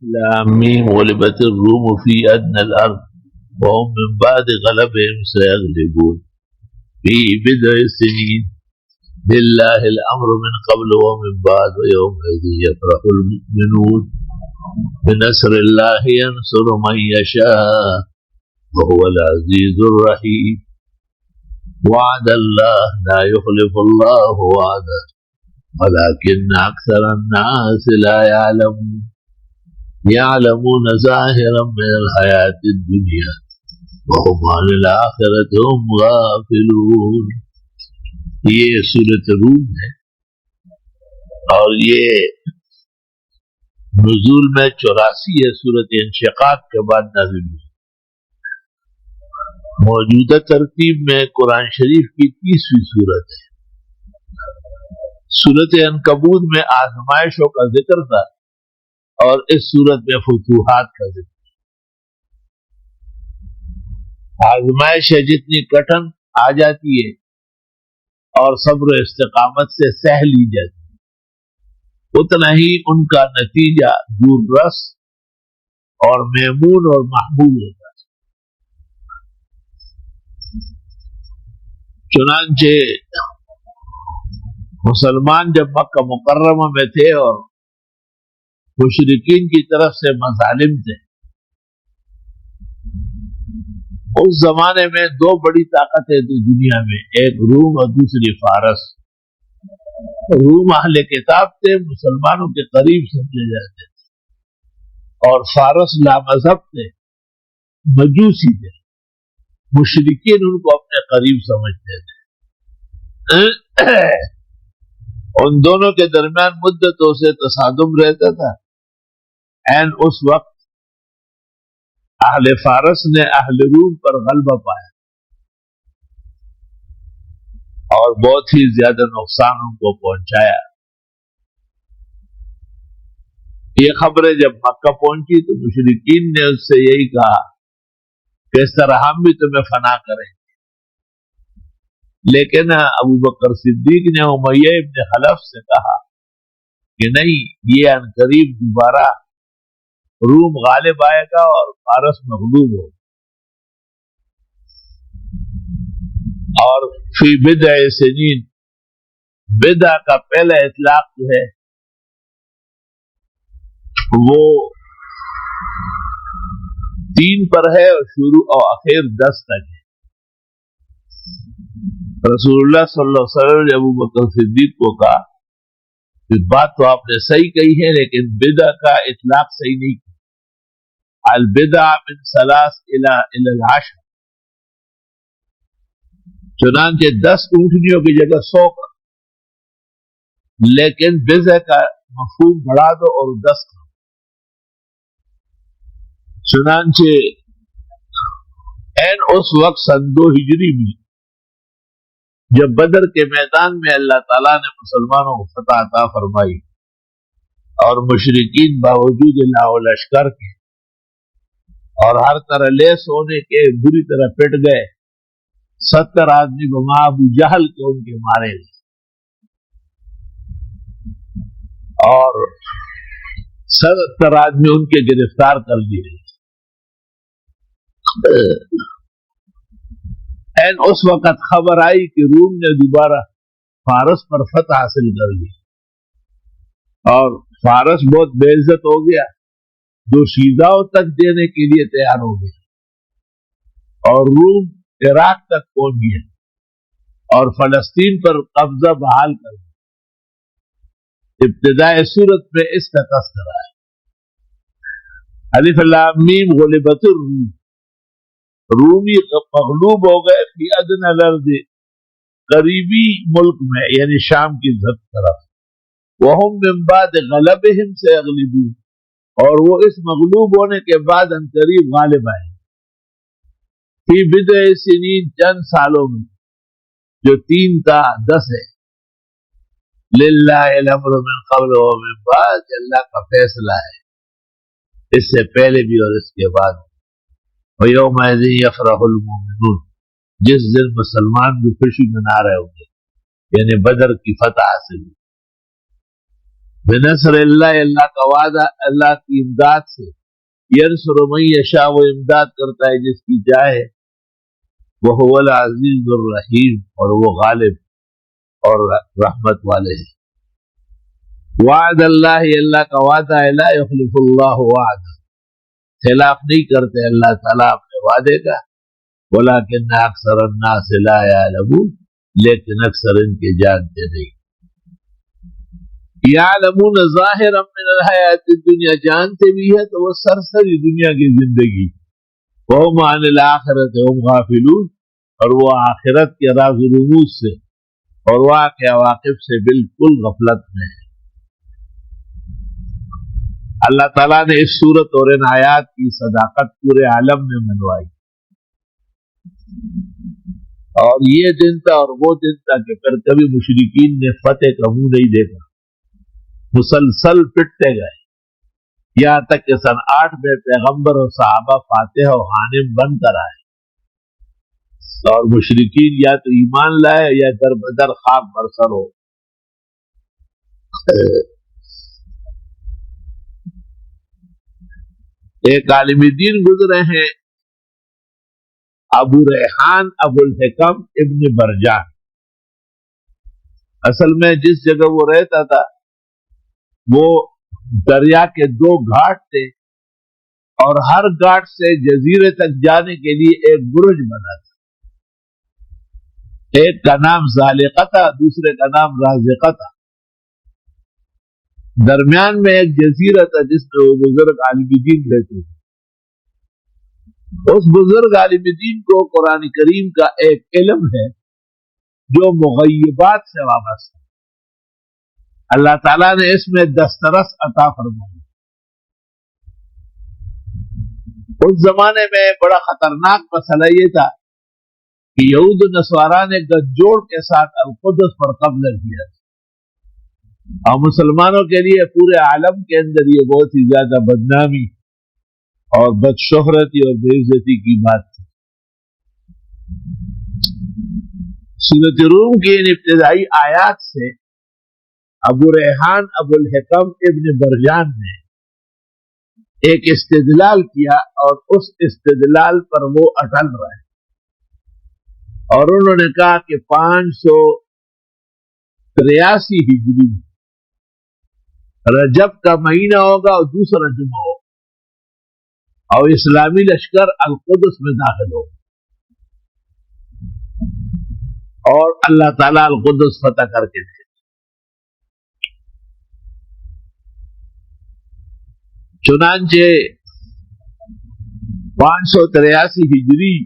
لام میم غلبت الروم فی ادنى الارض وهم من بعد غلبهم سيغلبون في بضع سنين لله الامر من قبل ومن بعد ويومئذ يفرح المؤمنون بنصر الله ينصر من يشاء وهو العزيز الرحيم وعد الله لا يخلف الله وعده ولكن اكثر الناس لا يعلمون يعلمون ظاهرا من الحياة الدنيا وهم عن الآخرة هم غافلون. یہ سورۃ روم ہے اور یہ نزول میں 84 ہے. سورۃ انشقاق کے بعد نازل ہوئی. موجودہ ترتیب میں قرآن شریف کی 30ویں سورت ہے. سورۃ عنکبوت میں آزمائشوں کا ذکر تھا اور اس صورت میں فتوحات کا ذکر. آزمائش جتنی کٹھن آ جاتی ہے اور صبر و استقامت سے سہ لی جاتی ہے اتنا ہی ان کا نتیجہ دور رس اور محمود اور محبوب ہوتا ہے. چنانچہ مسلمان جب مکہ مکرمہ میں تھے اور مشرکین کی طرف سے مظالم تھے، اس زمانے میں 2 بڑی طاقتیں تھی دنیا میں، ایک روم اور دوسری فارس. روم اہل کتاب تھے، مسلمانوں کے قریب سمجھے جاتے تھے، اور فارس لامذہب تھے، مجوسی تھے، مشرکین ان کو اپنے قریب سمجھتے تھے. ان دونوں کے درمیان مدتوں سے تصادم رہتا تھا. این اس وقت اہل فارس نے اہل روم پر غلبہ پایا اور بہت ہی زیادہ نقصان ان کو پہنچایا. یہ خبریں جب مکہ پہنچی تو مشرکین نے اس سے یہی کہا کہ اس طرح ہم بھی تمہیں فنا کریں. لیکن ابو بکر صدیق نے امیہ ابن خلف سے کہا کہ نہیں، یہ عنقریب دوبارہ روم غالب آئے گا اور فارس مغلوب ہوگا. اور فی بدع سنین، بدع کا پہلا اطلاق جو ہے وہ 3 پر ہے اور شروع اور آخر 10 تک ہے. رسول اللہ صلی اللہ علیہ وسلم نے ابو بکر صدیق کو کہا کہ بات تو آپ نے صحیح کہی ہے لیکن بدع کا اطلاق صحیح نہیں کیا. البدع من 3 الى 10. چنانچہ 10 اونٹنیوں کی جگہ 100 کر، لیکن بدع کا مفہوم بڑھا دو اور 10 کر. چنانچہ این اس وقت سن 2 ہجری میں جب بدر کے میدان میں اللہ تعالیٰ نے مسلمانوں کو فتح عطا فرمائی اور مشرکین باوجود لاؤ لشکر کے اور ہر طرح لیس ہونے کے بری طرح پٹ گئے، 70 آدمی بما ابو جہل کے ان کے مارے گئے اور 70 آدمی ان کے گرفتار کر لیے گئے. این اس وقت خبر آئی کہ روم نے دوبارہ فارس پر فتح حاصل کر لی اور فارس بہت بے عزت ہو گیا، جو شیزاؤں تک دینے کے لیے تیار ہو گیا اور روم عراق تک پہنچ گیا اور فلسطین پر قبضہ بحال کر دیا. ابتدائے صورت میں اس کا تذکرہ ہے. الف لام میم غلبت الروم، رومی مغلوب ہو گئے فی ادنى الارض، قریبی ملک میں یعنی شام کی طرف. وهم من بعد غلبهم سيغلبون، اور وہ اس مغلوب ہونے کے بعد عنقریب غالب آئے. فی بضع سنین، چند سالوں میں، جو 3 تا 10 ہے. للہ الامر من قبل ومن بعد، اللہ کا فیصلہ ہے اس سے پہلے بھی اور اس کے بعد. وَيَوْمَئِذٍ يَفْرَحُ الْمُؤْمِنُونَ، جس دن مسلمان بھی خوشی منا رہے ہوں گے، یعنی بدر کی فتح حاصل. بنصر اللہ، اللہ کا وعدہ اللہ کی امداد سے، ینصر من یشاء، وہ امداد کرتا ہے جس کی چاہے، وہو العزیز الرحیم، اور وہ غالب اور رحمت والے ہیں۔ وعد اللہ، اللہ کا وعدہ ہے، لا یخلف اللہ وعدہ، خلاف نہیں کرتے اللہ تعالیٰ اپنے وعدے کا، ولکن اکثر الناس لا یعلمون، لیکن اکثر ان کے جانتے نہیں۔ یعلمون ظاہرا من الحیات الدنیا، جانتے بھی ہے تو وہ سرسری دنیا کی زندگی، وہم عن الآخرۃ ہم غافلون، اور وہ آخرت کے راز و رموز سے اور واقع عواقب سے بالکل غفلت میں ہے۔ اللہ تعالیٰ نے اس صورت اور ان آیات کی صداقت پورے عالم میں منوائی، اور یہ دن تھا اور وہ دن تھا کہ پھر کبھی مشرکین نے فتح کا منہ نہیں دیکھا، مسلسل پٹتے گئے، یہاں تک کہ سن 8 میں پیغمبر اور صحابہ فاتح و غانم بن کر آئے، اور مشرکین یا تو ایمان لائے یا در بدر خاک برسر ہو۔ ایک عالم دین گزرے ہیں، ابو ریحان ابو الحکم ابن برجان۔ اصل میں جس جگہ وہ رہتا تھا وہ دریا کے 2 گھاٹ تھے، اور ہر گھاٹ سے جزیرے تک جانے کے لیے ایک برج بنا تھا، ایک کا نام زالقہ تھا، دوسرے کا نام رازقہ تھا، درمیان میں ایک جزیرہ تھا جس میں وہ بزرگ عالم دین رہتے تھے۔ اس بزرگ عالم دین کو قرآن کریم کا ایک علم ہے جو مغیبات سے وابستہ ہے، اللہ تعالیٰ نے اس میں دسترس عطا فرمائی۔ اس زمانے میں بڑا خطرناک مسئلہ یہ تھا کہ یہود و نصارا نے گٹھ جوڑ کے ساتھ القدس پر قبضہ کیا، اور مسلمانوں کے لیے پورے عالم کے اندر یہ بہت ہی زیادہ بدنامی اور بدشہرتی اور بے عزتی کی بات تھی۔ سورۃ روم کی ان ابتدائی آیات سے ابو ریحان ابو الحکم ابن برجان نے ایک استدلال کیا، اور اس استدلال پر وہ اٹل رہے، اور انہوں نے کہا کہ 583 ہجری رجب کا مہینہ ہوگا اور دوسرا جمعہ ہوگا، اور اسلامی لشکر القدس میں داخل ہو، اور اللہ تعالیٰ القدس فتح کر کے دے۔ چنانچہ 583 ہجری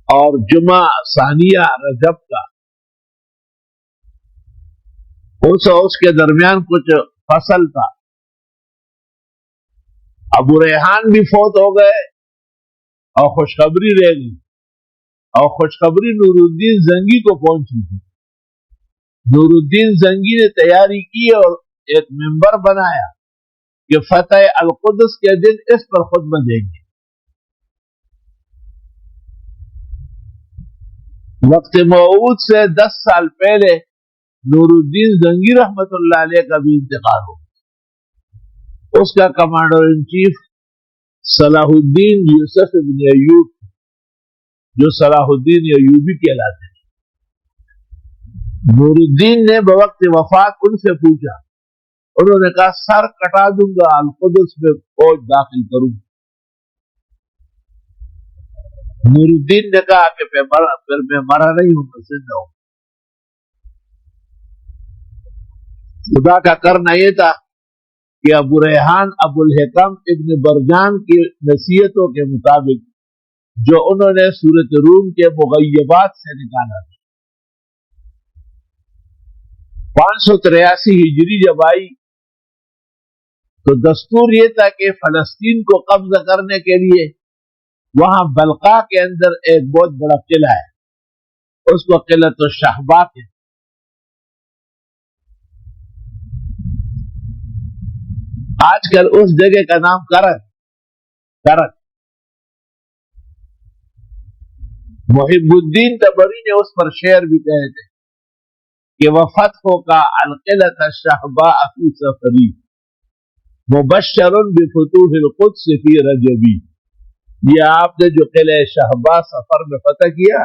اور جمعہ ثانیہ رجب کا، اس کے درمیان کچھ فصل تھا۔ ابو ریحان بھی فوت ہو گئے اور خوشخبری رہ گئی، اور خوشخبری نور الدین زنگی کو پہنچی تھی۔ نور الدین زنگی نے تیاری کی اور ایک ممبر بنایا کہ فتح القدس کے دن اس پر خطبہ دیں گے۔ وقت موعود سے 10 سال پہلے نور الدین زنگی رحمت اللہ علیہ کا بھی انتقال ہو، اس کا کمانڈر ان چیف صلاح الدین یوسف ابن ایوب، جو صلاح الدین ایوبی کہلاتے ہیں۔ نور الدین نے بوقت وفات ان سے پوچھا، انہوں نے کہا سر کٹا دوں گا، القدس میں فوج داخل کروں۔ نور الدین نے کہا کہ پھر میں مرا نہیں ہوں، میں زندہ ہوں۔ خدا کا کرنا یہ تھا کہ ابو ریحان ابو الحکم ابن برجان کی نصیحتوں کے مطابق جو انہوں نے سورۃ روم کے مغیبات سے نکالا تھا، 583 ہجری جب آئی تو دستور یہ تھا کہ فلسطین کو قبضہ کرنے کے لیے وہاں بلقا کے اندر ایک بہت بڑا قلعہ ہے، اس کو قلعۃ الشہباء ہے۔ آج کل اس جگہ کا نام کرک۔ محب الدین تبری نے اس پر شعر بھی کہے تھے کہ وفتح کا القلۃ الشہباء فی سفری مبشر بفتوح القدس فی رجبی. یہ آپ نے جو قلعہ شہباء سفر میں فتح کیا،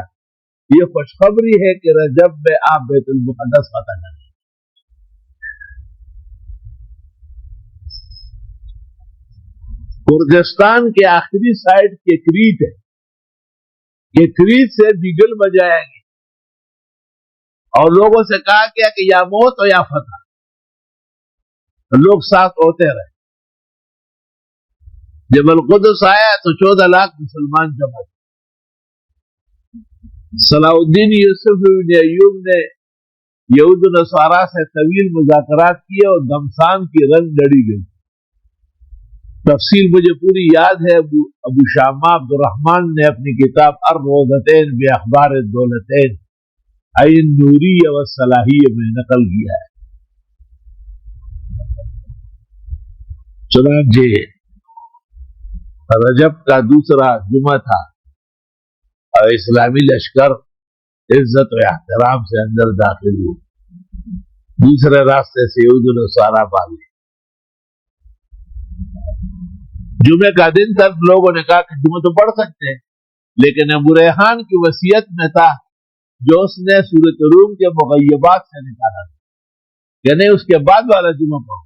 یہ خوشخبری ہے کہ رجب میں آپ بیت المقدس فتح کریں. کردستان کے آخری سائٹ کے کریت ہے کہ کریت سے بیگل بجائیں گے اور لوگوں سے کہا گیا کہ یا موت ہو یا فتح. لوگ ساتھ ہوتے رہے. جب القدس آیا تو 14 لاکھ مسلمان جمع تھے. صلاح الدین یوسف بن ایوب نے یہود و نصارا سے طویل مذاکرات کیے اور دمسان کی رنگ لڑی گئی. تفصیل مجھے پوری یاد ہے. ابو شامہ عبد الرحمن نے اپنی کتاب الروضتین باخبار الدولتین عین نوریہ و صلاحیہ میں نقل کیا ہے. چنانچہ رجب کا دوسرا جمعہ تھا اور اسلامی لشکر عزت و احترام سے اندر داخل ہوئے. دوسرے راستے سے یہود و نصارا بھاگے. جمعے کا دن تھا. لوگوں نے کہا کہ جمعہ تو پڑھ سکتے ہیں، لیکن ابو ریحان کی وصیت میں تھا جو اس نے سورۃ روم کے مغیبات سے نکالا تھا، یعنی اس کے بعد والا جمعہ پڑھو.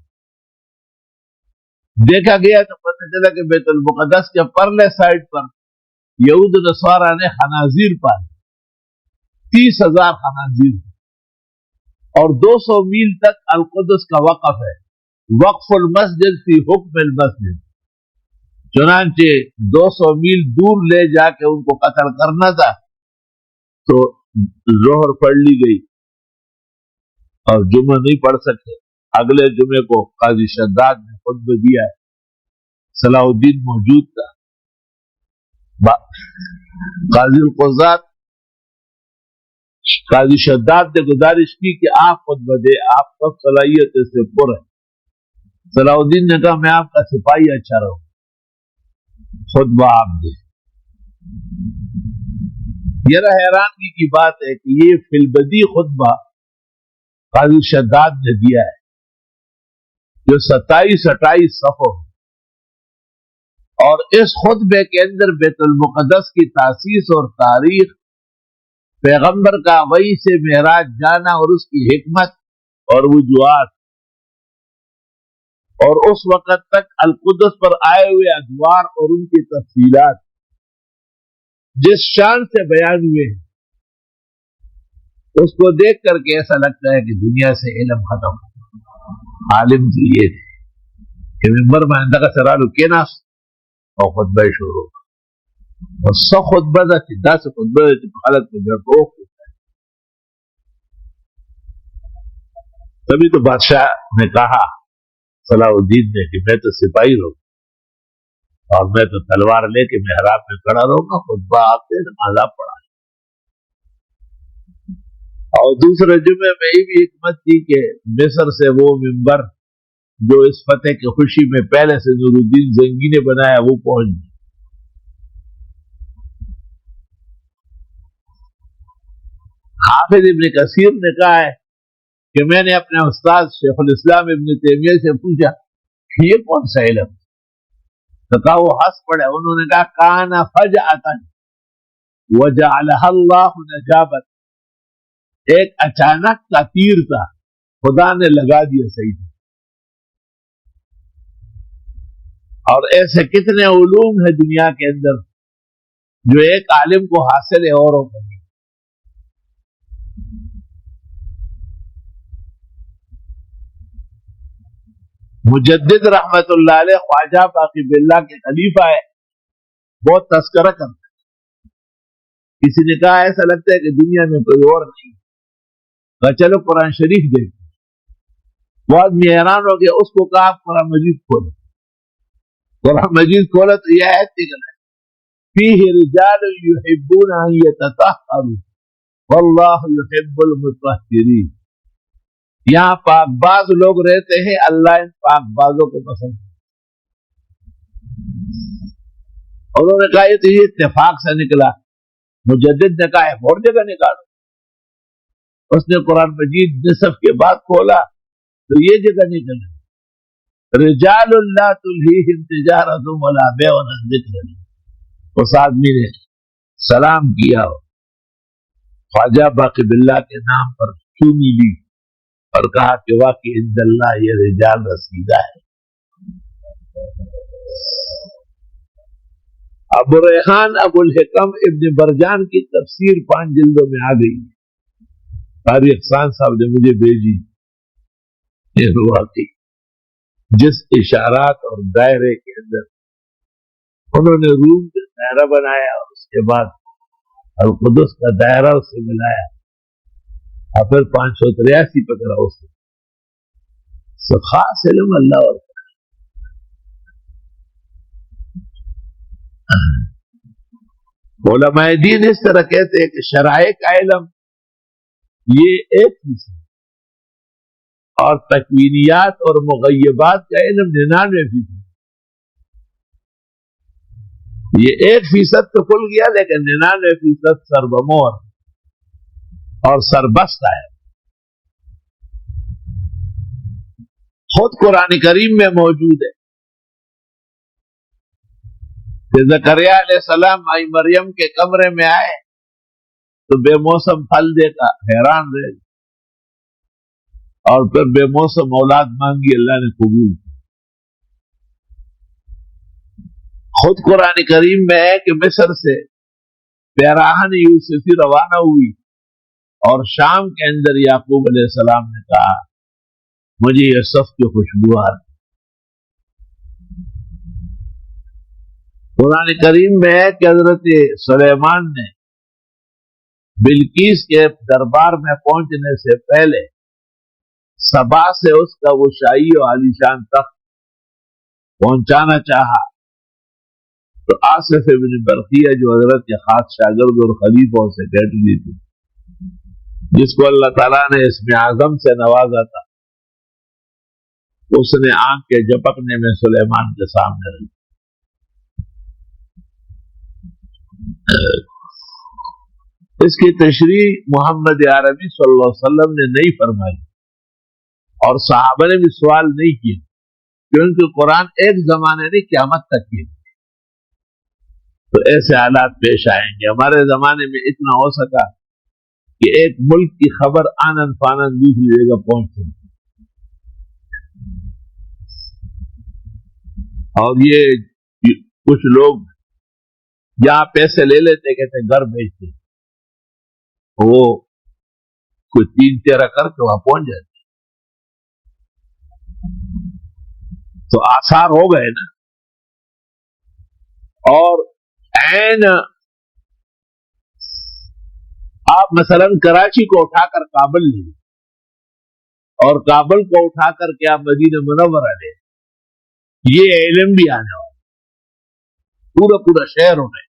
دیکھا گیا تو پتہ چلا کہ بیت المقدس کے پرلے سائڈ پر یہود و نصارا نے خنازیر پالے. 30,000 خنازیر اور 200 میل تک القدس کا وقف ہے. وقف المسجد فی حکم المسجد. چنانچہ 200 میل دور لے جا کے ان کو قتل کرنا تھا تو ظہر پڑھ لی گئی اور جمعہ نہیں پڑھ سکتے. اگلے جمعے کو قاضی شداد نے خطبہ دیا ہے. صلاح الدین موجود تھا. قاضی القضات قاضی شداد نے گزارش کی کہ آپ خطبہ دے، آپ سب صلاحیت سے پر ہیں. صلاح الدین نے کہا میں آپ کا سپاہی اچھا رہوں، خطبہ آپ دے. یہ حیرانگی کی بات ہے کہ یہ فی البدی خطبہ قاضی شداد نے دیا ہے جو 27-28 صفحوں، اور اس خطبے کے اندر بیت المقدس کی تاسیس اور تاریخ، پیغمبر کا وحی سے معراج جانا اور اس کی حکمت اور وجوہات، اور اس وقت تک القدس پر آئے ہوئے ادوار اور ان کی تفصیلات جس شان سے بیان ہوئے ہیں، اس کو دیکھ کر کے ایسا لگتا ہے کہ دنیا سے علم ختم ہو. عالم کی یہ تھے کہ ممبر میں اندہ کا سرالو کے ناس اور خطبہ شروع اور سو خطبہ دا چدہ سے خطبہ دا چدہ خالت کو جڑ روک ہوتا ہے. تبھی تو بادشاہ نے کہا صلاح الدین نے کہ میں تو سپاہی رہوں اور میں تو تلوار لے کے محراب میں کھڑا رہوں گا، خطبہ آپ نے نماز آپ پڑھا. اور دوسرے جمعے میں یہ بھی حکمت تھی کہ مصر سے وہ ممبر جو اس فتح کی خوشی میں پہلے سے نور الدین زنگی نے بنایا وہ پہنچ گیا. حافظ ابن کثیر نے کہا ہے کہ میں نے اپنے استاد شیخ الاسلام ابن تیمیہ سے پوچھا یہ کون سا علم؟ تو کہا وہ ہنس پڑے. انہوں نے کہا کانا فجأۃ وجعلها اللہ نجابت. ایک اچانک کا تیر تھا، خدا نے لگا دیا صحیح. اور ایسے کتنے علوم ہیں دنیا کے اندر جو ایک عالم کو حاصل ہے اوروں کو نہیں. مجدد رحمت اللہ علیہ خواجہ باقی باللہ کے خلیفہ ہے، بہت تذکرہ کرتے ہیں. کسی نے کہا ایسا لگتا ہے کہ دنیا میں کوئی اور نہیں. چلو قرآن شریف دیکھیں. وہ آدمی حیران ہو گیا. اس کو کہا آپ قرآن مجید کھولو. قرآن مجید کھولا تو یہ آیت نکل ہے فیہ رجال یحبون ان یتطہروا واللہ یحب المطہرین. یہاں پاک باز لوگ رہتے ہیں، اللہ ان پاک بازوں کو پسند ہے. اور انہوں نے کہا یہ تو یہ اتفاق سے نکلا. مجدد نے کہا ہے اور جگہ نکالو. اس نے قرآن مجید نصف کے بعد کھولا تو یہ جگہ نکل رجال لا تلہیہم تجارت ولا بیع عن ذکر اللہ۔ اس آدمی نے سلام کیا، خواجہ باقی باللہ کے نام پر چومی لی اور کہا کہ واقعی عند اللہ یہ رجال رسیدہ ہے۔ ابو ریحان ابو الحکم ابن برجان کی تفسیر 5 جلدوں میں آ گئی، قاری احسان صاحب نے مجھے بھیجی۔ یہ واقعی جس اشارات اور دائرے کے اندر انہوں نے روم کا دائرہ بنایا اور اس کے بعد القدس کا دائرہ اس سے ملایا اور پھر 583 پکڑا اس سے خاص علم اللہ اور علماء دین اس طرح کہتے ہیں کہ شرائع کا علم یہ 1% اور تکوینیات اور مغیبات کا علم 99%۔ یہ 1% تو کھل گیا لیکن 99% سربمور اور سربستہ ہے۔ خود قرآن کریم میں موجود ہے کہ زکریا علیہ السلام مائی مریم کے کمرے میں آئے تو بے موسم پھل دیکھا، حیران رہے اور پھر بے موسم اولاد مانگی، اللہ نے قبول کی۔ خود قرآن کریم میں ہے کہ مصر سے پیراہن یوسفی روانہ ہوئی اور شام کے اندر یعقوب علیہ السلام نے کہا مجھے یہ صف کی خوشبو آ رہی۔ قرآن کریم میں ہے کہ حضرت سلیمان نے بلقیس کے دربار میں پہنچنے سے پہلے سبا سے اس کا وہ شاہی و عالیشان تخت پہنچانا چاہا تو آصف ابن برقیہ جو حضرت کے خاص شاگرد اور خلیفہ اور سیکرٹری تھی، جس کو اللہ تعالیٰ نے اسم اعظم سے نوازا تھا، اس نے آنکھ کے جھپکنے میں سلیمان کے سامنے رکھی۔ اس کی تشریح محمد عربی صلی اللہ علیہ وسلم نے نہیں فرمائی اور صحابہ نے بھی سوال نہیں کیے، کیونکہ قرآن ایک زمانے نہیں قیامت تک کی، تو ایسے حالات پیش آئیں گے۔ ہمارے زمانے میں اتنا ہو سکا کہ ایک ملک کی خبر آنن فانن دوسری جگہ پہنچ سکتی، اور یہ کچھ لوگ یہاں پیسے لے لیتے، کہتے گھر بیچتے، وہ کوئی 3-13 کر کے وہاں پہنچ جاتے، تو آثار ہو گئے نا۔ اور عین آپ مثلا کراچی کو اٹھا کر کابل لے اور کابل کو اٹھا کر کے آپ مدینہ منورہ لے، یہ علم بھی آنے والا، پورا شہر ہونا ہے۔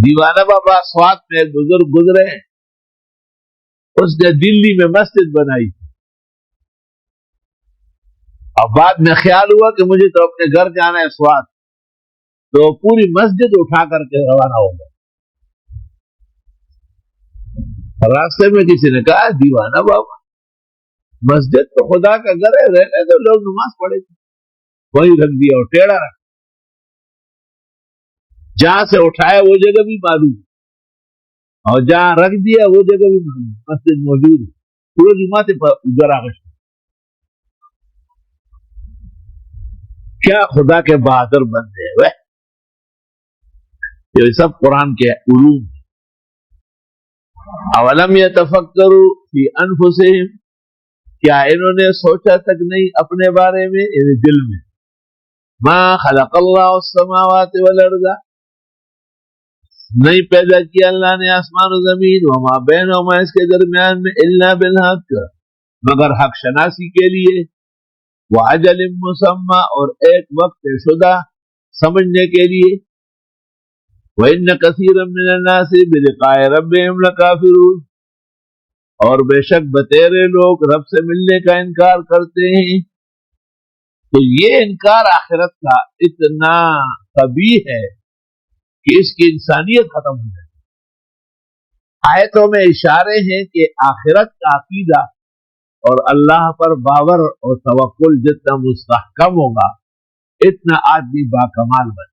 دیوانہ بابا سوات میں ایک بزرگ گزرے، اس نے دلی میں مسجد بنائی، اور بعد میں خیال ہوا کہ مجھے تو اپنے گھر جانا ہے سوات، تو پوری مسجد اٹھا کر کے روانہ ہو گیا۔ راستے میں کسی نے کہا دیوانہ بابا، مسجد تو خدا کا گھر ہے، رہنے تو لوگ نماز پڑھے تھے، وہی رکھ دیا اور ٹیڑھا رکھ، جہاں سے اٹھایا وہ جگہ بھی معلوم اور جہاں رکھ دیا وہ جگہ بھی معلوم، مسجد موجود ہے، پورے جماعت ادھر آگے۔ کیا خدا کے بہادر بندے ہیں وہ، یہ سب قرآن کے علوم۔ اولم یتفکروا فی انفسہم، کیا انہوں نے سوچا تک نہیں اپنے بارے میں، یعنی دل میں، ما خلق اللہ السماوات والارض، نہیں پیدا کیا اللہ نے آسمان و زمین، وما بینہما، اس کے درمیان میں، الا بالحق، مگر حق شناسی کے لیے، وَأَجَلٍ مُّسَمَّى، اور ایک وقت شدہ سمجھنے کے لیے، وَإِنَّ كَثِيرًا مِّنَ النَّاسِ بِلِقَاءِ رَبِّهِمْ لَكَافِرُونَ، اور بے شک بتیرے لوگ رب سے ملنے کا انکار کرتے ہیں۔ تو یہ انکار آخرت کا اتنا قبیح ہے کہ اس کی انسانیت ختم ہو جائے۔ آیتوں میں اشارے ہیں کہ آخرت کا عقیدہ اور اللہ پر باور اور توکل جتنا مستحکم ہوگا اتنا آدمی باکمال بنے.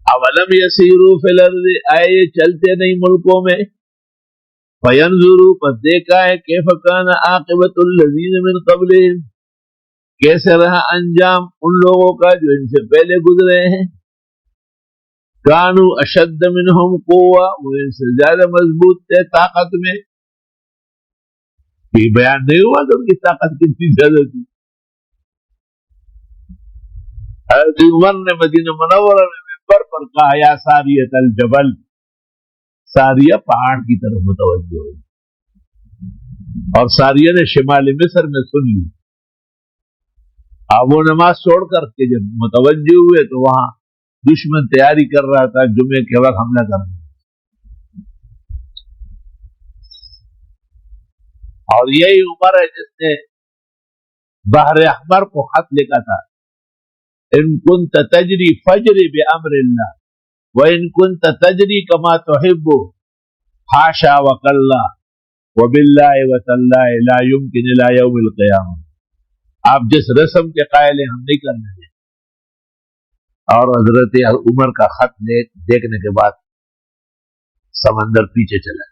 اولم یسیروا فی الارض، آئے چلتے نہیں ملکوں میں، فینظروا پس دیکھا ہے کیف کان عاقبۃ الذین من قبلہم، کیسے رہا انجام ان لوگوں کا جو ان سے پہلے گزرے ہیں. کانوا اشد منہم قوہ، وہ ان سے زیادہ مضبوط تھے طاقت میں. یہ بیان نہیں ہوا تو ان کی طاقت کتنی زیادہ تھی. حضرت عمر نے مدینہ منورہ میں ممبر پر کہا یا ساریۃ الجبل، ساریہ پہاڑ کی طرف متوجہ ہوئی، اور ساریہ نے شمال مصر میں سن لی. اب وہ نماز چھوڑ کر کے جب متوجہ ہوئے تو وہاں دشمن تیاری کر رہا تھا جمعے کے وقت حملہ کرنے. اور یہی عمر ہے جس نے بحر احمر کو خط لکھا تھا، ان كنت تجری فجری بامر اللہ وان كنت تجری کما تحب حاشا وکلا وباللہ وتاللہ لا يمکن الى یوم القیامہ. آپ جس رسم کے قائل ہیں ہم نہیں کرنے دیں. اور حضرت عمر کا خط دیکھنے کے بعد سمندر پیچھے چلا گیا.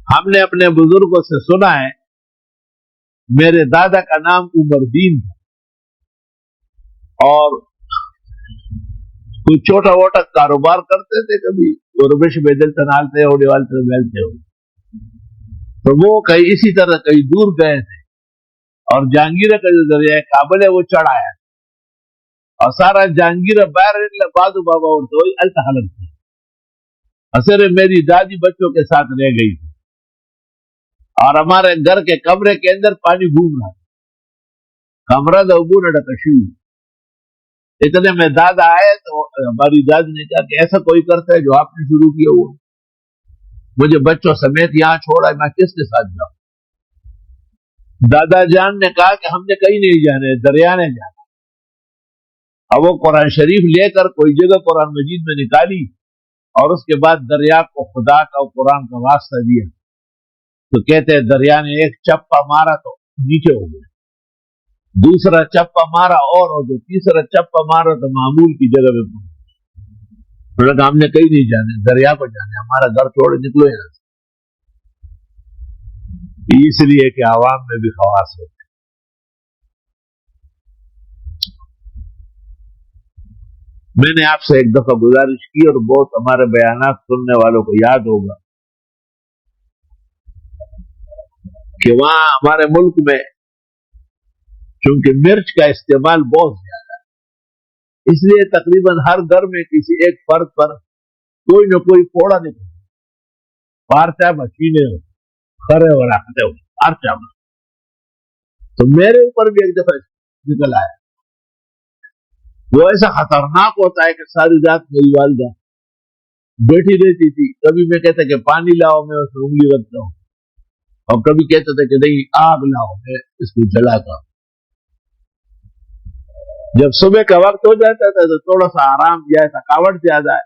ہم نے اپنے بزرگوں سے سنا ہے، میرے دادا کا نام عمر دین تھا، اور کوئی چھوٹا موٹا کاروبار کرتے تھے، کبھی ربش بیدل ڈالتے ہوڑے والتے بیلتے ہو. تو وہ کہیں اسی طرح کہیں دور گئے تھے اور جہانگیرہ کا جو ذریعہ کابل ہے وہ چڑھایا اور سارا جہانگیرہ باہر بازو بابا اور تو التحلق تھی. اثر میری دادی بچوں کے ساتھ رہ گئی تھی اور ہمارے گھر کے کمرے کے اندر پانی گھوم رہا تھا. کمرہ دبو نہ ڈکشی. اتنے میں دادا آئے تو ہماری دادی نے کہا کہ ایسا کوئی کرتا ہے جو آپ نے شروع کیا ہوا، مجھے بچوں سمیت یہاں چھوڑا، میں کس کے ساتھ جاؤں؟ دادا جان نے کہا کہ ہم نے کہیں نہیں جانے، دریا نے جانا. اب وہ قرآن شریف لے کر کوئی جگہ قرآن مجید میں نکالی اور اس کے بعد دریا کو خدا کا قرآن کا واسطہ دیا. تو کہتے ہیں دریا نے ایک چپا مارا تو نیچے ہو گیا، دوسرا چپا مارا اور ہو گیا، تیسرا چپا مارا تو معمول کی جگہ پہ پہنچ. ہم نے کہیں نہیں جانے، دریا کو جانے، ہمارا گھر چھوڑے نکلو یہاں سے. اس لیے کہ عوام میں بھی خواص ہوتے. میں نے آپ سے ایک دفعہ گزارش کی اور بہت ہمارے بیانات سننے والوں کو یاد ہوگا کہ وہاں ہمارے ملک میں چونکہ مرچ کا استعمال بہت زیادہ ہے، اس لیے تقریباً ہر گھر میں کسی ایک فرد پر کوئی نہ کوئی پھوڑا نکلتا، پارچا مچینے ہو کھڑے ہو رکھتے ہو پارچا. تو میرے اوپر بھی ایک دفعہ نکل آیا. وہ ایسا خطرناک ہوتا ہے کہ ساری رات میری والدہ بیٹھی رہتی تھی. کبھی میں کہتا کہ پانی لاؤ، میں اس میں انگلی رکھتا ہوں، اور کبھی کہتا تھا کہ نہیں آگ لاؤ، میں اس کو جلاتا ہوں. جب صبح کا وقت ہو جاتا تھا تو تھوڑا سا آرام یا تھکاوٹ زیادہ ہے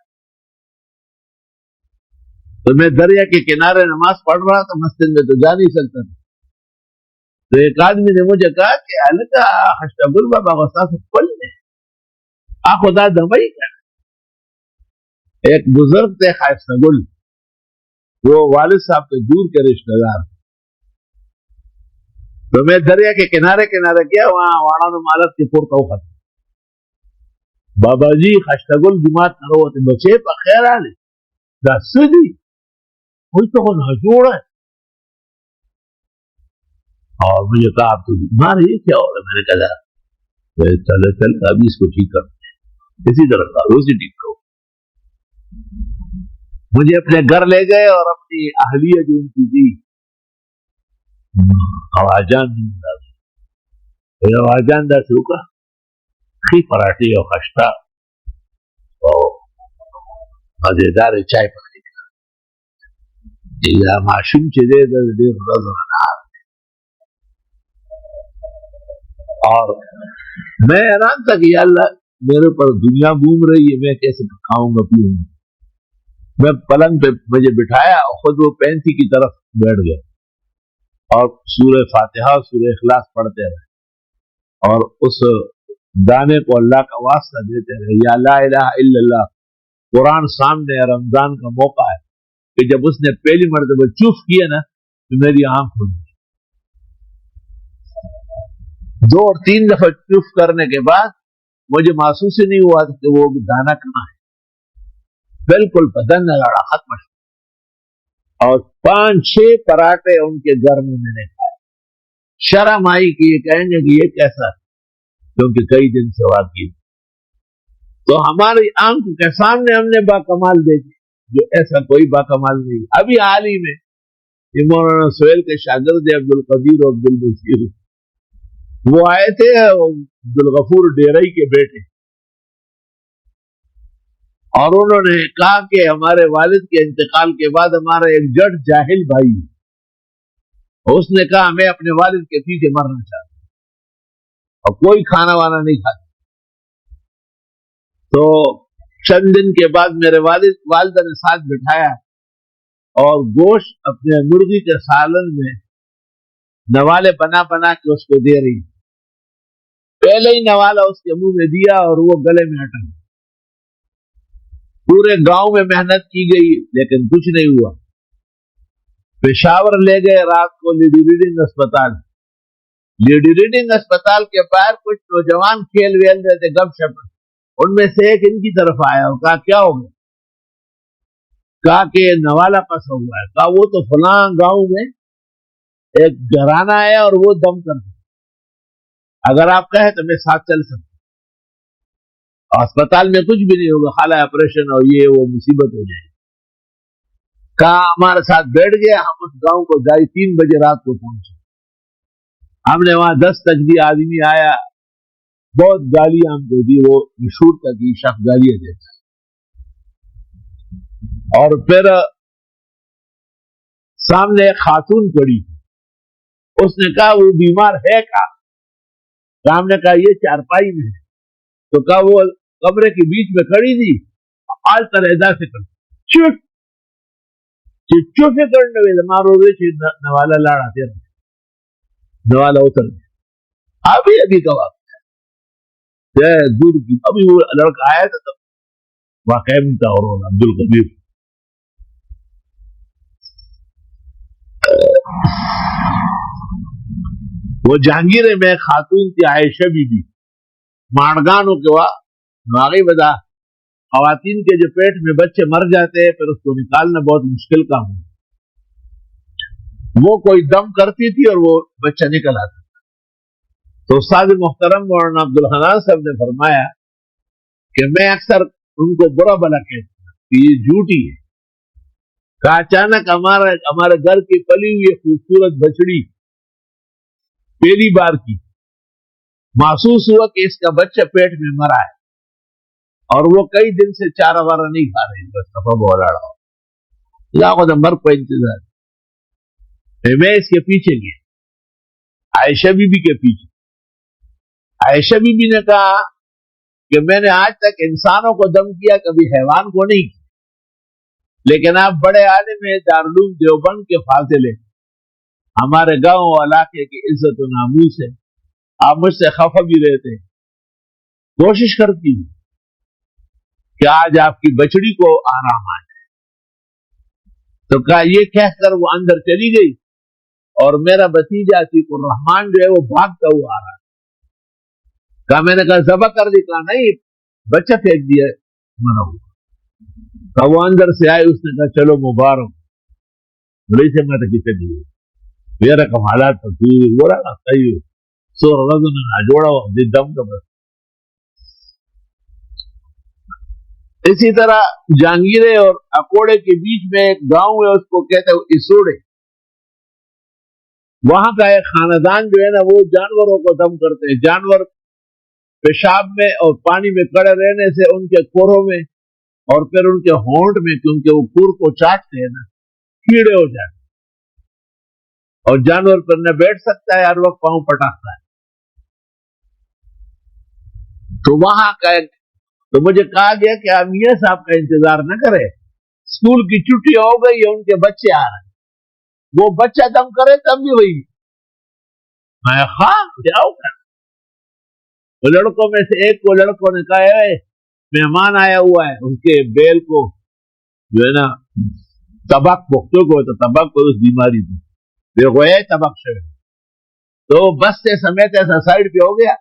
تو میں دریا کے کنارے نماز پڑھ رہا تھا، مسجد میں تو جا نہیں سکتا تھا. تو ایک آدمی نے مجھے کہا کہ الکا حشتگل بابا غصہ سے پل لے خدا دمائی کر. ایک بزرگ تھے حشتگل، وہ والد صاحب کے دور کے رشتہ دار. تو میں دریا کے کنارے گیا، وہاں واڑا مالت کے پور کا ختم. بابا جی خشتگل جماعت کرو تو بچے پر خیر آنے دس دی کوئی تو نہ جوڑا ہے. اور مجھے کہا آپ تو بیمار ہے، کیا ہو رہا ہے؟ میں نے کہا چل ابھی اس کو ٹھیک کرتے ہیں، اسی طرح کا روز ہی ٹھیک کرو. مجھے اپنے گھر لے گئے اور اپنی اہلیہ جو ان کی تھی آوازان دا سوکا خی پراٹھی اور خشتا اور مزیدار چائے پکڑی کا معشوم چیزیں دیر روز اور میں حیران تھا کہ یا اللہ میرے پر دنیا گھوم رہی ہے، میں کیسے کھاؤں گا پیوں گا. میں پلنگ پہ مجھے بٹھایا اور خود وہ پینسی کی طرف بیٹھ گئے اور سورہ فاتحہ اور سورہ اخلاص پڑھتے رہے اور اس دانے کو اللہ کا واسطہ دیتے رہے، یا لا الہ الا اللہ. قرآن سامنے ہے، رمضان کا موقع ہے کہ جب اس نے پہلی مرتبہ چوف کیا نا تو میری آنکھ کھل گئی. 2 اور 3 دفعہ چوف کرنے کے بعد مجھے محسوس ہی نہیں ہوا کہ وہ دانا کہاں ہے، بالکل بدن نہ لڑا، ختم. اور 5-6 پراٹھے ان کے گھر میں نے کھائے. شرم آئی کہ یہ کہیں گے کہ یہ کیسا ہے، کیونکہ کئی دن سے واقعی. تو ہماری آنکھ کے سامنے ہم نے باکمال دیکھی جو ایسا کوئی باکمال نہیں. ابھی حال ہی میں یہ مولانا سہیل کے شاگرد عبد القدیر اور عبد البصیر وہ آئے تھے، عبد الغفور ڈیرئی کے بیٹے، اور انہوں نے کہا کہ ہمارے والد کے انتقال کے بعد ہمارا ایک جٹ جاہل بھائی، اس نے کہا میں اپنے والد کے پیچھے مرنا چاہتا ہوں اور کوئی کھانا وانا نہیں کھاتا. تو چند دن کے بعد میرے والدہ نے ساتھ بٹھایا اور گوشت اپنے مرغی کے سالن میں نوالے بنا بنا کے اس کو دے رہی. پہلے ہی نوالا اس کے منہ میں دیا اور وہ گلے میں اٹک گیا. پورے گاؤں میں محنت کی گئی لیکن کچھ نہیں ہوا. پشاور لے گئے رات کو لیڈی ریڈنگ اسپتال. لیڈی ریڈنگ اسپتال کے باہر کچھ نوجوان کھیل ویل رہے تھے، گپ شپ. ان میں سے ایک ان کی طرف آیا اور کہا کیا ہو گیا؟ کہا کہ نوالا پس ہو گیا ہے. کہا وہ تو فلاں گاؤں میں ایک گھرانہ ہے اور وہ دم کرتا، اگر آپ کہیں تو میں ساتھ چل سکتا. اسپتال میں کچھ بھی نہیں ہوگا، خالی آپریشن اور یہ وہ مصیبت ہو جائے. کہا ہمارے ساتھ بیٹھ گیا. ہم اس گاؤں کو 3 بجے رات کو پہنچے. ہم نے وہاں 10 تجدی آدمی آیا، بہت گالیاں ہم کو دی. وہ مشہور تک یہ شخص گالیاں دیتا. اور پھر سامنے ایک خاتون پڑی، اس نے کہا وہ بیمار ہے کہا. ہم نے کہا یہ چارپائی میں ہے. تو کہا وہ کمرے کے بیچ میں کھڑی تھی، آج ترہدا سے کر چپ چپ کرنے میں مارو رہے نوالا لاڑا تیرا نوالا اتر گیا. ابھی کا واقعہ دور کی. ابھی وہ لڑکا آیا تھا تب واقعہ میں تھا اور عبد القدیر. وہ جہانگیر میں خاتون تھی عائشہ بی بی مانڈگانوں کے واقعی بتا. خواتین کے جو پیٹ میں بچے مر جاتے ہیں پھر اس کو نکالنا بہت مشکل کام ہے. وہ کوئی دم کرتی تھی اور وہ بچہ نکل آتا. تو استاد محترم مولانا عبد الحنان صاحب نے فرمایا کہ میں اکثر ان کو برا بلا کہتا ہوں کہ یہ جھوٹی ہے. کہ اچانک ہمارے گھر کی پلی ہوئی خوبصورت بچڑی پہلی بار کی محسوس ہوا کہ اس کا بچہ پیٹ میں مرا ہے اور وہ کئی دن سے چارہ وارہ نہیں کھا رہی. بس سفا بولا لاکھوں مر پہ انتظار. میں اس کے پیچھے گیا عائشہ بی بی کے پیچھے. عائشہ بی بی نے کہا کہ میں نے آج تک انسانوں کو دم کیا، کبھی حیوان کو نہیں کیا، لیکن آپ بڑے عالم ہیں، دارالعلوم دیوبند کے فاضل ہیں، ہمارے گاؤں اور علاقے کی عزت و ناموس ہے، آپ مجھ سے خفا بھی رہتے ہیں. کوشش کرتی ہوں کہ آج آپ کی بچڑی کو آرام آئے. تو کہا یہ کہہ کر وہ اندر چلی گئی اور میرا بھتیجا عتیق الرحمان جو ہے وہ بھاگتا ہوا آ رہا. کہا میں نے کہا ذبح کر دی. کہا نہیں بچہ پھینک دیا مرا ہوا. کہا وہ اندر سے آئے. اس نے کہا چلو مبارک بڑی سے میں کسی نہیں میرا کمالات وہ رہا صحیح سو رضن جوڑا دم کا بس. اسی طرح جہانگیرے اور اکوڑے کے بیچ میں ایک گاؤں ہے، اس کو کہتے ہیں اسوڑے. وہاں کا ایک خاندان جو ہے نا وہ جانوروں کو دم کرتے ہیں. جانور پیشاب میں اور پانی میں کڑے رہنے سے ان کے کوروں میں اور پھر ان کے ہونٹ میں، کیونکہ وہ کور کو چاٹتے ہیں نا، کیڑے ہو جاتے اور جانور پر نہ بیٹھ سکتا ہے، ہر وقت پاؤں پٹاکتا ہے. تو وہاں کا تو مجھے کہا گیا کہ آپ میاں صاحب کا انتظار نہ کرے، اسکول کی چھٹی ہو گئی ہے، ان کے بچے آ رہے ہیں، وہ بچہ دم کرے تب بھی وہی میں ہاں کیا ہوگا۔ وہ لڑکوں میں سے ایک کو لڑکوں نے کہا ہے مہمان آیا ہوا ہے، ان کے بیل کو جو ہے نا تبک پختوں کو تو تبک کو اس بیماری تھی دیکھو ہے تبک سے، تو بس سے سمیت ایسا سائڈ پہ ہو گیا۔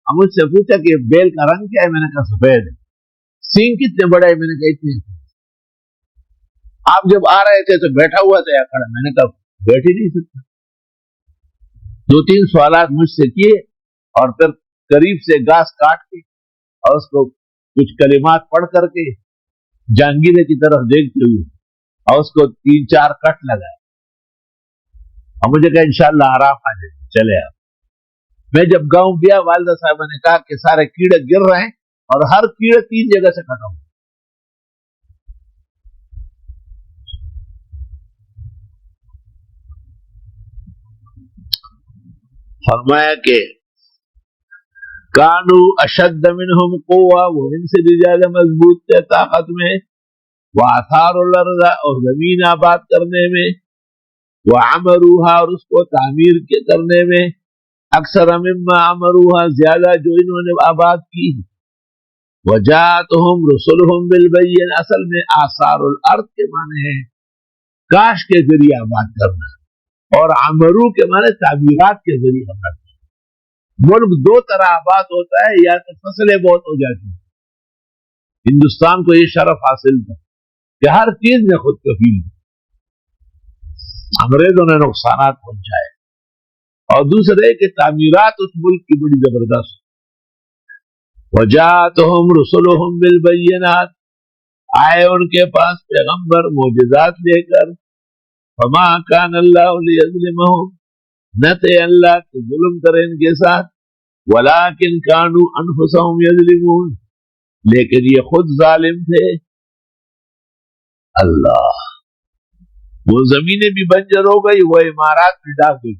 ہم مجھ سے پوچھا کہ بیل کا رنگ کیا ہے، میں نے کہا سفید ہے۔ سینگ کتنے بڑے ہیں، میں نے کہا اتنے۔ آپ جب آ رہے تھے تو بیٹھا ہوا تھا یا کھڑا، میں نے کہا بیٹھ ہی نہیں سکتا۔ دو تین سوالات مجھ سے کیے اور پھر قریب سے گھاس کاٹ کے اور اس کو کچھ کلمات پڑھ کر کے جہانگیرے کی طرف دیکھتے ہوئے اور اس کو 3-4 کٹ لگائے اور مجھے کہا انشاءاللہ آرام آ جائے چلے آپ۔ میں جب گاؤں گیا والدہ صاحبہ نے کہا کہ سارے کیڑے گر رہے ہیں اور ہر کیڑے 3 جگہ سے کٹا ہوں۔ فرمایا کہ کانو اشد منہم قوہ، وہ ان سے بھی زیادہ مضبوط تھے طاقت میں، وآثار الارض، اور زمین آباد کرنے میں، وعمروها، اور اس کو تعمیر کرنے میں، اکثر مما عمروها، زیادہ جو انہوں نے آباد کی، وجاءتهم رسلهم بالبین، اصل میں آثار الارض کے معنی ہیں کاش کے ذریعے آباد کرنا، اور عمرو کے معنی تعمیرات کے ذریعے آباد کرنا۔ ملک 2 طرح آباد ہوتا ہے، یا تو فصلیں بہت ہو جاتی ہیں، ہندوستان کو یہ شرف حاصل تھا کہ ہر چیز میں خود کفیل انگریزوں نے نقصانات پہنچائے، اور دوسرے کہ تعمیرات اس ملک کی بڑی زبردست۔ وجاءتهم رسلهم بالبینات، آئے ان کے پاس پیغمبر معجزات لے کر، فما کان اللہ لیظلمهم، نہ تھے اللہ کہ ظلم کرے ان کے ساتھ، ولیکن کانوا انفسهم یظلمون، لیکن یہ خود ظالم تھے۔ اللہ، وہ زمینیں بھی بنجر ہو گئی، وہ عمارات بھی ڈاک گئی۔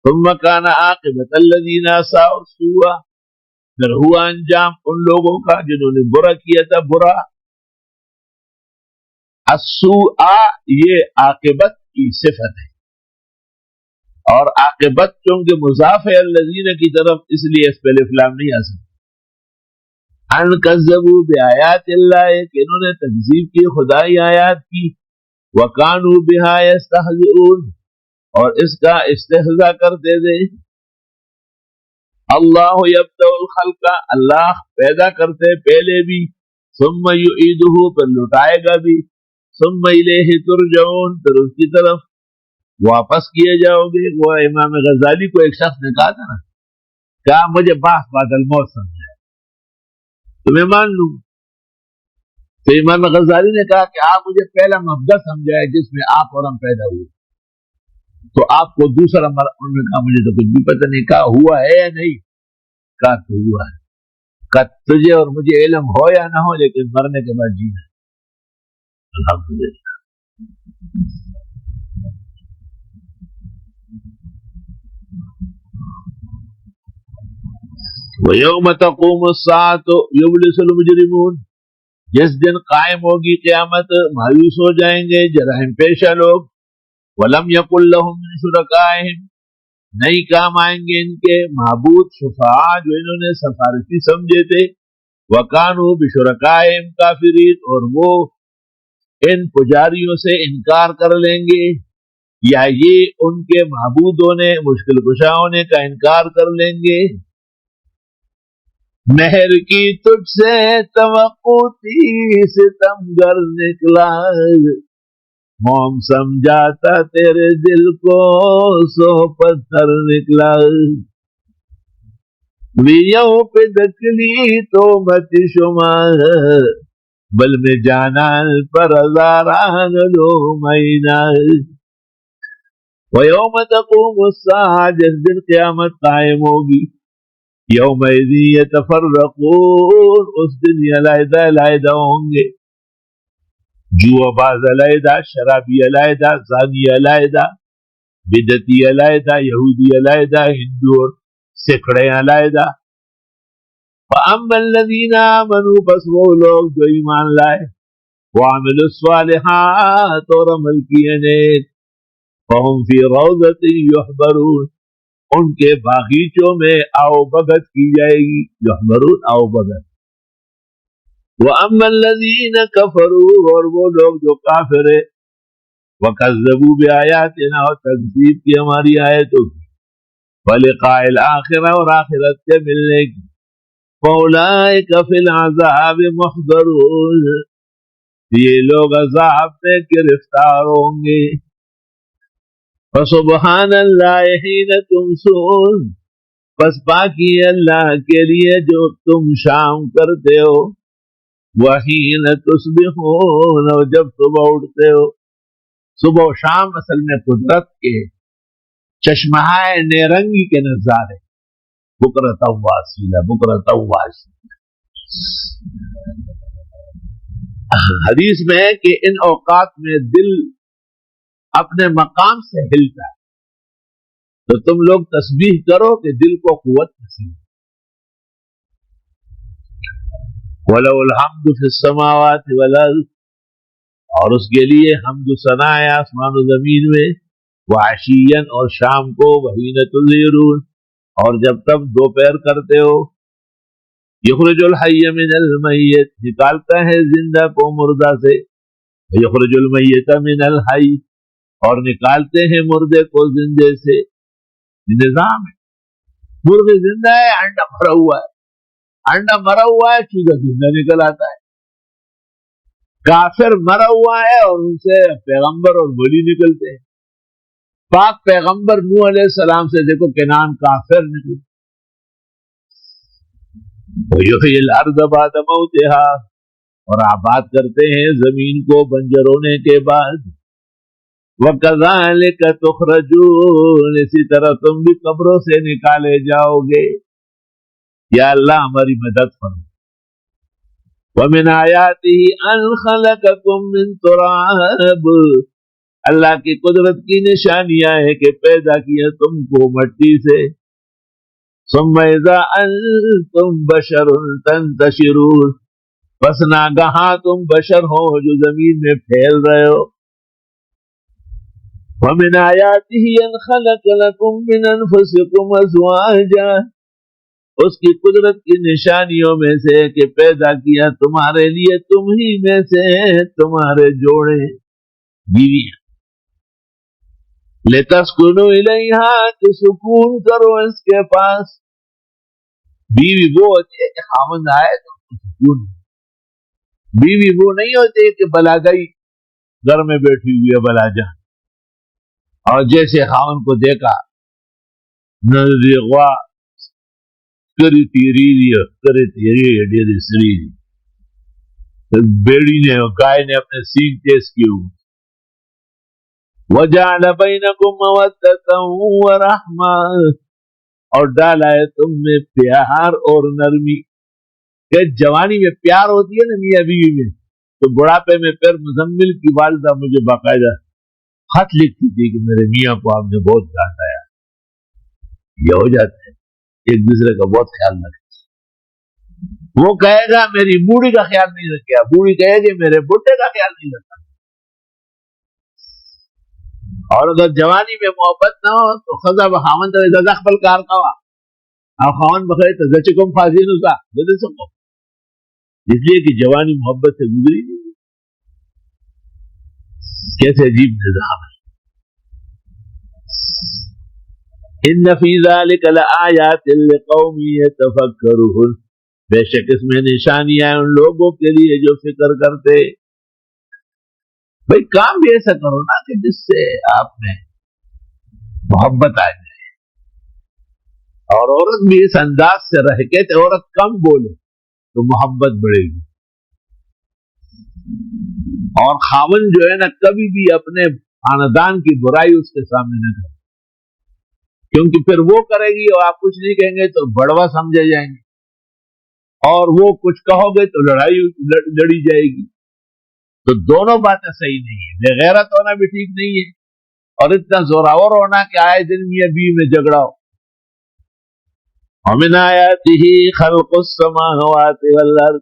ثم کان عاقبۃ الذین اساءوا السوء، پھر ہوا انجام ان لوگوں کا جنہوں نے برا کیا تھا برا۔ السوء یہ عاقبت کی صفت ہے، اور عاقبت چونکہ مضاف ہے الذین کی طرف، اس لیے اس پہ الف لام نہیں آ سکتا۔ ان کذبوا بآیات اللہ، کہ انہوں نے تکذیب کی خدائی آیات کی، وکانوا بہا یستہزئون، اور اس کا استہزاء کرتے تھے۔ اللہ یبدأ الخلق، اللہ پیدا کرتے پہلے بھی، ثم یعیدہ، پھر لٹائے گا بھی، ثم الیہ ترجعون، پھر اس کی طرف واپس کیے جاؤ گے۔ وہ امام غزالی کو ایک شخص نے کہا تھا نا، کہا مجھے بعث بعد الموت سمجھائے تو میں مان لوں، تو امام غزالی نے کہا کہ آپ مجھے پہلا مبدأ سمجھائے جس میں آپ اور ہم پیدا ہوئے، تو آپ کو دوسرا انہوں نے کہا مجھے تو کچھ بھی پتہ نہیں، کہا ہوا ہے یا نہیں، کہا تو ہوا ہے، کہا تجھے اور مجھے علم ہو یا نہ ہو لیکن مرنے کے بعد جینا ہے۔ الحمدللہ۔ وَيَوْمَ تَقُومُ السَّاعَةُ يُبْلِسُ الْمُجْرِمُونَ، جس دن قائم ہوگی قیامت مایوس ہو جائیں گے جرائم پیشہ لوگ۔ وَلَمْ يَكُنْ لَهُم مِّن شُرَكَائِهِمْ، نہیں کام آئیں گے ان کے معبود شفاعہ جو انہوں نے سفارشی سمجھے تھے، وَكَانُوا بِشُرَكَائِهِمْ كَافِرِينَ، اور وہ ان پجاریوں سے انکار کر لیں گے، یا یہ ان کے معبودوں نے مشکل کشا ہونے کا انکار کر لیں گے۔ مہر کی تجھ سے توقع تھی ستمگر نکلا، موم سمجھاتا تیرے دل کو سو پتھر نکلا، ویوں پہ دکلی تو مت شمار، بل میں جانا پر ہزاران لو مہینہ۔ وَيَوْمَ تَقُومُ السَّاعَةُ، جس دن قیامت قائم ہوگی، یومئذ یتفرقون، اس دن علیحدہ علیحدہ ہوں گے، جو باز علیحدہ، شرابی علیحدہ، زانی علیحدہ، بدعتی علیحدہ، یہودی علیحدہ، ہندو اور سکھڑے علیحدہ۔ فَأَمَّا الَّذِينَ آمَنُوا، بس وہ لوگ جو ایمان لائے، وَعَمِلُوا الصَّالِحَاتِ اور عمل کیے نیک، فَهُمْ فِي رَوْضَةٍ يُحْبَرُونَ، ان کے باغیچوں میں آؤ بگت کی جائے گی، یحبرون آؤ بگت۔ وَأَمَّا الَّذِينَ كَفَرُوا اور وہ لوگ جو کافر ہیں، وَكَذَّبُوا بِآيَاتِنَا اور تکذیب کی ہماری آیتوں کی، وَلِقَاءِ الْآخِرَةِ اور آخرت کے ملنے کی، فَأُولَئِكَ فِي الْعَذَابِ مُحْضَرُونَ، یہ لوگ عذاب میں گرفتار ہوں گے۔ فَسُبْحَانَ اللَّهِ حِينَ تُمْسُونَ، پس پاکی اللہ کے لیے جو تم شام کرتے ہو، وَحِينَ تُصْبِحُونَ اور جب صبح اٹھتے ہو۔ صبح و شام اصل میں قدرت کے چشمہائے نیرنگی کے نظارے، بکرۃ واسیلہ، بکرۃ واسیلہ۔ حدیث میں ہے کہ ان اوقات میں دل اپنے مقام سے ہلتا ہے، تو تم لوگ تسبیح کرو کہ دل کو قوت نصیب۔ وَلَهُ الْحَمْدُ فِي السَّمَاوَاتِ وَالْأَرْضِ، اور اس کے لیے حمد و ثنا ہے آسمان و زمین میں، وَعَشِيًّا اور شام کو، وَحِينَ تُظْهِرُونَ اور جب تم دوپہر کرتے ہو، یخرج الحی من المیت نکالتا ہے زندہ کو مردہ سے، یخرج المیت من الحی اور نکالتے ہیں مردے کو زندے سے۔ نظام ہے، مرغ زندہ ہے، انڈا مرا ہوا ہے، انڈا مرا ہوا ہے، چوزا زندہ نکل آتا ہے۔ کافر مرا ہوا ہے اور ان سے پیغمبر اور ولی نکلتے ہیں۔ پاک پیغمبر نوح علیہ السلام سے دیکھو کنان کافر نکل، وَيُحْيِي الْأَرْضَ بَعْدَ مَوْتِهَا اور آباد کرتے ہیں زمین کو بنجر ہونے کے بعد۔ وَكَذَلِكَ تُخْرَجُونَ اسی طرح تم بھی قبروں سے نکالے جاؤ گے۔ یا اللہ ہماری مدد فرما۔ وَمِنْ آيَاتِهِ أَنْ خَلَقَكُم مِّن تُرَابٍ، اللہ کی قدرت کی نشانیاں ہے کہ پیدا کیا تم کو مٹی سے۔ ثُمَّ إِذَا أَنْتُمْ بَشَرٌ تَنْتَشِرُونَ پس ناگہاں تم بشر ہو جو زمین میں پھیل رہے ہو۔ وَمِنْ آيَاتِهِ أَنْ خَلَقَ لَكُم مِّنْ أَنفُسِكُمْ أَزْوَاجًا اس کی قدرت کی نشانیوں میں سے کہ پیدا کیا تمہارے لیے تم ہی میں سے تمہارے جوڑے بیویاں، لِتَسْكُنُوا إِلَيْهَا کہ سکون کرو اس کے پاس۔ بیوی وہ ہوتی ہے کہ خاوند آئے تو سکون، بیوی وہ نہیں ہوتی کہ بلا گئی گھر میں بیٹھی ہوئی ہے بلا جان، اور جیسے خاوند کو دیکھا نزغوا کری تیری ڈیری سری بیڑی نے گائے نے اپنے سینگ تیز کیے ہوئے۔ وَجَعَلَ بَيْنَكُمْ مَوَدَّةً وَرَحْمَةً اور ڈالا ہے تم میں پیار اور نرمی۔ کہ جوانی میں پیار ہوتی ہے نا میاں بیوی میں، تو بڑھاپے میں پھر مزمل کی والدہ مجھے باقاعدہ خط لکھتی تھی کہ میرے میاں کو آپ نے بہت ڈانٹا ہے۔ یہ ہو جاتا ہے، ایک دوسرے کا بہت خیال رکھتے۔ وہ کہے گا میری بوڑھی کا خیال نہیں رکھا، بوڑھی کہے گی میرے بڈھے کا خیال نہیں رکھا۔ اور اگر جوانی میں محبت نہ ہو تو خزا بخاون تو زخبل کار کا اور خاون بخیر تو زچکم فازین اسا بدل سکو، اس لیے کہ جوانی محبت سے گزری نہیں۔ کیسے عجیب نظام ہے۔ ان فی ذلک لآیات لقوم یتفکرون بے شک اس میں نشانیاں ہیں ان لوگوں کے لیے جو فکر کرتے۔ بھئی کام بھی ایسا کرو نا کہ جس سے آپ میں محبت آ جائے، اور عورت بھی اس انداز سے رہ کے تو عورت کم بولے تو محبت بڑھے گی، اور خاون جو ہے نا کبھی بھی اپنے خاندان کی برائی اس کے سامنے نہ کرے، کیونکہ پھر وہ کرے گی اور آپ کچھ نہیں کہیں گے تو بڑوا سمجھے جائیں گے، اور وہ کچھ کہو گے تو لڑائی لڑی جائے گی۔ تو دونوں باتیں صحیح نہیں ہیں، بے غیرت ہونا بھی ٹھیک نہیں ہے، اور اتنا زوراور ہونا کہ آئے دن میاں بیوی میں جھگڑا ہو۔ ومن آیاتہ خلق السماوات والارض،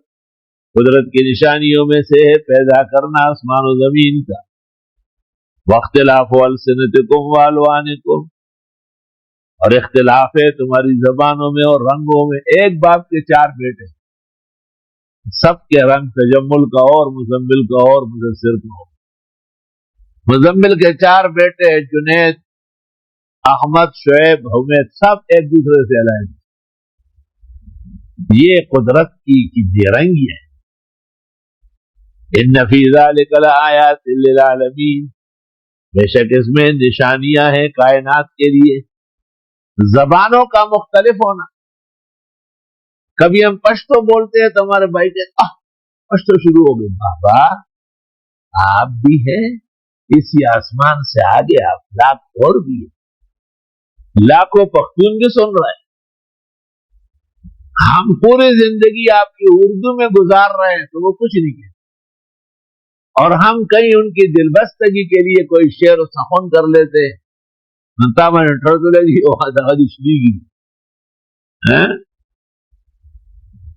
قدرت کی نشانیوں میں سے ہے پیدا کرنا آسمان و زمین کا، واختلاف السنتکم والوانکم، اور اختلاف ہے تمہاری زبانوں میں اور رنگوں میں۔ ایک باپ کے چار بیٹے، سب کے رنگ تجمل کا اور مزمل کا اور مدثر کا اور۔ مزمل کے چار بیٹے جنید، احمد، شعیب، حمید، سب ایک دوسرے سے علیحدہ۔ یہ قدرت کی بے رنگی ہے۔ ان فی ذلک لآیات للعالمین، بے شک اس میں نشانیاں ہیں کائنات کے لیے۔ زبانوں کا مختلف ہونا، کبھی ہم پشتو بولتے ہیں تو ہمارے بھائی کہتے پشتو شروع ہو گئی۔ بابا آپ بھی ہیں اسی آسمان سے آگے، آپ لاکھ اور بھی ہیں، لاکھوں پختون بھی سن رہے ہیں۔ ہم پوری زندگی آپ کی اردو میں گزار رہے ہیں تو وہ کچھ نہیں کہتے، اور ہم کہیں ان کی دلبستگی کے لیے کوئی شعر و سخن کر لیتے ہیں۔ نتا میں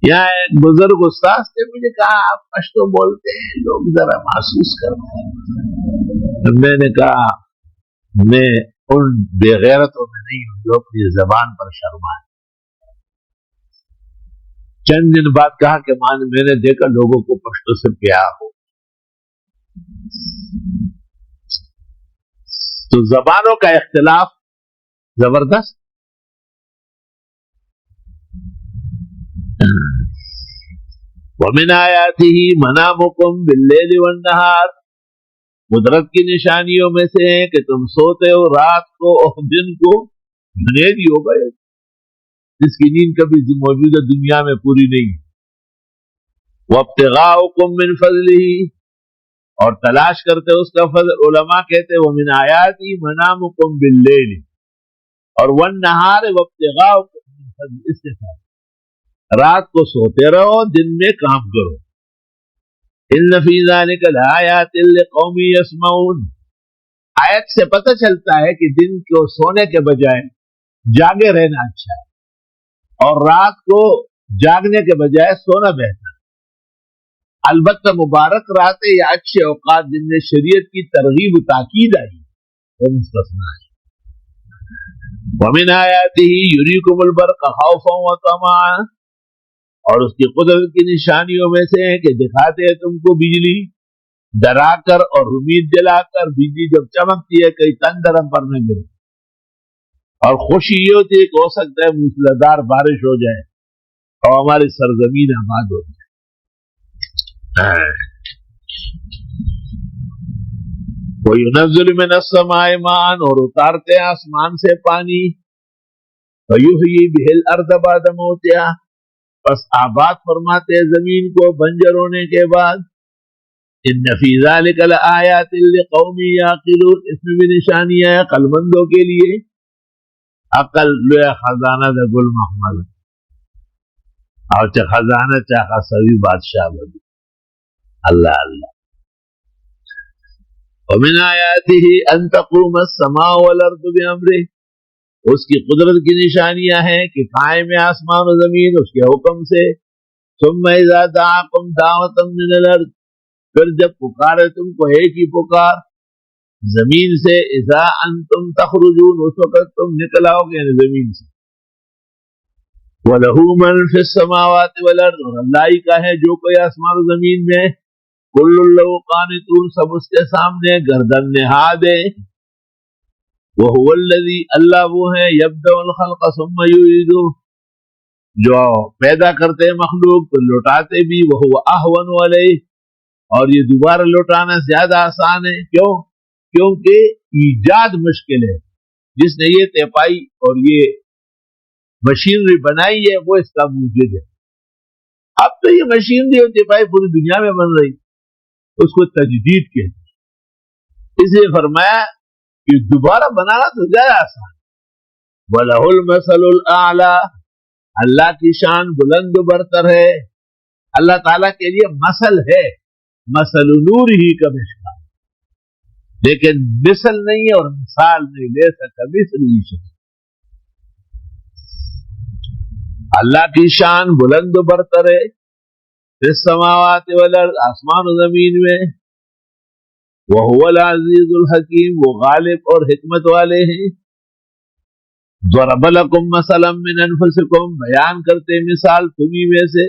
یہاں ایک بزرگ استاد نے مجھے کہا آپ پشتو بولتے ہیں، لوگ ذرا محسوس کرتے ہیں۔ میں نے کہا میں ان بے غیرتوں میں نہیں ہوں جو اپنی زبان پر شرمائے۔ چند دن بعد کہا کہ میں نے دیکھا لوگوں کو پشتو سے پیار ہو۔ تو زبانوں کا اختلاف زبردست۔ وَمِنْ آيَاتِهِ مَنَامُكُمْ بِاللَّيْلِ وَالنَّهَارِ، قدرت کی نشانیوں میں سے ہے کہ تم سوتے ہو رات کو اور دن کو، اندھیری ہو گئے، جس کی نیند کبھی موجودہ دنیا میں پوری نہیں۔ وَابْتِغَاؤُكُمْ مِنْ فَضْلِهِ، اور تلاش کرتے اس کا فضل۔ علماء کہتے وَمِنْ آیَاتِهِ مَنَامُكُمْ بِاللَّيْلِ، اور وَالنَّهَارِ وَابْتِغَاؤُكُمْ مِنْ فَضْلِهِ، اس کے ساتھ رات کو سوتے رہو، دن میں کام کرو۔ ان فی ذلک لآیات لقوم یسمعون، آیت سے پتہ چلتا ہے کہ دن کو سونے کے بجائے جاگے رہنا اچھا ہے، اور رات کو جاگنے کے بجائے سونا بہتر ہے۔ البتہ مبارک راتیں یا اچھے اوقات جن میں شریعت کی ترغیب و تاکید آئی وہ مستثنیٰ ہے۔ ومن آیاتہ یریکم البرق خوفا وطمعا، اور اس کی قدرت کی نشانیوں میں سے ہے کہ دکھاتے ہیں تم کو بجلی ڈرا کر اور امید دلا کر۔ بجلی جب چمکتی ہے کہیں تندر ہم پر نہ گرے، اور خوشی یہ ہوتی ہے کہ ہو سکتا ہے موسلادھار بارش ہو جائے اور ہماری سرزمین آباد ہو جائے۔ وَيُنَزِّلُ مِنَ السَّمَاءِ مَاءً، اور اتارتے ہیں آسمان سے پانی۔ فَيُحْيِي بِهِ الْأَرْضَ بَعْدَ مَوْتِهَا، پس آباد فرماتے ہیں زمین کو بنجر ہونے کے بعد۔ ان فی ذلک لآیات لقوم یعقلون، اس میں بھی نشانیاں ہیں عقل مندوں کے لیے۔ عقل لویا خزانہ دا گل محمد، اور چا خزانہ چاہا سوی بادشاہ بدی۔ اللہ اللہ۔ ومن آیاتہ ان تقوم السماء والارض بامرہ، اس کی قدرت کی نشانیاں ہیں کہ قائم ہے آسمان و زمین اس کے حکم سے۔ ثم اذا دعاکم دعوة من الارض، پھر جب پکارے تم کو ایک ہی پکار زمین سے، اذا انتم تخرجون، اس وقت تم نکل آؤ گے یعنی زمین سے۔ وَلَهُ مَنْ فِي السَّمَاوَاتِ وَالْأَرْضِ، اور اللہ ہی کا ہے جو کوئی آسمان و زمین میں۔ كُلٌّ لَهُ قَانِتُونَ، سب اس کے سامنے گردن نہاد ہے۔ وَهُوَ الَّذِي، اللہ وہ ہے، يَبْدَأُ الْخَلْقَ ثُمَّ يُعِيدُهُ، جو پیدا کرتے مخلوق تو لوٹاتے بھی۔ وَهُوَ أَهْوَنُ عَلَيْهِ، اور یہ دوبارہ لوٹانا زیادہ آسان ہے۔ کیوں؟ کیونکہ ایجاد مشکل ہے۔ جس نے یہ تیپائی اور یہ مشینری بنائی ہے وہ اس کا موجد ہے۔ اب تو یہ مشینری اور تیپائی پوری دنیا میں بن رہی، اس کو تجدید کہتے ہیں۔ اس لیے فرمایا کہ دوبارہ بنانا تو زیادہ آسان۔ وَلَهُ الْمَثَلُ الْأَعْلَى، اللہ کی شان بلند و برتر ہے۔ اللہ تعالیٰ کے لیے مثل ہے، مثل نور ہی کا مشکل، لیکن مثل نہیں ہے اور مثال نہیں لے سکتا۔ مثل ہی شکل اللہ کی شان بلند و برتر ہے، فی السماوات والارض، آسمان و زمین میں، وہو العزیز الحکیم، وہ غالب اور حکمت والے ہیں۔ ضرب لکم مثلا من انفسکم، بیان کرتے مثال تمہیں میں سے،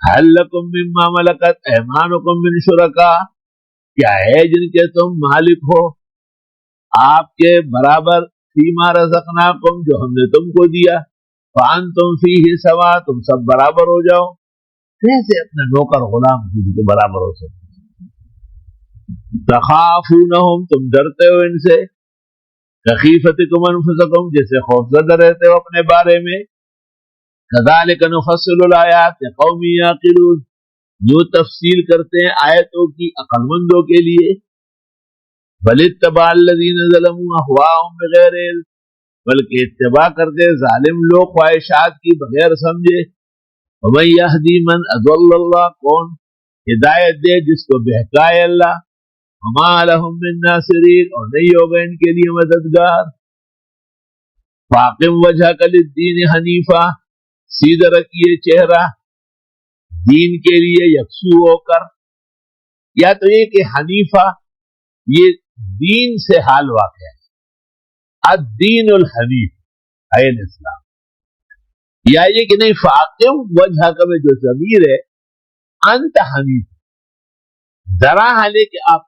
هل لکم مما ملکت ایمانکم من شرکاء، کیا ہے جن کے تم مالک ہو آپ کے برابر، فیما رزقناکم، جو ہم نے تم کو دیا، فانتم فیہ سوا، تم سب برابر ہو جاؤ۔ کیسے اپنے نوکر غلام کسی کے برابر ہو سکتے؟ تخافونہم، تم ڈرتے ہو ان سے، کخیفتکم انفسکم، جیسے خوفزدہ رہتے ہو اپنے بارے میں۔ کذالک نفصل الآیات لقوم یعقلون، جو تفصیل کرتے ہیں آیتوں کی عقل مندوں کے لیے۔ بل اتبع الذین ظلموا اہواءهم بغیر علم، بلکہ اتباع کرتے ظالم لوگ خواہشات کی بغیر سمجھے۔ ومن یہدی من اضل اللہ، کون ہدایت دے جس کو بہکائے اللہ۔ وما لهم من ناصرین، اور نہیں ہوگا ان کے لیے مددگار۔ فاقم وجہک للدین حنیفا، سیدھا رکھیے چہرہ دین کے لیے یکسو ہو کر، یا تو یہ کہ حنیفہ یہ دین سے حال واقع ہے، الدین الحنیف ہے الاسلام، یا یہ کہ نہیں فاقم وجہک میں جو ضمیر ہے انت حنیف، ذرا حالے کہ آپ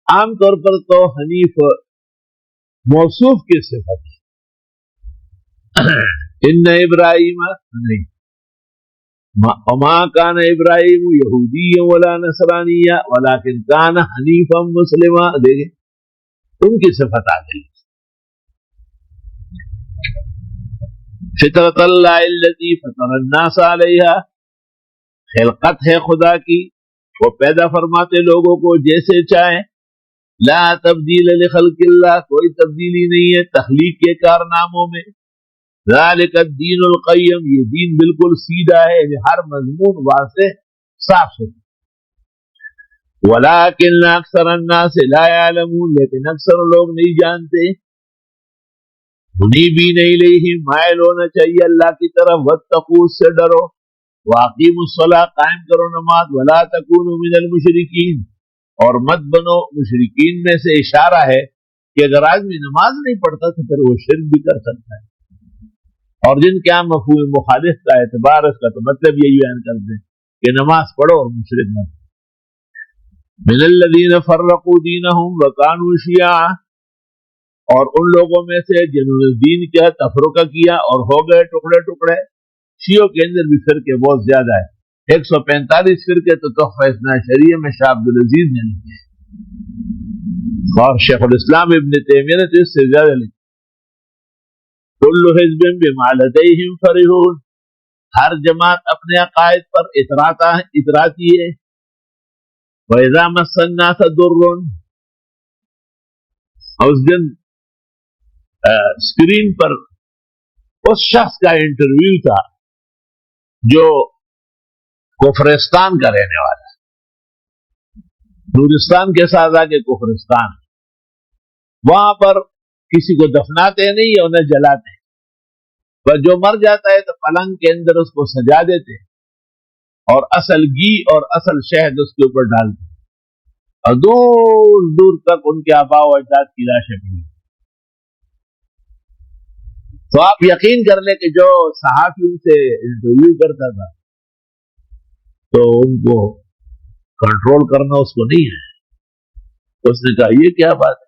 عام طور پر تو حنیف موصوف کی صفت ہے، ان ابراہیم نہیں، وما کان ابراہیم یہودیا ولا نصرانیا ولکن کان حنیفا مسلما، دیکھیں ان کی صفت آ گئی۔ فطرت اللہ التی فطر الناس علیہا، خلقت ہے خدا کی، وہ پیدا فرماتے لوگوں کو جیسے چاہیں، لا تبدیل لخلق اللہ، کوئی تبدیلی نہیں ہے تخلیق کے کارناموں میں۔ ذالک الدین القیم، یہ دین بالکل سیدھا ہے، یعنی ہر مضمون واضح صاف ستھرا۔ ولکن اکثر الناس لا یعلمون، لیکن اکثر لوگ نہیں جانتے۔ منیبین الیہ، مائل ہونا چاہیے اللہ کی طرف، واتقوا، اس سے ڈرو، واقیموا الصلاۃ، قائم کرو نماز، ولا تکونوا من المشرکین، اور مت بنو مشرکین میں سے۔ اشارہ ہے کہ اگر آدمی نماز نہیں پڑھتا تو پھر وہ شرک بھی کر سکتا ہے، اور جن کے یہاں مفہوم مخالف کا اعتبار اس کا تو مطلب یہی بیان کرتے ہیں کہ نماز پڑھو اور مشرک مت۔ من الذین فرقوا دینہم وکانوا شیعا، اور ان لوگوں میں سے جنہوں نے دین کا تفرقہ کیا اور ہو گئے ٹکڑے ٹکڑے۔ شیعوں کے اندر بھی فرقے بہت زیادہ ہے، 145 فرقے تو تحفہ اثنا عشریہ میں شاہ عبدالعزیز نے لکھے، اور شیخ الاسلام ابن تیمیہ نے تو اس سے زیادہ لکھے۔ کل حزب بما لدیہم فرحون، ہر جماعت اپنے عقائد پر اتراتی ہے۔ وَإِذَا مَسَّ النَّاسَ ضُرٌّ، اس دن اسکرین پر اس شخص کا انٹرویو تھا جو کفرستان کا رہنے والا ہے، نورستان کے ساتھ آگے کفرستان، وہاں پر کسی کو دفناتے نہیں یا انہیں جلاتے، بس جو مر جاتا ہے تو پلنگ کے اندر اس کو سجا دیتے اور اصل گھی اور اصل شہد اس کے اوپر ڈالتے، اور دور دور تک ان کے آباء و اجداد کی لاشیں ملی۔ تو آپ یقین کر لیں کہ جو صحافی ان سے انٹرویو کرتا تھا تو ان کو کنٹرول کرنا اس کو نہیں ہے۔ اس نے کہا یہ کیا بات ہے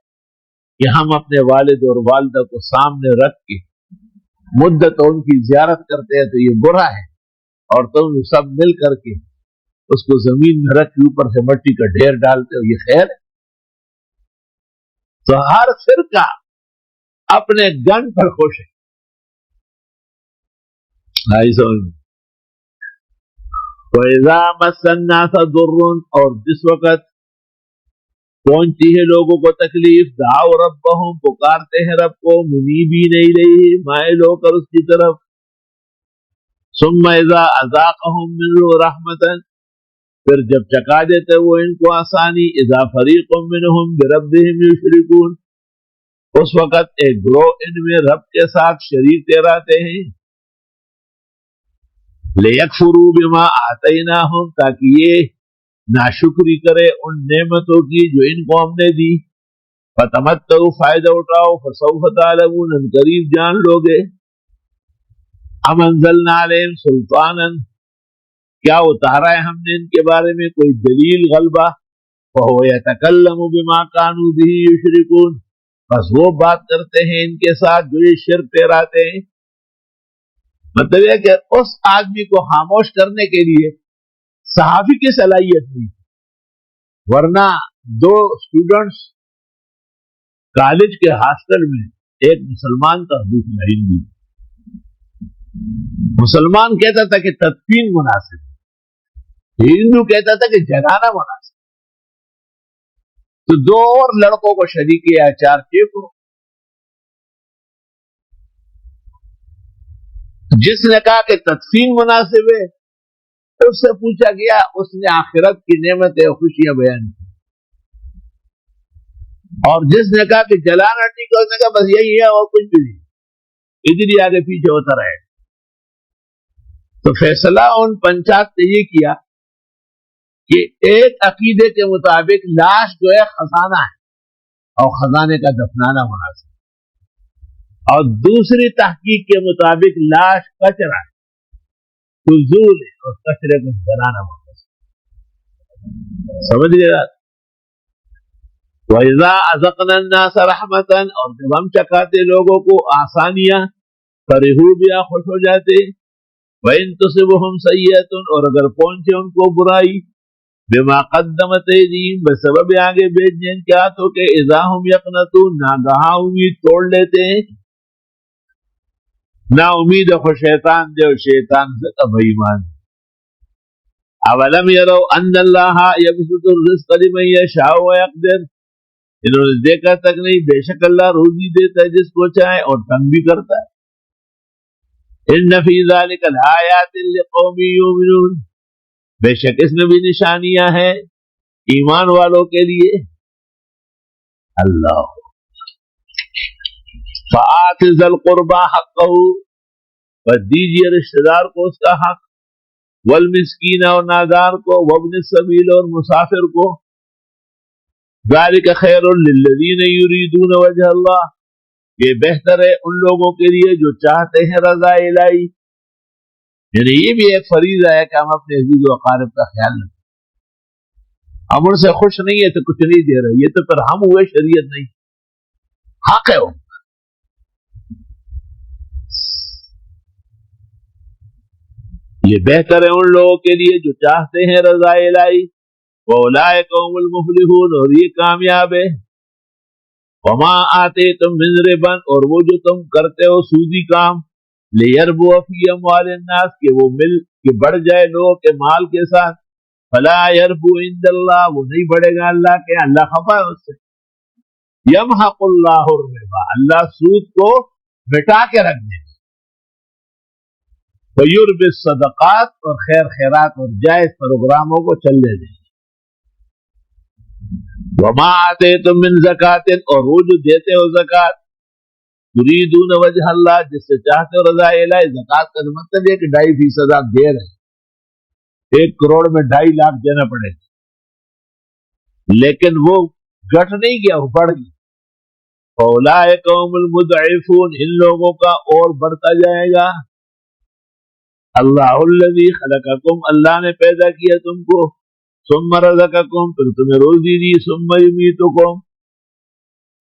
کہ ہم اپنے والد اور والدہ کو سامنے رکھ کے مدت ان کی زیارت کرتے ہیں تو یہ برا ہے، اور تم سب مل کر کے اس کو زمین میں رکھ کے اوپر سے مٹی کا ڈھیر ڈالتے ہو، یہ خیر ہے؟ تو ہر فرقہ اپنے گن پر خوش ہے۔ وَإِذَا مَسَّ النَّاسَ ضُرٌّ، اور جس وقت پہنچتی ہے لوگوں کو تکلیف، دعوا ربہم، پکارتے ہیں رب کو، منیبین الیہ، مائل ہو کر اس کی طرف، ثم اذا اذاقہم منہ رحمتاً، پھر جب چکا دیتے وہ ان کو آسانی، اذا فریق منہم بربہم یشرکون، اس وقت ایک گروہ ان میں رب کے ساتھ شریک ٹھہراتے ہیں۔ لیکفروا بما آتیناہم، تاکہ یہ ناشکری کرے ان نعمتوں کی جو ان کو ہم نے دی. فتمتعوا، فائدہ اٹھاؤ. فسوف تعلمون، ان قریب جان لو گے. ام انزلنا علیہم سلطانا، کیا اتارا ہے ہم نے ان کے بارے میں کوئی دلیل غلبہ. فہو یتکلم بما كانوا به یشرکون، بس وہ بات کرتے ہیں ان کے ساتھ جو یہ شرک ٹھہراتے ہیں. مطلب یہ کہ اس آدمی کو خاموش کرنے کے لیے صحافی کی صلاحیت نہیں، ورنہ دو اسٹوڈنٹس کالج کے ہاسٹل میں، ایک مسلمان تھا دوسرا ہندو. مسلمان کہتا تھا کہ تدفین مناسب، ہندو کہتا تھا کہ جلانا مناسب. تو دو اور لڑکوں کو شریک آچاریہ کو، جس نے کہا کہ تدفین مناسب ہے، اس سے پوچھا گیا، اس نے آخرت کی نعمتیں اور خوشیاں بیان کی. اور جس نے کہا کہ جلانا ٹھیک ہے، اس نے کہا بس یہی ہے اور کچھ بھی نہیں، ادھر ہی آگے پیچھے ہوتا رہے. تو فیصلہ ان پنچایت نے یہ کیا کہ ایک عقیدے کے مطابق لاش جو ہے خزانہ ہے اور خزانے کا دفنانا مناسب، اور دوسری تحقیق کے مطابق لاش کچرا ہے، فضول ہے، اور کچرے کو جلانا مناسب. سمجھ گئے بات؟ وَإِذَا أَذَقْنَا النَّاسَ رَحْمَةً، اور جب ہم چکھاتے لوگوں کو آسانیاں، فَرِحُوا بِهَا، خوش ہو جاتے. وَإِن تُصِبْهُمْ سَيِّئَةٌ، اور اگر پہنچے ان کو برائی، بِمَا قَدَّمَتْ أَيْدِيهِمْ، بسبب آگے بھیجنے ان کے ہاتھوں کے، إِذَا هُمْ يَقْنَطُونَ، ناگہاں امید توڑ لیتے ہیں. نا امید خو شیطان دے، اور شیطان سے تب ایمان. اولم یروا ان اللہ یبسط الرزق لمن یشاء ویقدر، انہوں نے دیکھا تک نہیں بے شک اللہ روزی دیتا ہے جس کو چاہے اور تنگ بھی کرتا ہے. ان فی ذلک لآیات لقوم یؤمنون، بے شک اس میں بھی نشانیاں ہیں ایمان والوں کے لیے. اللہ فآت ذی القربى حقہ، بس دیجیے رشتہ دار کو اس کا حق، والمسکین، اور نادار کو، وابن السبیل، اور مسافر کو. ذالک خیر للذین یریدون وجہ اللہ، یہ بہتر ہے ان لوگوں کے لیے جو چاہتے ہیں رضا الہی. یعنی یہ بھی ایک فریضہ ہے کہ ہم اپنے عزیز و اقارب کا خیال رکھیں. ہم ان سے خوش نہیں ہے تو کچھ نہیں دے رہے، یہ تو پھر ہم ہوئے، شریعت نہیں. حق ہے وہ. یہ بہتر ہے ان لوگوں کے لیے جو چاہتے ہیں رضا الہی. وَأُولَٰئِکَ هُمُ الْمُفْلِحُونَ، اور یہ کامیاب ہے. وَمَا آتَیْتُم مِّن رِبًا، اور وہ جو تم کرتے ہو سودی کام، لِيَرْبُوَ فِي أَمْوَالِ النَّاسِ، کہ وہ مل کہ بڑھ جائے لوگوں کے مال کے ساتھ. فَلَا يَرْبُو عِندَ اللَّهِ، وہ نہیں بڑھے گا اللہ کے، اللہ خفا ہے اس سے. يَمْحَقُ اللَّهُ الرِّبَا، اللہ سود کو مٹا کے رکھ دے. وَيُرْبِي الصَّدَقَاتِ، اور خیر خیرات اور جائز پروگراموں کو چلنے دے. وَمَا آتَيْتُم مِّن زَكَاةٍ، اور وہ جو دیتے ہو زکات، تُرِيدُونَ وَجْهَ اللَّهِ، جس سے چاہتے ہو رضا الہی. زکات کا مطلب یہ کہ 2.5% آپ دے رہے ہیں، 1 کروڑ میں 2.5 لاکھ دینا پڑے گا، لیکن وہ گھٹ نہیں گیا، وہ بڑھ گیا. فَأُولَٰئِکَ هُمُ الْمُضْعِفُونَ، ان لوگوں کا اور بڑھتا جائے گا. اللہ الذی خلقکم، اللہ نے پیدا کیا تم کو، ثم رزقکم، پھر تمہیں روزی دی، ثم یمیتکم،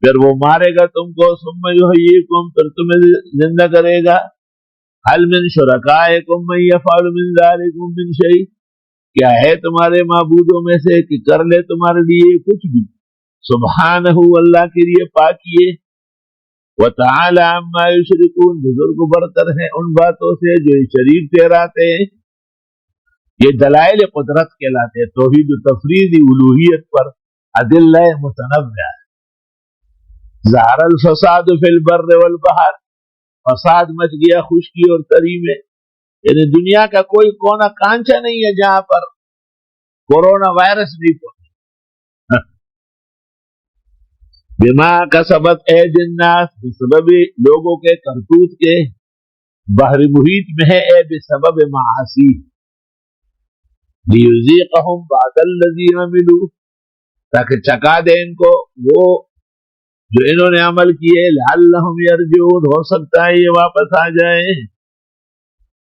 پھر وہ مارے گا تم کو، ثم یحییکم، پھر تمہیں زندہ کرے گا. هل من شرکائکم من یفعل من ذلکم من شیء، کیا ہے تمہارے معبودوں میں سے کہ کر لے تمہارے لیے کچھ بھی. سبحانہ، اللہ کے لیے پاکی ہے. وَتَعَالَى عَمَّا يُشْرِكُونَ، بزرگ برتر ہیں ان باتوں سے جو شریک ٹھہراتے ہیں. یہ دلائل قدرت کہلاتے ہیں، توحید و تفرید الوہیت پر ادلہ متنوع. ظہر الفساد فی البر والبحر، فساد مچ گیا خشکی اور تری میں. یعنی دنیا کا کوئی کونا کانچا نہیں ہے جہاں پر کورونا وائرس نہیں پہنچا. بما کسبت ایدی الناس، بسبب لوگوں کے کرتوت کے. بحر محیط میں ہے، اے بسبب معاصی، لیذیقہم بعد الذی عملوا، تاکہ چکا دے ان کو وہ جو انہوں نے عمل کیے، لعلہم یرجعون، ہو سکتا ہے یہ واپس آ جائیں۔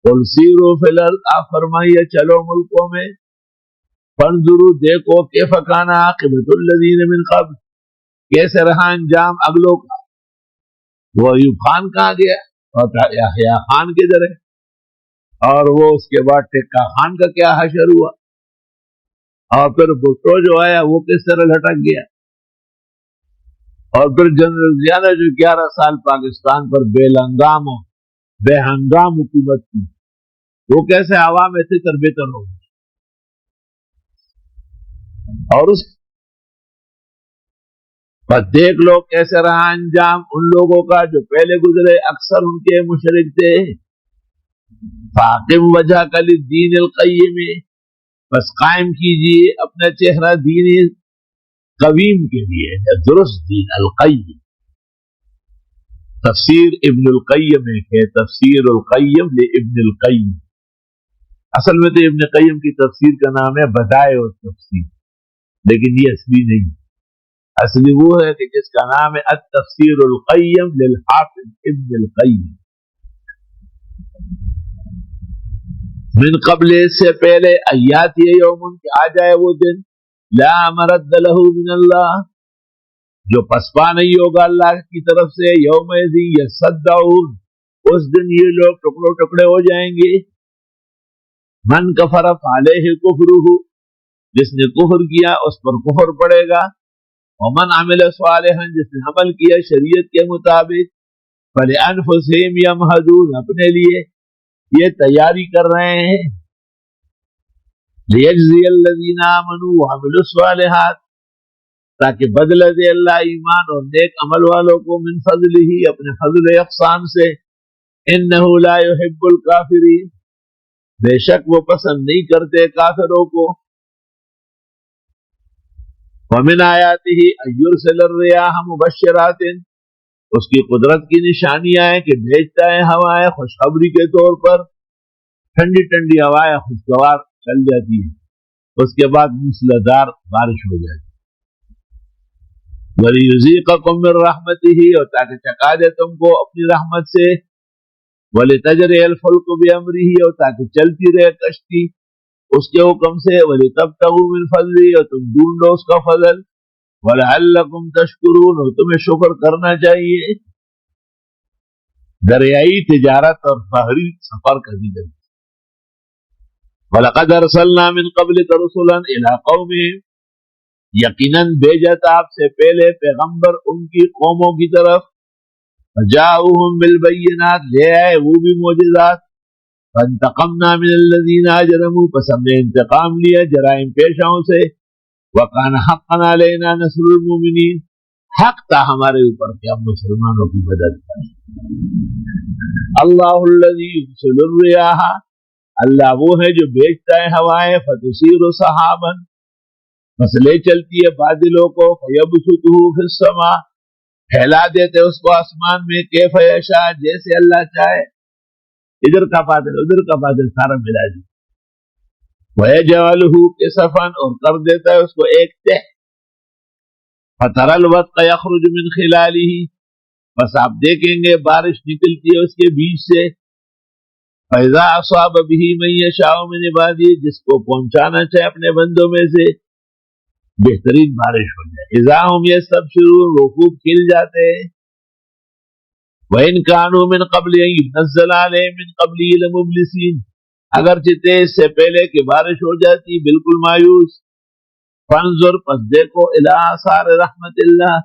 قل سیروا فی الارض، آپ فرمائیے چلو ملکوں میں، فانظروا، دیکھو، کیف کان عاقبۃ الذین من قبل، کیسے رہا انجام اگلوں کا۔ وہ ایوب خان کہاں گیا اور یحییٰ خان کدھر ہے، اور وہ اس کے بعد ٹکا خان کا کیا حشر ہوا، اور پھر بھٹو جو آیا وہ کس طرح لٹک گیا، اور پھر جنرل ضیاء نے جو 11 سال پاکستان پر بے ہنگام حکومت کی، وہ کیسے عوام میں تر بتر ہو گئی، اور اس پر دیکھ لو کیسے رہا انجام ان لوگوں کا جو پہلے گزرے، اکثر ان کے مشرک تھے۔ فاقم وجہ کا للدین القیم، بس قائم کیجیے اپنا چہرہ دین قویم کے لیے، درست دین القیم۔ تفسیر ابن القیم ہے، تفسیر القیم لابن القیم، اصل میں تو ابن قیم کی تفسیر کا نام ہے بدائع التفسیر، لیکن یہ اصلی نہیں، اصلی وہ ہے کہ جس کا نام ہے التفسیر القیم للحافظ ابن القیم۔ من قبل، اس سے پہلے، ایاتی یوم، کہ آ جائے وہ دن، لا مرد له من اللہ، جو پسپا نہیں ہوگا اللہ کی طرف سے، یومئذ یصدعون، اس دن یہ لوگ ٹکڑوں ٹکڑے ہو جائیں گے۔ من کفر فعلیہ کفرہ، جس نے کفر کیا اس پر کفر پڑے گا، ومن عمل صالحا، جس نے عمل کیا شریعت کے مطابق، فلانفسہم یمہدون، اپنے لیے یہ تیاری کر رہے ہیں، لیجزی الذین آمنوا وعملوا الصالحات، تاکہ بدلہ دے اللہ ایمان اور نیک عمل والوں کو، من فضلہ، اپنے فضل احسان سے، انہ لا یحب الکافرین، بے شک وہ پسند نہیں کرتے کافروں کو۔ ومن آیاتہ ان یرسل الرياح مبشرات، اس کی قدرت کی نشانیاں ہیں کہ بھیجتا ہے ہوائیں خوشخبری کے طور پر، ٹھنڈی ٹھنڈی ہوائیں خوشگوار چل جاتی ہیں، اس کے بعد موسلادھار بارش ہو جاتی ہے۔ وَلِيُذِيقَكُم مِّن رَّحْمَتِهِ، اور تاکہ چکا دے تم کو اپنی رحمت سے، وَلِتَجْرِيَ الْفُلْكُ بِأَمْرِهِ، اور تاکہ چلتی رہے کشتی اس کے حکم سے، وَلِتَبْتَغُوا مِن فَضْلِهِ، اور تم ڈھونڈو اس کا فضل، وَلَعَلَّكُمْ تَشْكُرُونَ، اور تمہیں شکر کرنا چاہیے۔ دریائی تجارت اور بحری سفر کا ذکر۔ وَلَقَدْ أَرْسَلْنَا مِن قَبْلِكَ رُسُلًا إِلَىٰ قَوْمِهِمْ، یقیناً بھیجا تھا آپ سے پہلے پیغمبر ان کی قوموں کی طرف، فَجَاءُوهُم بِالْبَيِّنَاتِ، لے آئے وہ بھی معجزات، فَانْتَقَمْنَا مِنَ الَّذِينَ أَجْرَمُوا، پس ہم نے انتقام لیا جرائم پیشاؤں سے، وَكَانَ حَقًّا عَلَيْنَا نَصْرُ الْمُؤْمِنِينَ، حق تھا ہمارے اوپر کہ ہم مسلمانوں کی مدد کریں۔ اللہ الذی یرسل الرياح، اللہ وہ ہے جو بھیجتا ہے ہوائیں، فَتُثِيرُ سَحَابًا، بس لے چلتی ہے بادلوں کو، فَيَبْسُطُهُ فِي السَّمَاء، پھیلا دیتے اس کو آسمان میں، کیف یشاء، جیسے اللہ چاہے، ادھر کا بادل ادھر کا بادل سارا ملا دی، وَيَجْعَلُهُ كِسَفًا، اور کر دیتا ہے اس کو ایک تہ، فَتَرَى الْوَدْقَ يَخْرُجُ مِنْ خِلَالِهِ، بس آپ دیکھیں گے بارش نکلتی ہے اس کے بیچ سے، فَإِذَا أَصَابَ بِهِ مَن يَشَاءُ مِنْ عِبَادِهِ، جس کو پہنچانا چاہے اپنے بندوں میں سے، بہترین بارش ہو جائے، اذا هم يستبشرون، وہ خوب کھل جاتے ہیں، وَإِنْ كَانُوا مِنْ قَبْلِ أَن يُنَزَّلَ عَلَيْهِم مِّن قَبْلِهِ لَمُبْلِسِينَ، اگرچہ تھے اس سے پہلے کہ بارش ہو جاتی بالکل مایوس۔ فانظر، پس دیکھو، الی آثار رحمت اللہ،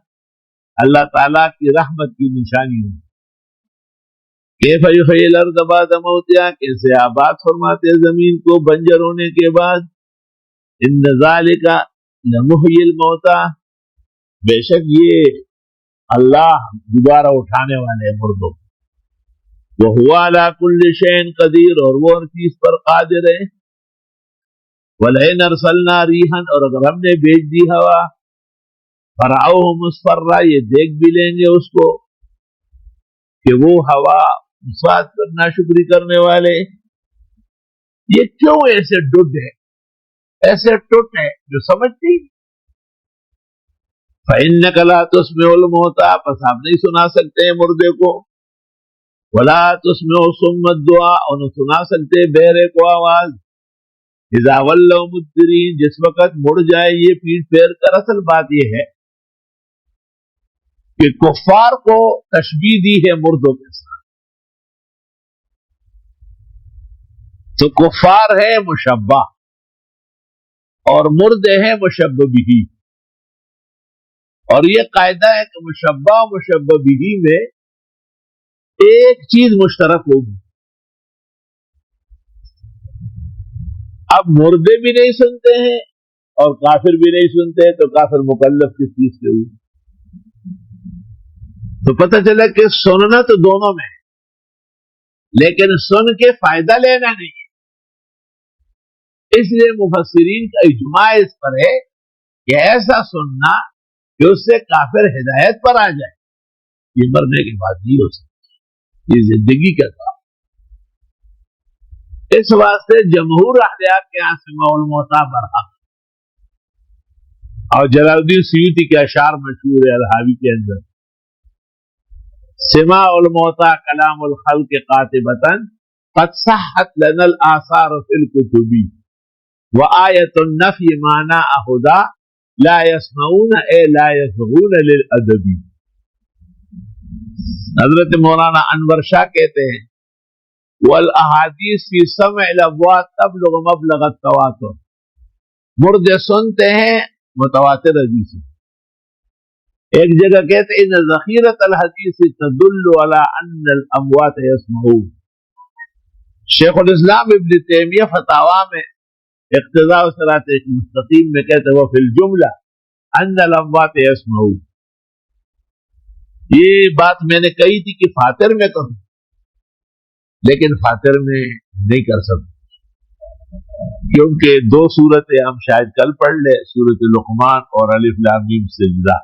اللہ تعالیٰ کی رحمت کی نشانی ہے، کیف یحیی الارض بعد موتها، کیسے آباد فرماتے زمین کو بنجر ہونے کے بعد، ان ذالک لمحیی الموتى، بے شک یہ اللہ دوبارہ اٹھانے والے مردوں، وہو علی کل شیء قدیر، اور وہ ہر چیز پر قادر ہے۔ وَلَئِنْ أَرْسَلْنَا رِيحًا، اور اگر ہم نے بھیج دی ہوا، فَرَأَوْهُ مُصْفَرًّا، یہ دیکھ بھی لیں گے اس کو کہ وہ ہوا مسواک پر ناشکری کرنے والے، یہ کیوں ایسے ڈڈ ہے، ایسے ٹوٹ ہے جو سمجھتی؟ فَإِنَّكَ لَا تُسْمِعُ الْمَوْتَىٰ، پس آپ نہیں سنا سکتے مردے کو، وَلَا تُسْمِعُ الصُّمَّ الدُّعَاء، اور نہ سنا سکتے بہرے کو آواز، اِذَا وَلَّوْا مُدْبِرِينَ، جس وقت مڑ جائے یہ پیٹ پھیر کر۔ اصل بات یہ ہے کہ کفار کو تشبیہ دی ہے مردوں کے ساتھ، تو کفار ہے مشبہ اور مردے ہیں مشبہ بھی، اور یہ قاعدہ ہے کہ مشبہ و مشبہ بھی میں ایک چیز مشترک ہوگی۔ اب مردے بھی نہیں سنتے ہیں اور کافر بھی نہیں سنتے، تو کافر مکلف کس چیز سے ہوئی؟ تو پتہ چلا کہ سننا تو دونوں میں ہے، لیکن سن کے فائدہ لینا نہیں ہے۔ اس لیے مفسرین کا اجماع اس پر ہے کہ ایسا سننا کہ اس سے کافر ہدایت پر آ جائے، یہ مرنے کے بعد نہیں ہو سکتا، یہ زندگی کا کام۔ اس واسطے جمہور احناف کے یہاں سماع الموتیٰ برحق، اور جلال الدین سیوطی کے اشعار مشہور ہے الحاوی کے اندر، سماع الموتیٰ کلام الخلق قاطبۃ قد صحت لنا الآثار فی الکتب وآیۃ النفی معنی ہدی لا يسمعون اے لا يسمعون للادب۔ حضرت مولانا انور شاہ کہتے ہیں والاحادیث فی سمع الاموات تبلغ مبلغ التواتر، مردے سنتے ہیں متواتر حدیث۔ ایک جگہ کہتے ہیں ان ذخیرۃ الحدیث تدل علی ان الاموات یسمعون۔ شیخ الاسلام ابن تیمیہ فتاوی میں اقتضاء صراط مستقیم میں کہتے ہیں وہ فی الجملہ ان الاموات یسمعون۔ یہ بات میں نے کہی تھی کہ فاتر میں کہوں، لیکن فاتر میں نہیں کر سکتا، کیونکہ دو صورتیں ہم شاید کل پڑھ لیں، سورۃ لقمان اور الف لام میم سجدہ،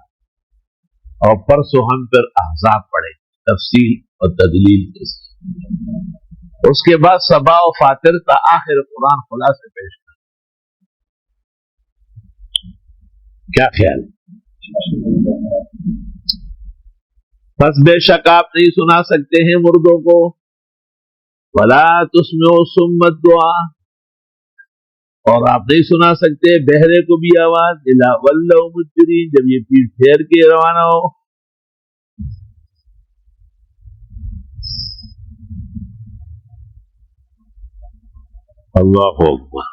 اور پرسوں ہم پر احزاب پڑھیں تفصیل اور تدلیل کے ساتھ۔ اس کے بعد صبا و فاتر تا آخر قرآن خلاصے پیش کر۔ کیا خیال؟ بس بے شک آپ نہیں سنا سکتے ہیں مردوں کو، ولا تسمعوا الصم الدعاء، اور آپ نہیں سنا سکتے بہرے کو بھی آواز، اذا ولوا مدبرین، جب یہ پیٹ پھیر کے روانہ ہو۔ اللہ اکبر۔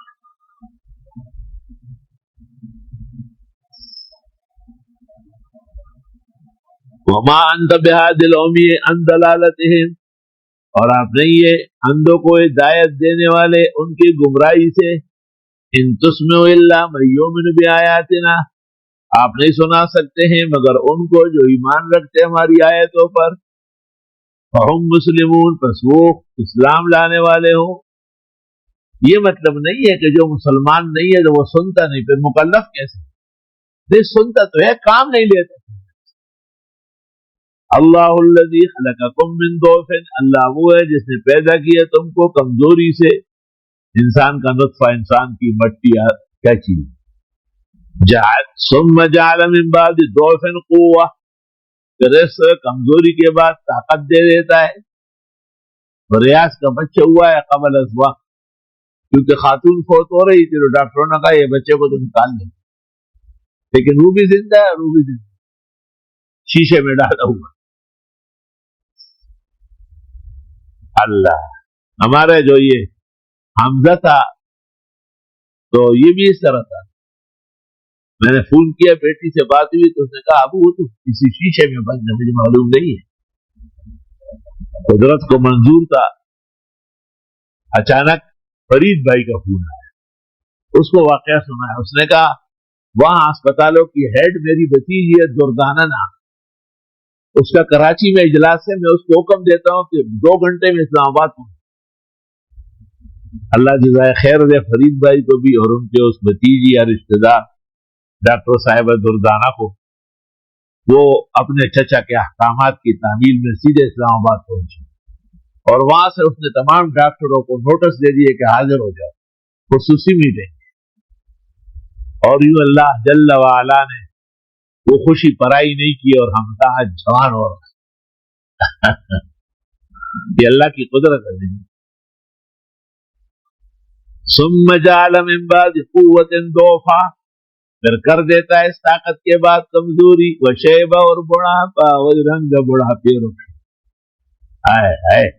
وما انت بهادي العمي عن ضلالتهم، اور آپ نہیں ہے اندھوں کو ہدایت دینے والے ان کی گمراہی سے۔ ان تسمع الا من يؤمن بآياتنا، آپ نہیں سنا سکتے ہیں مگر ان کو جو ایمان رکھتے ہماری آیتوں پر۔ فهم مسلمون، پس وہ اسلام لانے والے ہوں۔ یہ مطلب نہیں ہے کہ جو مسلمان نہیں ہے تو وہ سنتا نہیں، پھر مکلف کیسے؟ نہیں سنتا تو ہے، کام نہیں لیتا۔ اللہ الذی خلقکم من ضعف، اللہ وہ ہے جس نے پیدا کیا تم کو کمزوری سے۔ انسان کا نطفہ، انسان کی مٹی، کیا چیز؟ ثم جعل من بعد ضعف قوة، پھر اس کمزوری کے بعد طاقت دے دیتا ہے۔ ریاض کا بچہ ہوا ہے قبل از وقت، کیونکہ خاتون فوت ہو رہی تھی تو ڈاکٹروں نے کہا یہ بچے کو تو نکال دیں، لیکن وہ بھی زندہ ہے، وہ بھی زندہ، شیشے میں ڈالا ہوا۔ اللہ، ہمارے جو یہ حمزہ تھا تو یہ بھی اس طرح تھا۔ میں نے فون کیا، بیٹی سے بات ہوئی تو اس نے کہا ابو وہ تو کسی شیشے میں بند ہے، مجھے معلوم نہیں ہے۔ قدرت کو منظور تھا۔ اچانک فرید بھائی کا فون آیا، اس کو واقعہ سنایا۔ اس نے کہا وہاں اسپتالوں کی ہیڈ میری بھتیجی ہے دردانہ نام، اس کا کراچی میں اجلاس ہے، میں اس کو حکم دیتا ہوں کہ 2 گھنٹے میں اسلام آباد ہوں۔ اللہ جزائے خیر دے فرید بھائی کو بھی اور ان کے اس بھتیجی یا رشتہ دار ڈاکٹر صاحبہ دردانہ کو۔ وہ اپنے چچا کے احکامات کی تعمیل میں سیدھے اسلام آباد پہنچے۔ اور وہاں سے اس نے تمام ڈاکٹروں کو نوٹس دے دیے کہ حاضر ہو جاؤ خصوصی میٹنگ. اور یوں اللہ جل وعلا نے وہ خوشی پرائی نہیں کی اور ہم آج جوان ہو رہا ہے. یہ اللہ کی قدرت ہے. ثم جعل من بعد قوت ضعفا، پھر کر دیتا ہے اس طاقت کے بعد کمزوری، وشیبہ اور بڑھاپا، رنگ بڑھاپے رخ. ہائے ہائے.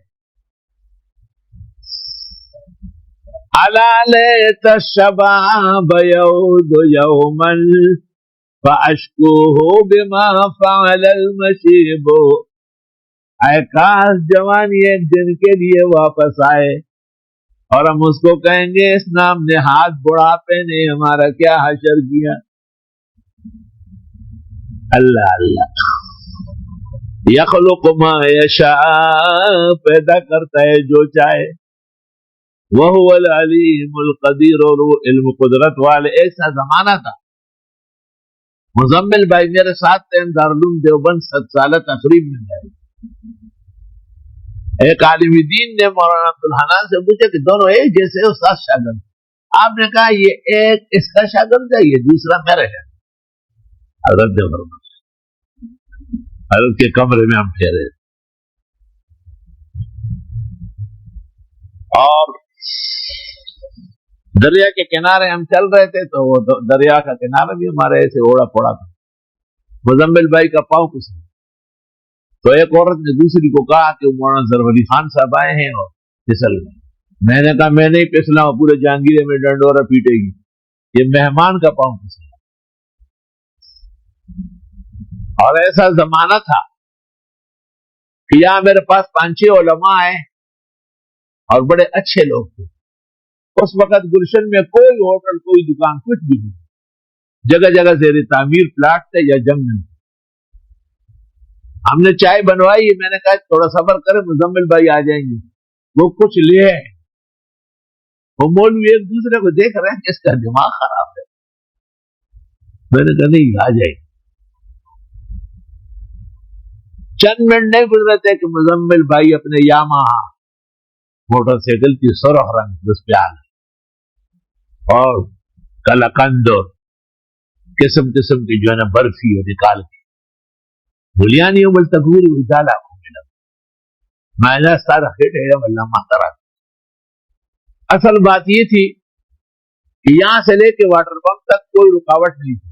الا لیت الشباب یعود یوما فاشکوہ بما فعل المشیب. اے کاش جوانی ایک دن کے لیے واپس آئے اور ہم اس کو کہیں گے اس نام نے ہاتھ بڑھاپے نے ہمارا کیا حشر کیا. اللہ اللہ. یخلق ما یشاء، پیدا کرتا ہے جو چاہے. وہو العلیم القدیر، اور وہ علم قدرت والے. ایسا زمانہ تھا، مزمل بھائی میرے ساتھ تھے، دارالعلوم دیوبند 7 سالہ تقریب میں گئے. ایک عالم دین نے مولانا عبدالحنان سے پوچھا کہ دونوں ایک جیسے استاد شاگرد. آپ نے کہا یہ ایک اس کا شاگرد ہے، یہ دوسرا میرا ہے. حضرت نے فرمایا، حضرت کے کمرے میں ہم ٹھہرے اور دریا کے کنارے ہم چل رہے تھے، تو وہ دریا کا کنارہ بھی ہمارے ایسے اوڑا پھوڑا تھا. مزمل بھائی کا پاؤں کسی، تو ایک عورت نے دوسری کو کہا کہ مولانا ظفر علی خان صاحب آئے ہیں اور پھسل گئے. میں نے کہا میں نہیں پھسلا ہوں، پورے جہانگیرے میں ڈنڈورا پیٹے گی. یہ مہمان کا پاؤں پھسلا. اور ایسا زمانہ تھا کہ یہاں میرے پاس 5-6 علماء آئے اور بڑے اچھے لوگ تھے. اس وقت گلشن میں کوئی ہوٹل، کوئی دکان، کچھ بھی نہیں. جگہ جگہ زیر تعمیر پلاٹ تھے یا جنگ میں. ہم نے چائے بنوائی، میں نے کہا تھوڑا صبر کرے، مزمل بھائی آ جائیں گے. وہ کچھ لے آئے. وہ مولوی ایک دوسرے کو دیکھ رہے ہیں کہ اس کا دماغ خراب ہے. میں نے کہا نہیں، آ جائے. چند منٹ نہیں گزرے تھے کہ مزمل بھائی اپنے یاماہا موٹر سائیکل کی سرخ رنگ اس پہ آ گئے اور کلاکند قسم قسم کی جو ہے نا برفی نکال کے بلیانی عمل تکوری ڈالا. میں نے سارا خیٹ ہے اللہ محترا. اصل بات یہ تھی کہ یہاں سے لے کے واٹر پمپ تک کوئی رکاوٹ نہیں تھی،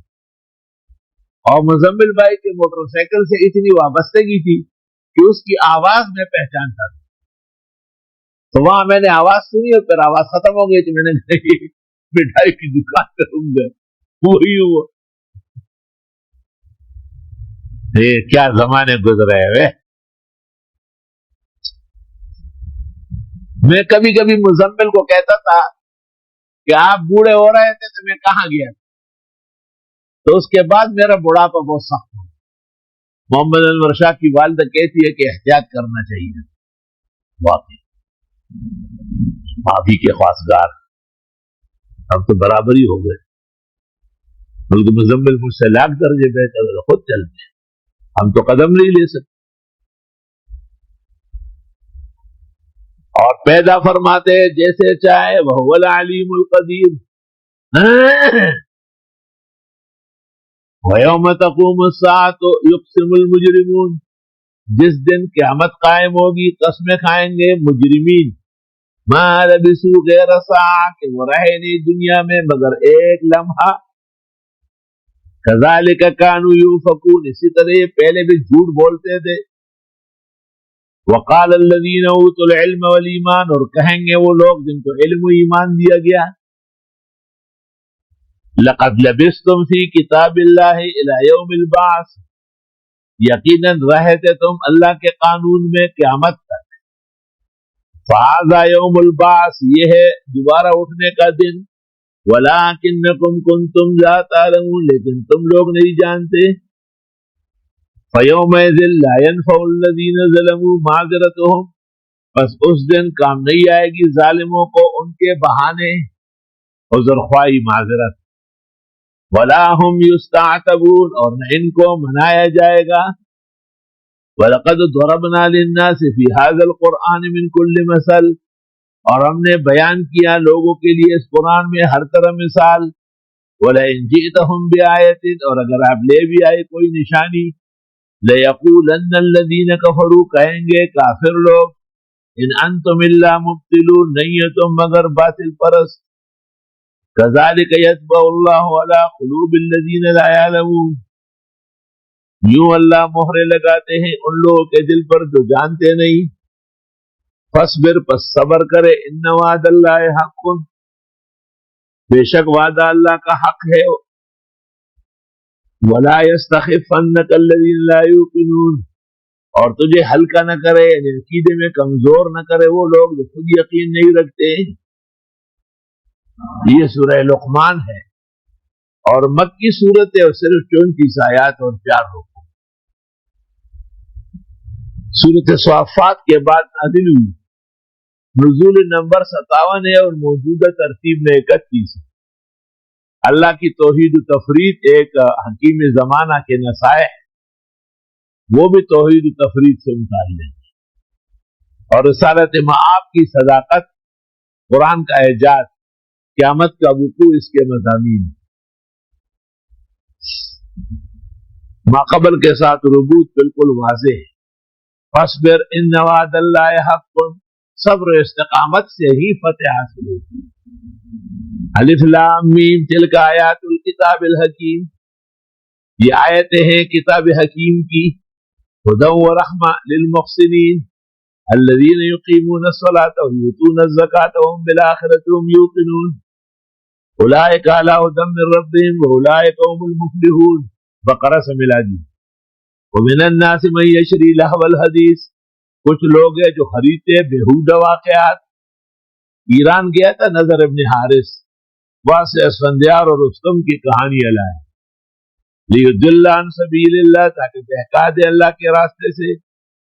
اور مزمل بھائی کے موٹر سائیکل سے اتنی وابستگی تھی کہ اس کی آواز میں پہچانتا تھا. تو وہاں میں نے آواز سنی اور پھر آواز ختم ہو گئی، تو میں نے مٹھائی کی دکان کروں گا. وہی ہوا. کیا زمانے گزرے ہوئے. میں کبھی کبھی مزمل کو کہتا تھا کہ آپ بوڑھے ہو رہے تھے تو میں کہاں گیا. تو اس کے بعد میرا بڑھاپا بہت سخت ہوا. محمد انور شاہ کی والدہ کہتی ہے کہ احتیاط کرنا چاہیے. واقعی معافی کے خواستگار ہم تو برابر ہی ہو گئے. بلکہ مزمل مجھ سے لاکھ درجے بہتر، خود چلتے، ہم تو قدم نہیں لے سکتے. اور پیدا فرماتے جیسے چاہے، وہ العلیم القدیر. وَيَوْمَ تَقُومُ السَّاعَةُ يُقْسِمُ الْمُجْرِمُونَ، جس دن قیامت قائم ہوگی قسمیں کھائیں گے مجرمین. مَا لَبِثُوا غَيْرَ سَاعَةٍ، کہ وہ رہے نہیں دنیا میں مگر ایک لمحہ. كَذَلِكَ كَانُوا يُؤْفَكُونَ، اسی طرح یہ پہلے بھی جھوٹ بولتے تھے. وَقَالَ الَّذِينَ أُوتُوا الْعِلْمَ وَالْإِيمَانَ، اور کہیں گے وہ لوگ جن کو علم و ایمان دیا گیا، لَقَدْ لَبِثْتُمْ فِي كِتَابِ اللَّهِ إِلَى يَوْمِ الْبَعْثِ، یقیناً رہے تھے تم اللہ کے قانون میں قیامت تک. فَهَذَا يَوْمُ الْبَعْثِ، یہ ہے دوبارہ اٹھنے کا دن. وَلَكِنَّكُمْ كُنْتُمْ لَا تَعْلَمُونَ، لیکن تم لوگ نہیں جانتے. فَيَوْمَئِذٍ لَا يَنْفَعُ الَّذِينَ ظَلَمُوا مَعْذِرَتُهُمْ، بس اس دن کام نہیں آئے گی ظالموں کو ان کے بہانے، عذر خواہی، معذرت. وَلَا هُمْ يُسْتَعْتَبُونَ، اور نہ ان کو منایا جائے گا. وَلَقَدْ ضَرَبْنَا لِلنَّاسِ فِي هَذَا الْقُرْآنِ مِنْ كُلِّ مَثَلٍ، اور ہم نے بیان کیا لوگوں کے لیے اس قرآن میں ہر طرح مثال. وَلَئِنْ جِئْتَهُمْ بِآيَةٍ، اور اگر آپ لے بھی آئے کوئی نشانی، لَيَقُولَنَّ الَّذِينَ كَفَرُوا، کہیں گے کافر لوگ، ان انتم الا مبتلون، نہیں ہے تم مگر باطل پرست. كَذَلِكَ يَطْبَعُ اللَّهُ عَلَى قُلُوبِ الَّذِينَ لَا يَعْلَمُونَ، یوں اللہ مہرے لگاتے ہیں ان لوگوں کے دل پر جو جانتے نہیں. فاصبر، پس صبر کرے، ان وعد اللہ حق، بے شک وعدہ اللہ کا حق ہے. ولا يستخفنك الذين لا يوقنون، اور تجھے ہلکا نہ کرے، یعنی عقیدے میں کمزور نہ کرے وہ لوگ جو خود یقین نہیں رکھتے. یہ سورہ لقمان ہے اور مکی صورت ہے، اور صرف 34 آیات اور 4 رکوع. سورت صافات کے بعد نازل ہوئی، نزول نمبر 57 ہے اور موجودہ ترتیب میں 31 ہے. اللہ کی توحید و تفرید ایک حکیم زمانہ کے نصائح، وہ بھی توحید و تفرید سے متعلق، اور رسالت معاب کی صداقت، قرآن کا اعجاز، قیامت کا وقوع اس کے مضامین. ماقبل کے ساتھ ربوط بالکل واضح ہے. فاصبر ان وعد اللہ حق، صبر و استقامت سے ہی فتح حاصل ہوتی. الف لام میم تلک آیات الکتاب الحکیم، یہ آیتیں ہیں کتاب حکیم کی. ہدی و رحمہ للمحسنین الذین یقیمون الصلاۃ ویؤتون الزکاۃ وهم بالآخرۃ هم یوقنون اولئک علی ھدی من ربہم واولئک هم المفلحون. بقرہ سے ملا دی. ومن الناس من یشری لہو الحدیث، کچھ لوگ ہیں جو خریدتے بےہودہ واقعات. ایران گیا تھا نظر ابن حارث، وہاں سے اسفندیار اور رستم کی کہانی لائے. لیضل عن سبیل اللہ، تاکہ بہکا دے اللہ کے راستے سے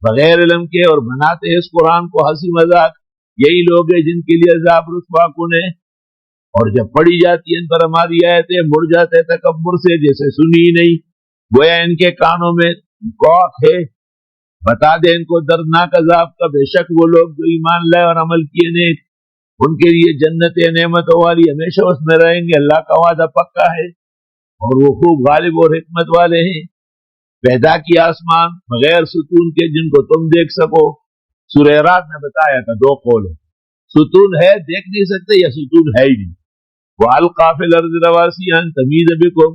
بغیر علم کے، اور بناتے ہیں اس قرآن کو ہنسی مذاق. یہی لوگ ہیں جن کے لیے عذاب رسوا کن ہے، اور جب پڑھی جاتی ہیں ان پر ہماری آیتیں مڑ جاتے تکبر سے، جیسے سنی ہی نہیں، گویا ان کے کانوں میں کوق ہے. بتا دے ان کو دردناک عذاب کا، بے شک وہ لوگ جو ایمان لائے اور عمل کیے نیک، ان کے لیے جنت نعمتوں والی ہمیشہ اس میں رہیں گے. اللہ کا وعدہ پکا ہے اور وہ خوب غالب اور حکمت والے ہیں. پیدا کیا آسمان بغیر ستون کے جن کو تم دیکھ سکو. سورہ رات میں بتایا تھا 2 قول ہے، ستون ہے دیکھ نہیں سکتے یا ستون ہے ہی نہیں. وَأَلْقَىٰ فِي الْأَرْضِ رَوَاسِيَ أَن تَمِيدَ بِكُمْ،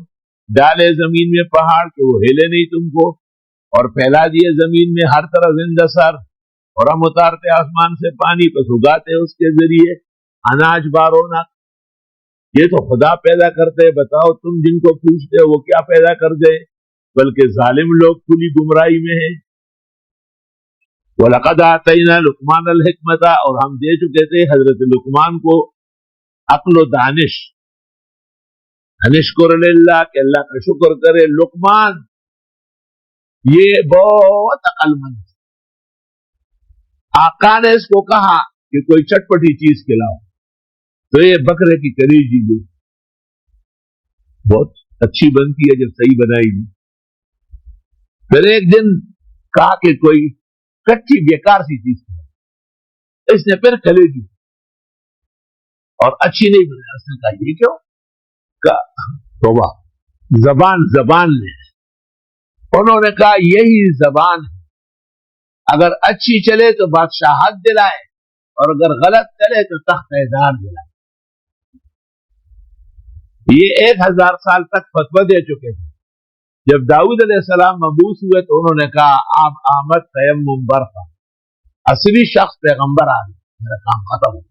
ڈالے زمین میں پہاڑ کہ وہ ہلے نہیں تم کو، اور پھیلا دیے زمین میں ہر طرح زندہ سر. اور ہم اتارتے آسمان سے پانی، پس اگاتے اس کے ذریعے اناج بارونا. یہ تو خدا پیدا کرتے، بتاؤ تم جن کو پوچھتے ہو وہ کیا پیدا کر دے، بلکہ ظالم لوگ کھلی گمراہی میں ہیں. وَلَقَدْ آتَيْنَا لُقْمَانَ الْحِكْمَةَ، اور ہم دے چکے تھے حضرت لقمان کو عقل و دانش. انشکر للہ، کہ اللہ کا شکر کرے. لقمان یہ بہت عقل مند، آقا نے اس کو کہا کہ کوئی چٹپٹی چیز کھلاؤ، تو یہ بکرے کی کلیجی دی، بہت اچھی بنتی ہے جب صحیح بنائی گی. پھر ایک دن کہا کہ کوئی کچی بیکار سی چیز کھلاؤ، اس نے پھر کلیجی اور اچھی نہیں بنائی. اس نے کہا یہ کیوں؟ توبہ، زبان لے. انہوں نے کہا یہی زبان ہے، اگر اچھی چلے تو بادشاہت دلائے، اور اگر غلط چلے تو تخت دار دلائے. یہ 1000 سال تک فتویٰ دے چکے تھے. جب داؤد علیہ السلام مبعوث ہوئے تو انہوں نے کہا آپ آمد تیمم برپا، اصلی شخص پیغمبر آ گئے، میرا کام ختم ہو.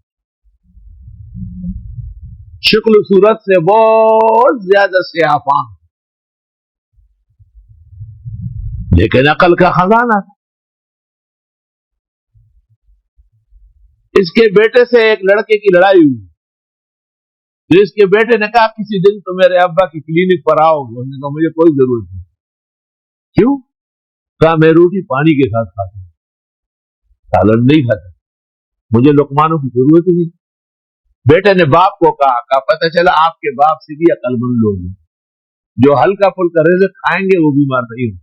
شکل و صورت سے بہت زیادہ سیاہفام، لیکن عقل کا خزانہ تھا. اس کے بیٹے سے ایک لڑکے کی لڑائی ہوئی، تو اس کے بیٹے نے کہا کسی دن تو میرے ابا کی کلینک پر آؤ گے. انہوں نے کہا مجھے کوئی ضرورت نہیں. کیوں؟ کہا میں روٹی پانی کے ساتھ کھاتا ہوں، سالن نہیں کھاتا، مجھے لقمانوں کی ضرورت ہی نہیں. بیٹے نے باپ کو کہا پتہ چلا آپ کے باپ سے بھی عقل مند لوگ ہیں، جو ہلکا پھلکا رزق کھائیں گے وہ بیمار نہیں ہوں.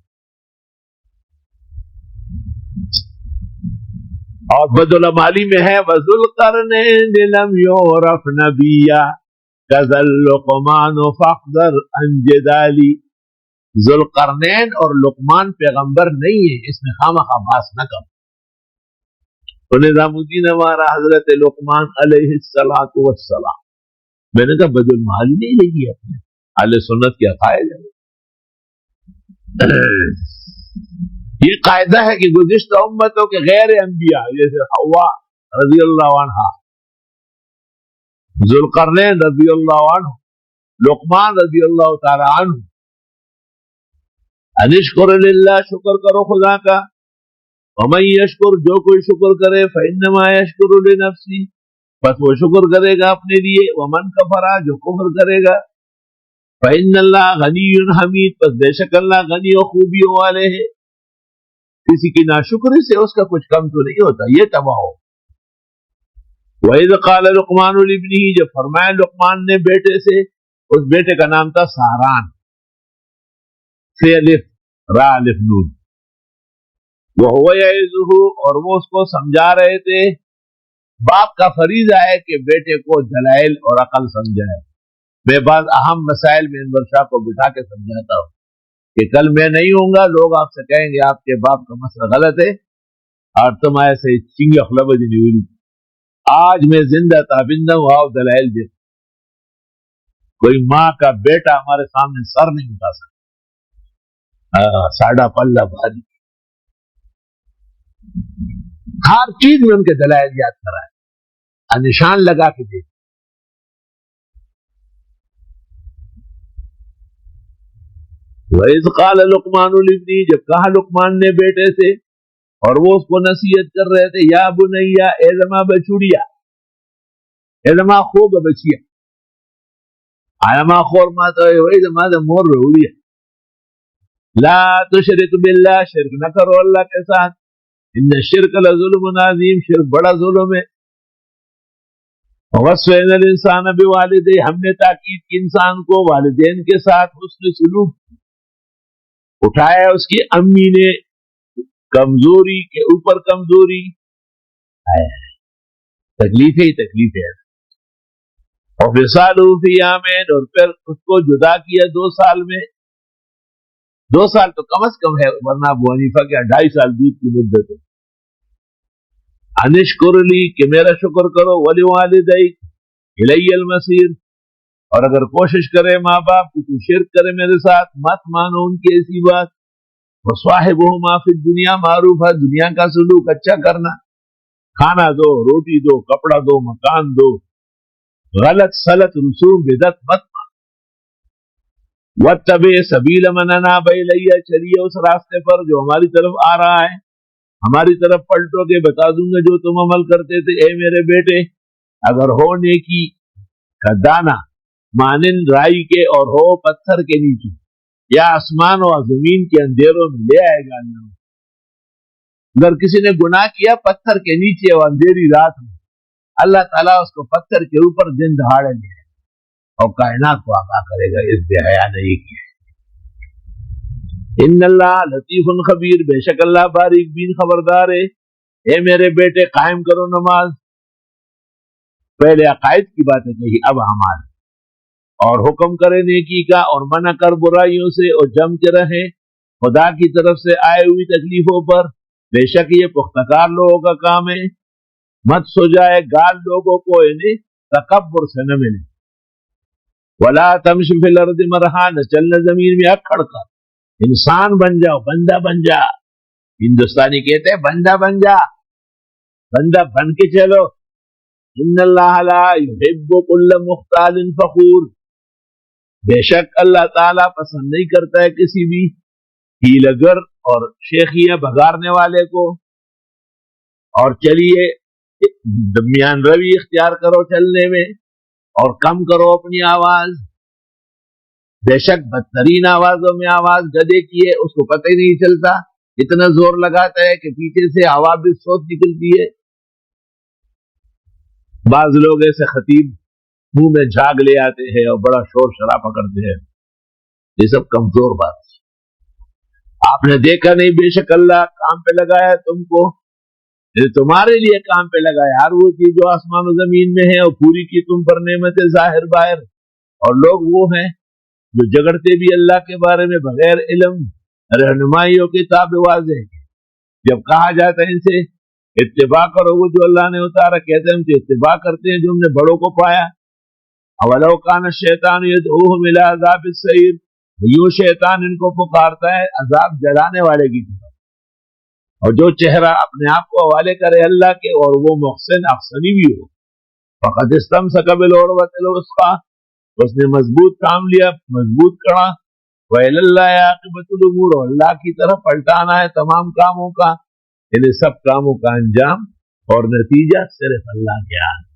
اور بدالمالی میں ہے وذوالقرنین لم یعرف نبیا کذل لقمان فاحذر عن جدالی. ذوالقرنین اور لقمان پیغمبر نہیں ہے، اس میں خامخواہ بحث نہ کرو. تو نظام الدین ہمارا حضرت لقمان علیہ السلام، میں نے کہا بدالمالی نہیں لگی اپنے اہل سنت کے عقائد ہے. یہ قاعدہ ہے کہ گزشتہ امتوں کے غیر انبیاء جیسے حوا رضی اللہ عنہ، ذوالقرنین رضی اللہ عنہ، لقمان رضی اللہ تعالی عنہ، انشکر للہ، شکر کرو خدا کا، ومن یشکر، جو کوئی شکر کرے، فانما یشکر لنفسی، بس وہ شکر کرے گا اپنے لیے، ومن کفر، جو کفر کرے گا، فان اللہ غنی حمید، بس بے شک اللہ غنی و خوبیوں والے ہیں. کسی کی ناشکری سے اس کا کچھ کم تو نہیں ہوتا، یہ تباہ ہو. وَإِذْ قَالَ لُقْمَانُ لِابْنِهِ، جب فرمایا لقمان نے بیٹے سے، اس بیٹے کا نام تھا سہران، سے الف را الف نون، وَهُوَ يَعِظُهُ، اور وہ اس کو سمجھا رہے تھے. باپ کا فریضہ ہے کہ بیٹے کو دلائل اور عقل سمجھائے. میں بعض اہم مسائل میں انور شاہ کو بٹھا کے سمجھاتا ہوں کہ کل میں نہیں ہوں گا، لوگ آپ سے کہیں گے آپ کے باپ کا مسئلہ غلط ہے اور تم ایسے چنگے خلبت نہیں ہوئی. آج میں زندہ تابندہ ہوں، آؤ دلائل دے. کوئی ماں کا بیٹا ہمارے سامنے سر نہیں اٹھا سکتا، ساڑھا پلہ بھاری. ہر چیز میں ان کے دلائل یاد کرائے، نشان لگا کے دے. وَإِذْ قَالَ لُقْمَانُ لِابْنِهِ، جب کہا لقمان نے بیٹے سے، اور وہ اس کو نصیحت کر رہے تھے، یا بنیا، اے زما بچوڑیا، اے زما خوب بچیا، آیا خور ما تو وہی زما دا مور رہوڑیا، لا تشرک باللہ، شرک نہ کرو اللہ کے ساتھ، ان الشرک لظلم عظیم، شرک بڑا ظلم ہے. وَوَصَّيْنَا الْإِنسَانَ بِوَالِدَيْهِ، ہم نے تاکید کی انسان کو والدین کے ساتھ حسن سلوک. اٹھایا اس کی امی نے کمزوری کے اوپر کمزوری، تکلیف ہی تکلیف ہے. اور فِصَالُهُ فِي عَامَيْنِ، اور پھر اس کو جدا کیا 2 سال میں. 2 سال تو کم از کم ہے، ورنہ ابو حنیفہ کے 2.5 سال دودھ کی مدت ہے. انشکر لی، کہ میرا شکر کرو، وَلِوَالِدَيْكَ إِلَيَّ الْمَصِيرُ، اور اگر کوشش کرے ماں باپ کہ تو شرک کرے میرے ساتھ، مت مانو ان کی ایسی بات. وَصَاحِبُهُمَا فِي الدُّنْيَا مَعْرُوفًا، دنیا کا سلوک اچھا کرنا، کھانا دو، روٹی دو، کپڑا دو، مکان دو، غلط سلط رسوم بدعت مت مانو. وَاتَّبِعْ سَبِيلَ مَنْ أَنَابَ إِلَيَّ، چلیے اس راستے پر جو ہماری طرف آ رہا ہے، ہماری طرف پلٹو کے بتا دوں گا جو تم عمل کرتے تھے. اے میرے بیٹے، اگر ہو نیکی کا دانا مانند رائی کے اور ہو پتھر کے نیچے، یا آسمان اور زمین کے اندھیروں میں، لے آئے گا اللہ. اگر کسی نے گناہ کیا پتھر کے نیچے اور اندھیری رات میں، اللہ تعالیٰ اس کو پتھر کے اوپر دن دہاڑے لے آئے اور کائنات کو آگاہ کرے گا اس بے حیا نے یہ کیا. ان اللہ لطیف خبیر، بے شک اللہ باریک بین خبردار ہے. اے میرے بیٹے، قائم کرو نماز. پہلے عقائد کی باتیں کہی، اب ہمارے، اور حکم کرے نیکی کا اور منع کر برائیوں سے، اور جم کے رہے خدا کی طرف سے آئے ہوئی تکلیفوں پر. بے شک یہ پختہ کار لوگوں کا کام ہے. مت سو جائے گال لوگوں کو انہیں تکبر سے نہ ملے. ولا تمش فی الارض مرحا، نہ چلنا زمین میں اکھڑ کر. انسان بن جاؤ، بندہ بن جا. ہندوستانی کہتے ہیں بندہ بن جا، بندہ بن کے چلو. ان اللہ لا یحب کل مختال فخور، بے شک اللہ تعالیٰ پسند نہیں کرتا ہے کسی بھی ہیلگر اور شیخیاں بگارنے والے کو. اور چلیے درمیان روی اختیار کرو چلنے میں، اور کم کرو اپنی آواز. بے شک بدترین آوازوں میں آواز گدے کی ہے، اس کو پتہ ہی نہیں چلتا، اتنا زور لگاتا ہے کہ پیچھے سے ہوا بھی صوت نکلتی ہے. بعض لوگ ایسے خطیب منہ میں جھاگ لے آتے ہیں اور بڑا شور شرابہ کرتے ہیں. یہ سب کمزور بات ہے. آپ نے دیکھا نہیں، بے شک اللہ کام پہ لگایا تم کو یہ تمہارے لیے کام پہ لگا یار وہ چیز جو آسمان و زمین میں ہے، اور پوری کی تم پر نعمت ظاہر باہر. اور لوگ وہ ہیں جو جگڑتے بھی اللہ کے بارے میں بغیر علم رہنمائی و کتاب واضح. جب کہا جاتا ہے ان سے اتباع کرو وہ جو اللہ نے اتارا، کہتے ہیں ہم تو اتباع کرتے ہیں جو ہم نے بڑوں کو پایا. اولو کان الشیطان یدعوہم الی عذاب السعیر، یوں شیطان ان کو پکارتا ہے عذاب جلانے والے کی طرف. اور جو چہرہ اپنے آپ کو حوالے کرے اللہ کے اور وہ محسن احسنی بھی ہو، فقد استمسک بالعروۃ الوثقی، اس نے مضبوط کام لیا، مضبوط کڑا. وإلی اللہ عاقبۃ الامور، اور اللہ کی طرف پلٹانا ہے تمام کاموں کا، یعنی سب کاموں کا انجام اور نتیجہ صرف اللہ کے ہاتھ.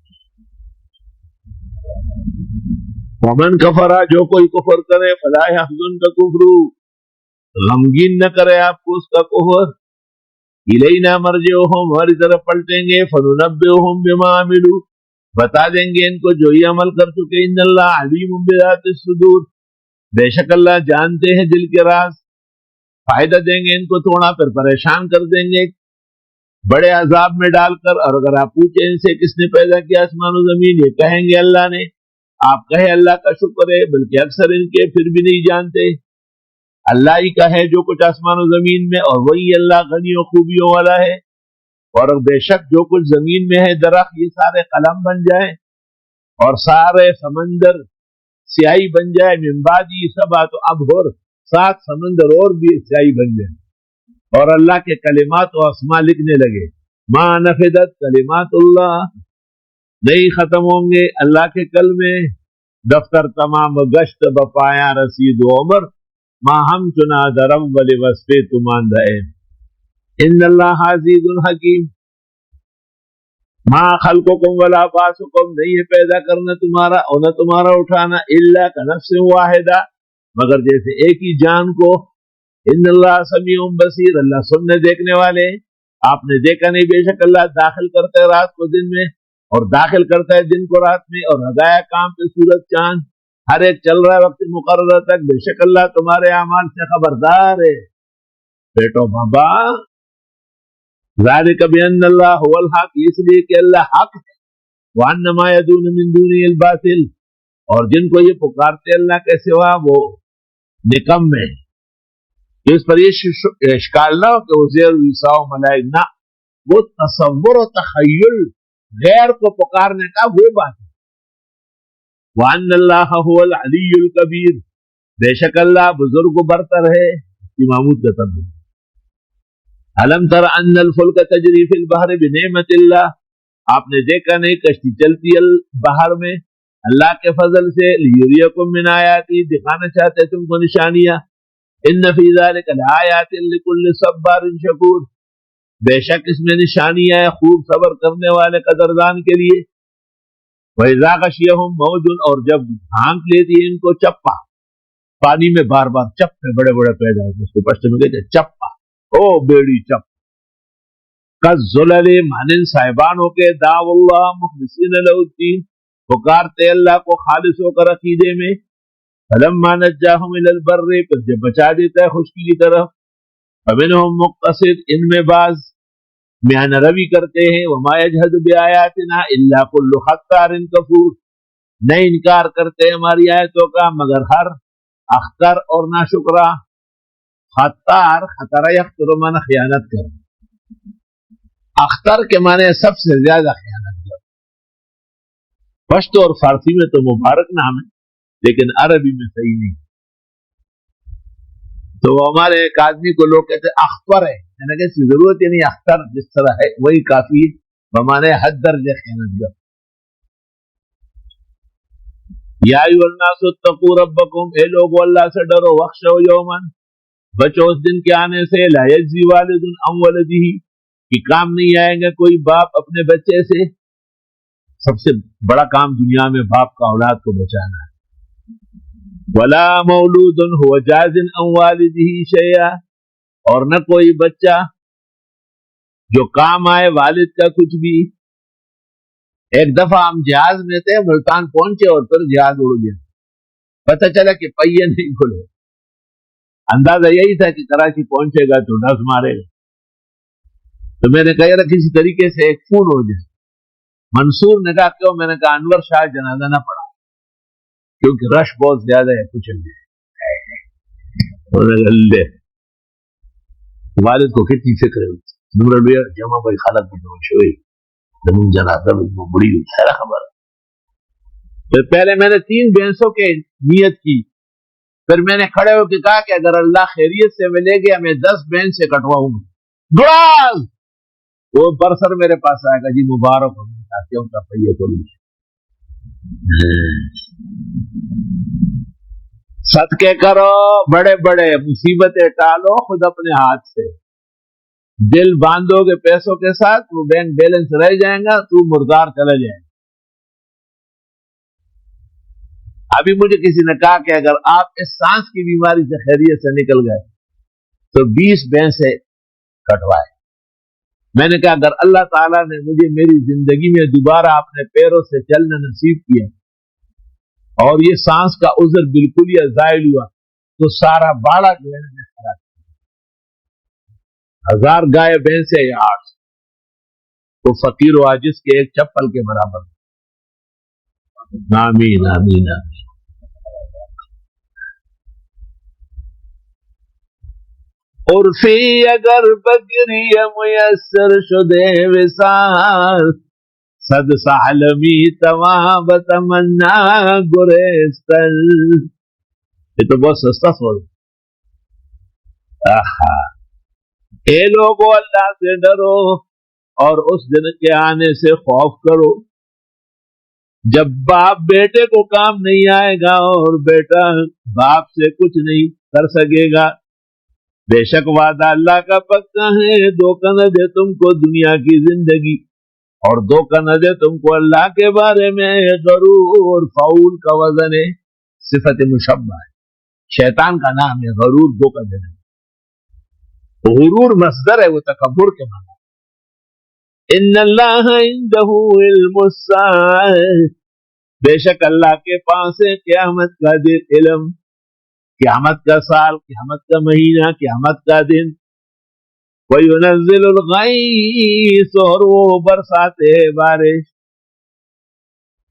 ومن کفر، جو کوئی کفر کرے، فلا يحزنک کفرہ، غمگین نہ کرے آپ کو اس کا کفر. الینا مرجعہم، ہماری طرف پلٹیں گے. فننبئہم بما عملوا، بتا دیں گے ان کو جو یہ عمل کر چکے. ان اللہ علیم بذات الصدور، بے شک اللہ جانتے ہیں دل کے راز. فائدہ دیں گے ان کو تھوڑا، پھر پریشان کر دیں گے بڑے عذاب میں ڈال کر. اور اگر آپ پوچھیں ان سے کس نے پیدا کیا آسمان و زمین، یہ کہیں گے اللہ نے. آپ کہیں اللہ کا شکر ہے، بلکہ اکثر ان کے پھر بھی نہیں جانتے. اللہ ہی کا ہے جو کچھ آسمان و زمین میں، اور وہی اللہ غنی و خوبیوں والا ہے. اور بے شک جو کچھ زمین میں ہے درخت، یہ سارے قلم بن جائیں اور سارے سمندر سیاہی بن جائے. من بعدی سبعۃ ابحر، 7 سمندر اور بھی سیاہی بن جائیں، اور اللہ کے کلمات و اسماء لکھنے لگے. ما نفدت کلمات اللہ، نہیں ختم ہوں گے اللہ کے کلمے. دفتر تمام گشت بپایا رسید و عمر، ما ہم چنا درم ولی وصفے تمان رہے. ان اللہ عزیز حکیم. ما خلقکم ولا باسکم، نہیں ہے پیدا کرنا تمہارا اور نہ تمہارا اٹھانا، الا کنفس واحدہ، مگر جیسے ایک ہی جان کو. ان اللہ سمیع بصیر، اللہ سننے دیکھنے والے. آپ نے دیکھا نہیں، بے شک اللہ داخل کرتا ہے رات کو دن میں اور داخل کرتا ہے دن کو رات میں، اور ہدایہ کام پہ سورج چاند ہر ایک چل رہا ہے وقت مقررہ تک. بے شک اللہ تمہارے اعمال سے خبردار ہے. بیٹو بابا، ذالک بان اللہ هو الحق، اس لیے کہ اللہ حق ہے. وان ما يدعون من دونه الباطل، اور جن کو یہ پکارتے اللہ کے سوا وہ نکمے. اس پر یہ اشکال نہ ہو کہ عزیر عیسیٰ و ملائک، نہ، وہ تصور و تخیل غیر کو پکارنے کا وہ بات ہے. وان اللہ هو العلی الکبیر، بے شک اللہ بزرگ و برتر ہے. امامود کا ترجمہ. الم تر ان الفلک تجری فی البحر بنعمت اللہ، آپ نے دیکھا نہیں کشتی چلتی بحر میں اللہ کے فضل سے. لیریکم من آیاتی، دکھانا چاہتے تم کو نشانیاں. ان فی ذلک لآیات لکل صبار شکور، بے شک اس میں نشانیاں ہیں خوب صبر کرنے والے قدردان کے لیے. وَإِذَا غَشِيَهُمْ مَوْجٌ، اور جب ڈھانک لیتی ہے ان کو چپا، پانی میں بار بار چپے بڑے بڑے پیدا ہوتے ہیں، اس کو پشتو میں کہتے ہیں چپا، او بیڑی چپ. کالظلل، مانند صاحبان ہو کے. دعوا اللہ مخلصین لہ الدین، پکارتے اللہ کو خالص ہو کر عقیدے میں. فلما نجاہم الی البر، پھر جب بچا دیتا ہے خشکی کی طرف. فمنہم مقتصد، ان میں بعض میانہ روی کرتے ہیں. وما یجحد بآیاتنا الا کل ختار کفور، نہ انکار کرتے ہماری آیتوں کا مگر ہر اختر اور ناشکرا. خطار، خطرہ یختر معنی خیانت کر، اختر کے معنی سب سے زیادہ خیانت کر. پشتو اور فارسی میں تو مبارک نام ہے لیکن عربی میں صحیح نہیں. تو ہمارے ایک آدمی کو لوگ کہتے ہیں اختر ہے، یعنی کہ اس کی ضرورت ہی نہیں، اختر جس طرح ہے وہی کافی بمانے حد درجہ خیانت کر. یا ایھا الناس اتقوا ربکم، اے لوگو اللہ سے ڈرو. واخشوا یوما، بچو اس دن کے آنے سے. لا یجزی والد عن ولدہ، کہ کام نہیں آئے گا کوئی باپ اپنے بچے سے. سب سے بڑا کام دنیا میں باپ کا اولاد کو بچانا ہے. ولا مولود هو جاز عن والدہ شیئا، اور نہ کوئی بچہ جو کام آئے والد کا کچھ بھی. ایک دفعہ ہم جہاز میں تھے، ملتان پہنچے اور پھر جہاز اڑ گیا. پتہ چلا کہ پہیے نہیں کھلے. اندازہ یہی تھا کہ کراچی پہنچے گا تو ڈس مارے گا. تو میں نے کہا یار کسی طریقے سے ایک فون ہو جائے. منصور نے کہا کیوں؟ میں نے کہا انور شاہ جنازہ نہ پڑھا کیونکہ رش بہت زیادہ ہے. کچھ نہیں والد کو کتنی فکر ہے نمرہ جمع بھائی خالد بھی جمع شوئی زمین جنازہ بڑی ہوئی ہے خبر. پھر پہلے میں نے 3 بینسوں کے نیت کی, پھر میں نے کھڑے ہو کے کہا کہ اگر اللہ خیریت سے ملے گیا میں 10 بینس سے کٹواؤں گا. وہ برسر میرے پاس آئے گا جی مبارک ہو کیوں کا پہیے کو صدقے کرو بڑے بڑے مصیبتیں ٹالو خود اپنے ہاتھ سے. دل باندھو گے پیسوں کے ساتھ وہ بینک بیلنس رہ جائے گا تو مردار چلا جائے گا. ابھی مجھے کسی نے کہا کہ اگر آپ اس سانس کی بیماری سے خیریت سے نکل گئے تو 20 بینسیں کٹوائے. میں نے کہا اگر اللہ تعالیٰ نے مجھے میری زندگی میں دوبارہ اپنے پیروں سے چلنا نصیب کیا اور یہ سانس کا عذر بالکل ہی زائل ہوا تو سارا باڑا جو ہے نا خراب 1000 گائے بھینسیں یا 8 وہ فقیر و عاجز کے ایک چپل کے برابر. آمین آمین آمین. عرفی اگر بکری میسر شدے وصال صد سالمی تواب تمنا گریستل. یہ تو بہت سستا سوال. اے لوگو اللہ سے ڈرو اور اس دن کے آنے سے خوف کرو جب باپ بیٹے کو کام نہیں آئے گا اور بیٹا باپ سے کچھ نہیں کر سکے گا. بے شک وعدہ اللہ کا پکا ہے. دھوکہ نہ دے تم کو دنیا کی زندگی اور دھوکہ نہ دے تم کو اللہ کے بارے میں. غرور فعول کا وزن ہے صفت مشبہ ہے. شیطان کا نام ہے غرور دھوکہ دینا. غرور مصدر ہے وہ تکبر کے معنی. ان اللہ عنده علم الساعہ بے شک اللہ کے پاس ہے قیامت کا دن علم. قیامت کا سال قیامت کا مہینہ قیامت کا دن. وَيُنَزِّلُ الْغَيْثَ اور وہ برساتے بارش.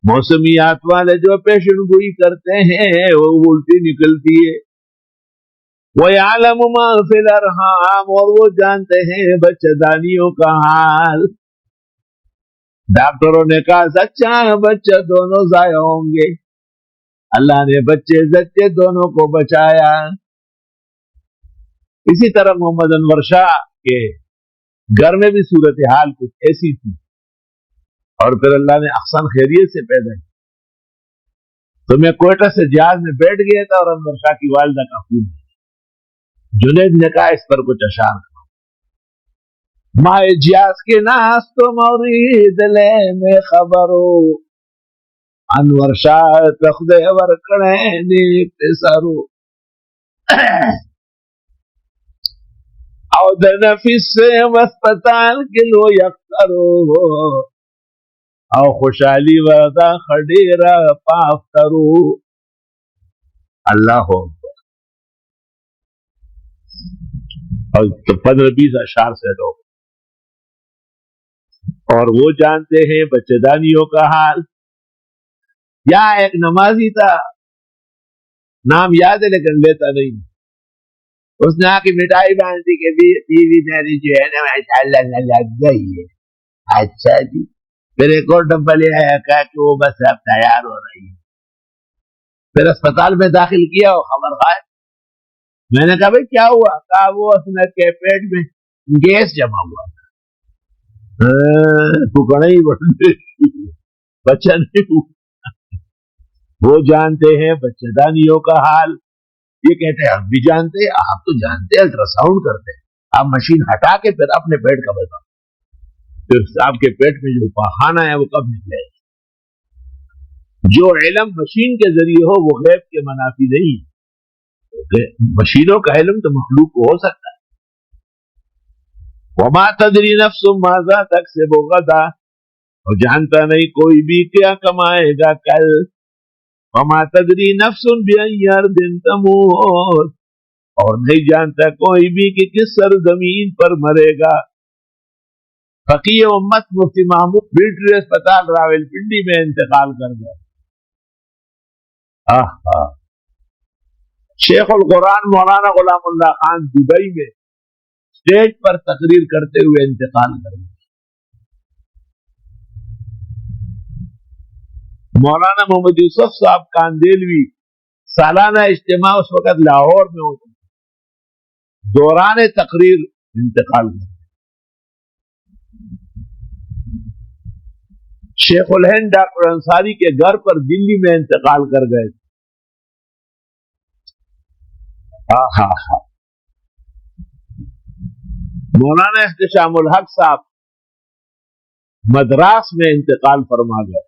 موسمیات والے جو پیشن گوئی کرتے ہیں وہ الٹی نکلتی ہے. وَيَعْلَمُ مَا فِي الْأَرْحَامِ اور وہ جانتے ہیں بچہ دانیوں کا حال. ڈاکٹروں نے کہا سچا بچہ دونوں ضائع ہوں گے. اللہ نے بچے زچے دونوں کو بچایا. اسی طرح محمد انور شاہ کے گھر میں بھی صورتحال کچھ ایسی تھی اور پھر اللہ نے احسن خیریت سے پیدا کی. تو میں کوئٹہ سے جہاز میں بیٹھ گیا تھا اور انور شاہ کی والدہ کا فون. جنید نے کہا اس پر کچھ اشعار مائے جیاز کے ناس تو مورید لے میں خبرو انور شاہ تخدے ورکڑے نیک سارو او د نفس سے وسپتال کلو یخترو او خوشحالی ودا خڈیرہ پافترو. اللہ ہو اور 15-20 اشعار سے لوگ اور وہ جانتے ہیں بچے دانیوں کا حال. یا ایک نمازی تھا نام یاد ہے لیکن لیتا نہیں. اس نے آ کی مٹائی باندھی کہ بیوی میری جو ہے نا ماشاءاللہ لگ گئی ہے. اچھا جی. پھر ایک اور ڈبہ لے آیا کہا کہ وہ بس اب تیار ہو رہی ہے. پھر اسپتال میں داخل کیا اور خبر غائب. میں نے کہا بھائی کیا ہوا؟ کہا وہ اس کے پیٹ میں گیس جمع ہوا تھا. بچہ نہیں ہوا. وہ جانتے ہیں بچے دانیوں کا حال. یہ کہتے ہیں ہم بھی جانتے ہیں. آپ تو جانتے ہیں الٹرا ساؤنڈ کرتے ہیں. آپ مشین ہٹا کے پھر اپنے پیٹ کا بتاؤ پھر آپ کے پیٹ میں جو پاخانہ ہے وہ کب نکلے. جو علم مشین کے ذریعے ہو وہ غیب کے منافی نہیں. مشینوں کا علم تو مخلوق کو ہو سکتا ہے. وما تدری نفس ماذا تکسب غدا اور جانتا نہیں کوئی بھی کیا کمائے گا کل. وما تدری نفس بأي أرض تموت اور نہیں جانتا کوئی بھی کہ کس سرزمین پر مرے گا. فقی امت مفتی محمود ملٹری اسپتال راولپنڈی میں انتقال کر گئے. شیخ القرآن مولانا غلام اللہ خان دبئی میں اسٹیج پر تقریر کرتے ہوئے انتقال کر گئے. مولانا محمد یوسف صاحب کاندیلوی سالانہ اجتماع اس وقت لاہور میں ہوتا، دوران تقریر انتقال کر گئے. شیخ الہند ڈاکٹر انصاری کے گھر پر دلی میں انتقال کر گئے. مولانا احتشام الحق صاحب مدراس میں انتقال فرما گئے.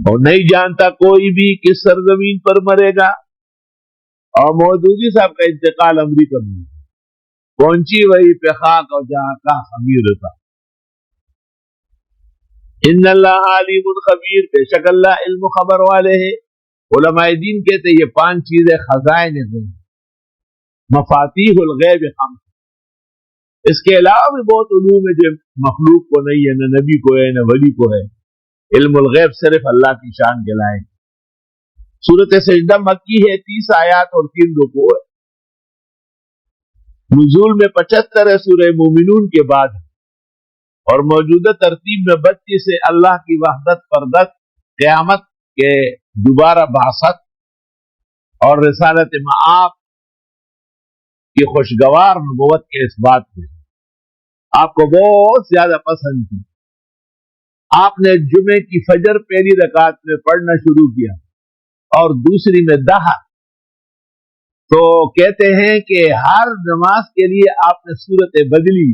اور نہیں جانتا کوئی بھی کس سرزمین پر مرے گا. اور مودودی صاحب کا انتقال امریکہ میں پہنچی وہی پہ خاک اور جہاں کا خمیر تھا. ان اللہ علیم خبیر، بے شک اللہ علم خبر والے ہیں. علماء دین کہتے یہ 5 چیزیں خزائن ہیں، مفاتیح الغیب خمس. اس کے علاوہ بھی بہت علوم ہے جو مخلوق کو نہیں ہے، نہ نبی کو ہے نہ ولی کو ہے. علم الغیب صرف اللہ کی شان کے لائق. سورۃ سجدہ مکی ہے، 30 آیات اور 3 رکوع ہے. نزول میں 75 ہے، سورہ مومنون کے بعد، اور موجودہ ترتیب میں 32 سے اللہ کی وحدت فردت، قیامت کے دوبارہ بعثت اور رسالت معاب کی خوشگوار نبوت کے اس بات میں آپ کو بہت زیادہ پسند تھی. آپ نے جمعے کی فجر پہلی رکعت میں پڑھنا شروع کیا اور دوسری میں دہر. تو کہتے ہیں کہ ہر نماز کے لیے آپ نے صورت بدلی،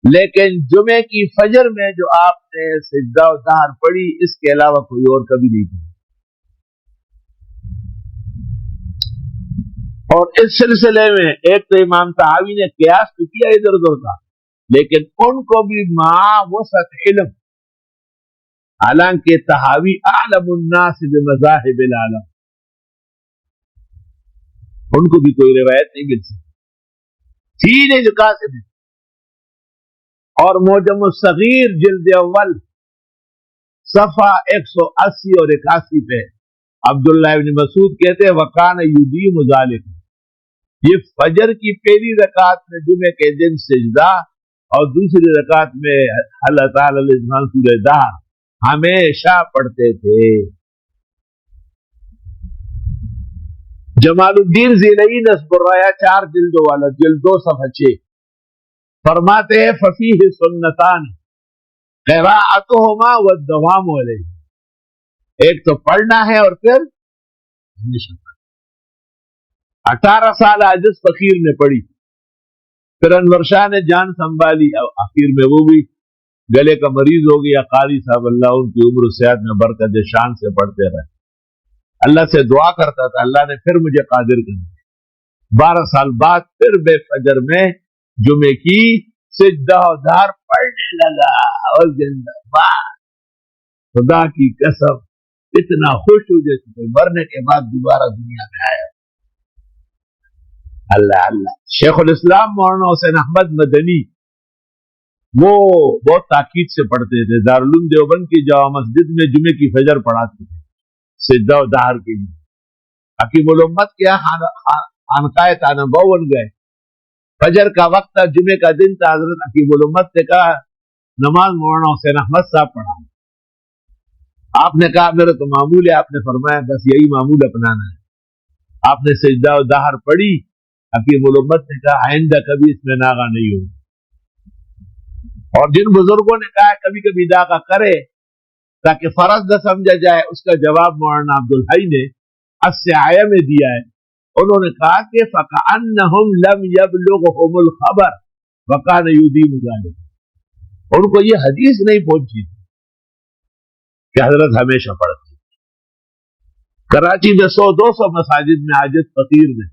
لیکن جمعے کی فجر میں جو آپ نے سجدہ و دہر پڑھی اس کے علاوہ کوئی اور کبھی نہیں پڑھی. اور اس سلسلے میں ایک تو امام طحاوی نے قیاس تو کیا ادھر ادھر کا، لیکن ان کو بھی مع وسط علم، حالانکہ طحاوی اعلم الناس بمذاہب العالم، ان کو بھی کوئی روایت نہیں مل سکتی. سیدھے جو قاسم ہے. اور معجم الصغیر جلد اول صفحہ 180 اور 81 پہ عبداللہ ابن مسعود کہتے ہیں وکان یدیم ذالک، یہ فجر کی پہلی رکعت میں جمعے کے دن سجدہ اور دوسری رکعت میں اللہ تعالی الانسان سورہ دہر ہمیشہ پڑھتے تھے. جمال الدین زیلئی نصب الرایا 4 جلدوں والا، جلد 2 صفحہ 6 فرماتے ہیں ففیہ سنتان قراءتہما والدوام علیہ. ایک تو پڑھنا ہے اور پھر 18 سال عاجز فقیر نے پڑھی، پھر انور شاہ نے جان سنبھالی، آخر میں وہ بھی گلے کا مریض ہو گیا. قاری صاحب اللہ ان کی عمر و صحت میں برکت شان سے پڑھتے رہے. اللہ سے دعا کرتا تھا اللہ نے پھر مجھے قادر کر دیا. 12 سال بعد پھر بے فجر میں جمعے کی سجدہ و دہر پڑھنے لگا. اور زندہ باد خدا کی قسم اتنا خوش ہو جیسے کوئی مرنے کے بعد دوبارہ دنیا میں آیا. اللہ اللہ. شیخ الاسلام مولانا حسین احمد مدنی وہ بہت تاکید سے پڑھتے تھے. دارالعلوم دیوبند کی جامع مسجد میں جمعے کی فجر پڑھاتے تھے سجدہ و دہر کے لیے. حکیم الامت کے خانقاہ تانبو بن گئے. فجر کا وقت تھا، جمعے کا دن تھا. حضرت حکیم الامت نے کہا نماز مولانا حسین احمد صاحب پڑھا. آپ نے کہا میرا تو معمول ہے. آپ نے فرمایا بس یہی معمول اپنانا ہے. آپ نے سجدہ و دہر پڑھی. حکیم الامت نے کہا آئندہ کبھی اس میں ناغہ نہیں ہوگا. اور جن بزرگوں نے کہا کبھی کبھی داغا کرے تاکہ فرض نہ سمجھا جائے، اس کا جواب مولانا عبدالحی نے السعیہ میں دیا ہے. انہوں نے کہا کہ فَكَأَنَّهُمْ لَمْ يَبْلُغْهُمُ الْخَبَرُ وَكَانَ يُدِيمُ ذَلِكَ. ان کو یہ حدیث نہیں پہنچی کہ حضرت ہمیشہ پڑھتے. کراچی میں 100-200 مساجد میں عاجز فقیر نے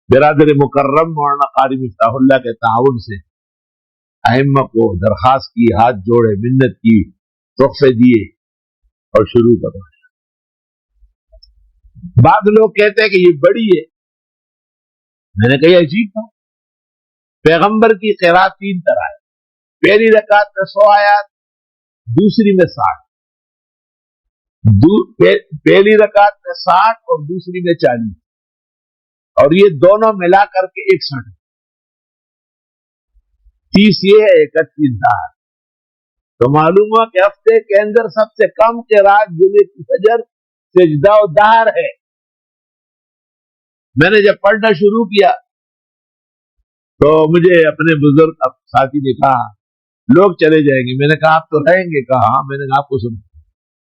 برادر مکرم مولانا قاری مفتاح اللہ کے تعاون سے ائمہ کو درخواست کی، ہاتھ جوڑے، منت کی، تحفے دیے اور شروع کروایا. بعض لوگ کہتے ہیں کہ یہ بڑی ہے. میں نے کہا عجیب تھا پیغمبر کی قرات 3 طرح ہے. پہلی رکعت میں 100 آیات، دوسری میں 60. پہلی رکعت میں 60 اور دوسری میں 40، اور یہ دونوں ملا کر کے 61. 30 یہ ہے، 31 دار. تو معلوم ہوا کہ ہفتے کے اندر سب سے کم قرات جمعے کی فجر سجدہ و دہر ہے. میں نے جب پڑھنا شروع کیا تو مجھے اپنے بزرگ ساتھی نے کہا لوگ چلے جائیں گے. میں نے کہا آپ تو رہیں گے؟ کہا ہاں. میں نے کہا آپ کو سن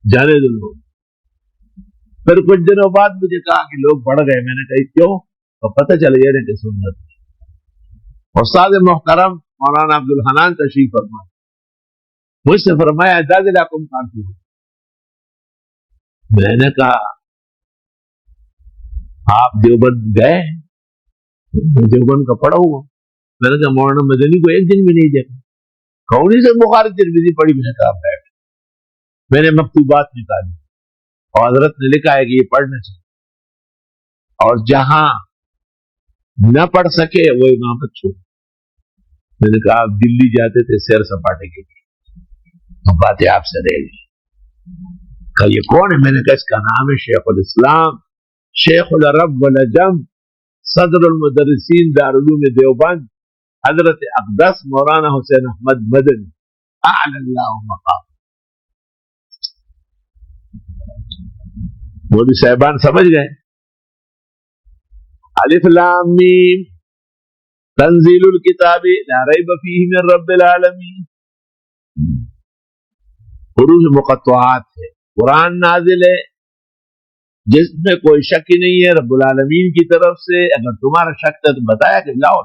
جانے دو لوگ. پھر کچھ دنوں بعد مجھے کہا کہ لوگ بڑھ گئے. میں نے کہا کیوں؟ تو پتہ چل گیا کہ سنت. استاد محترم مولانا عبد الحنان تشریف فرما مجھ سے فرمایا اعداد الحکم کافی ہو. میں نے کہا آپ دیوبند گئے؟ میں دیوبند کا پڑھا ہوا. میں نے کہا مولانا مدنی کو ایک دن بھی نہیں دیکھا. کون سے بخاری ترمذی پڑھی؟ میں نے کہا بیٹھ. میں نے مکتوبات نکالی اور حضرت نے لکھا ہے کہ یہ پڑھنا چاہیے، اور جہاں نہ پڑھ سکے وہ امامت چھوڑ. میں نے کہا آپ دلی جاتے تھے سیر سپاٹے کے لیے، تو باتیں آپ سے رہ گئی. کہا یہ کون ہے؟ میں نے کہا اس کا نام ہے شیخ الاسلام شیخ العرب والعجم صدر المدرسین دارالعلوم دیوبند حضرت اقدس مولانا حسین احمد مدنی اعلی اللہ مقام. مودی صاحبان سمجھ گئے. الف لام میم تنزیل الکتاب لا ریب فیہ من رب العالمین. حروف مقطعات ہے. قرآن نازل ہے جس میں کوئی شک ہی نہیں ہے رب العالمین کی طرف سے. اگر تمہارا شک ہے تو بتایا کہ لاؤ.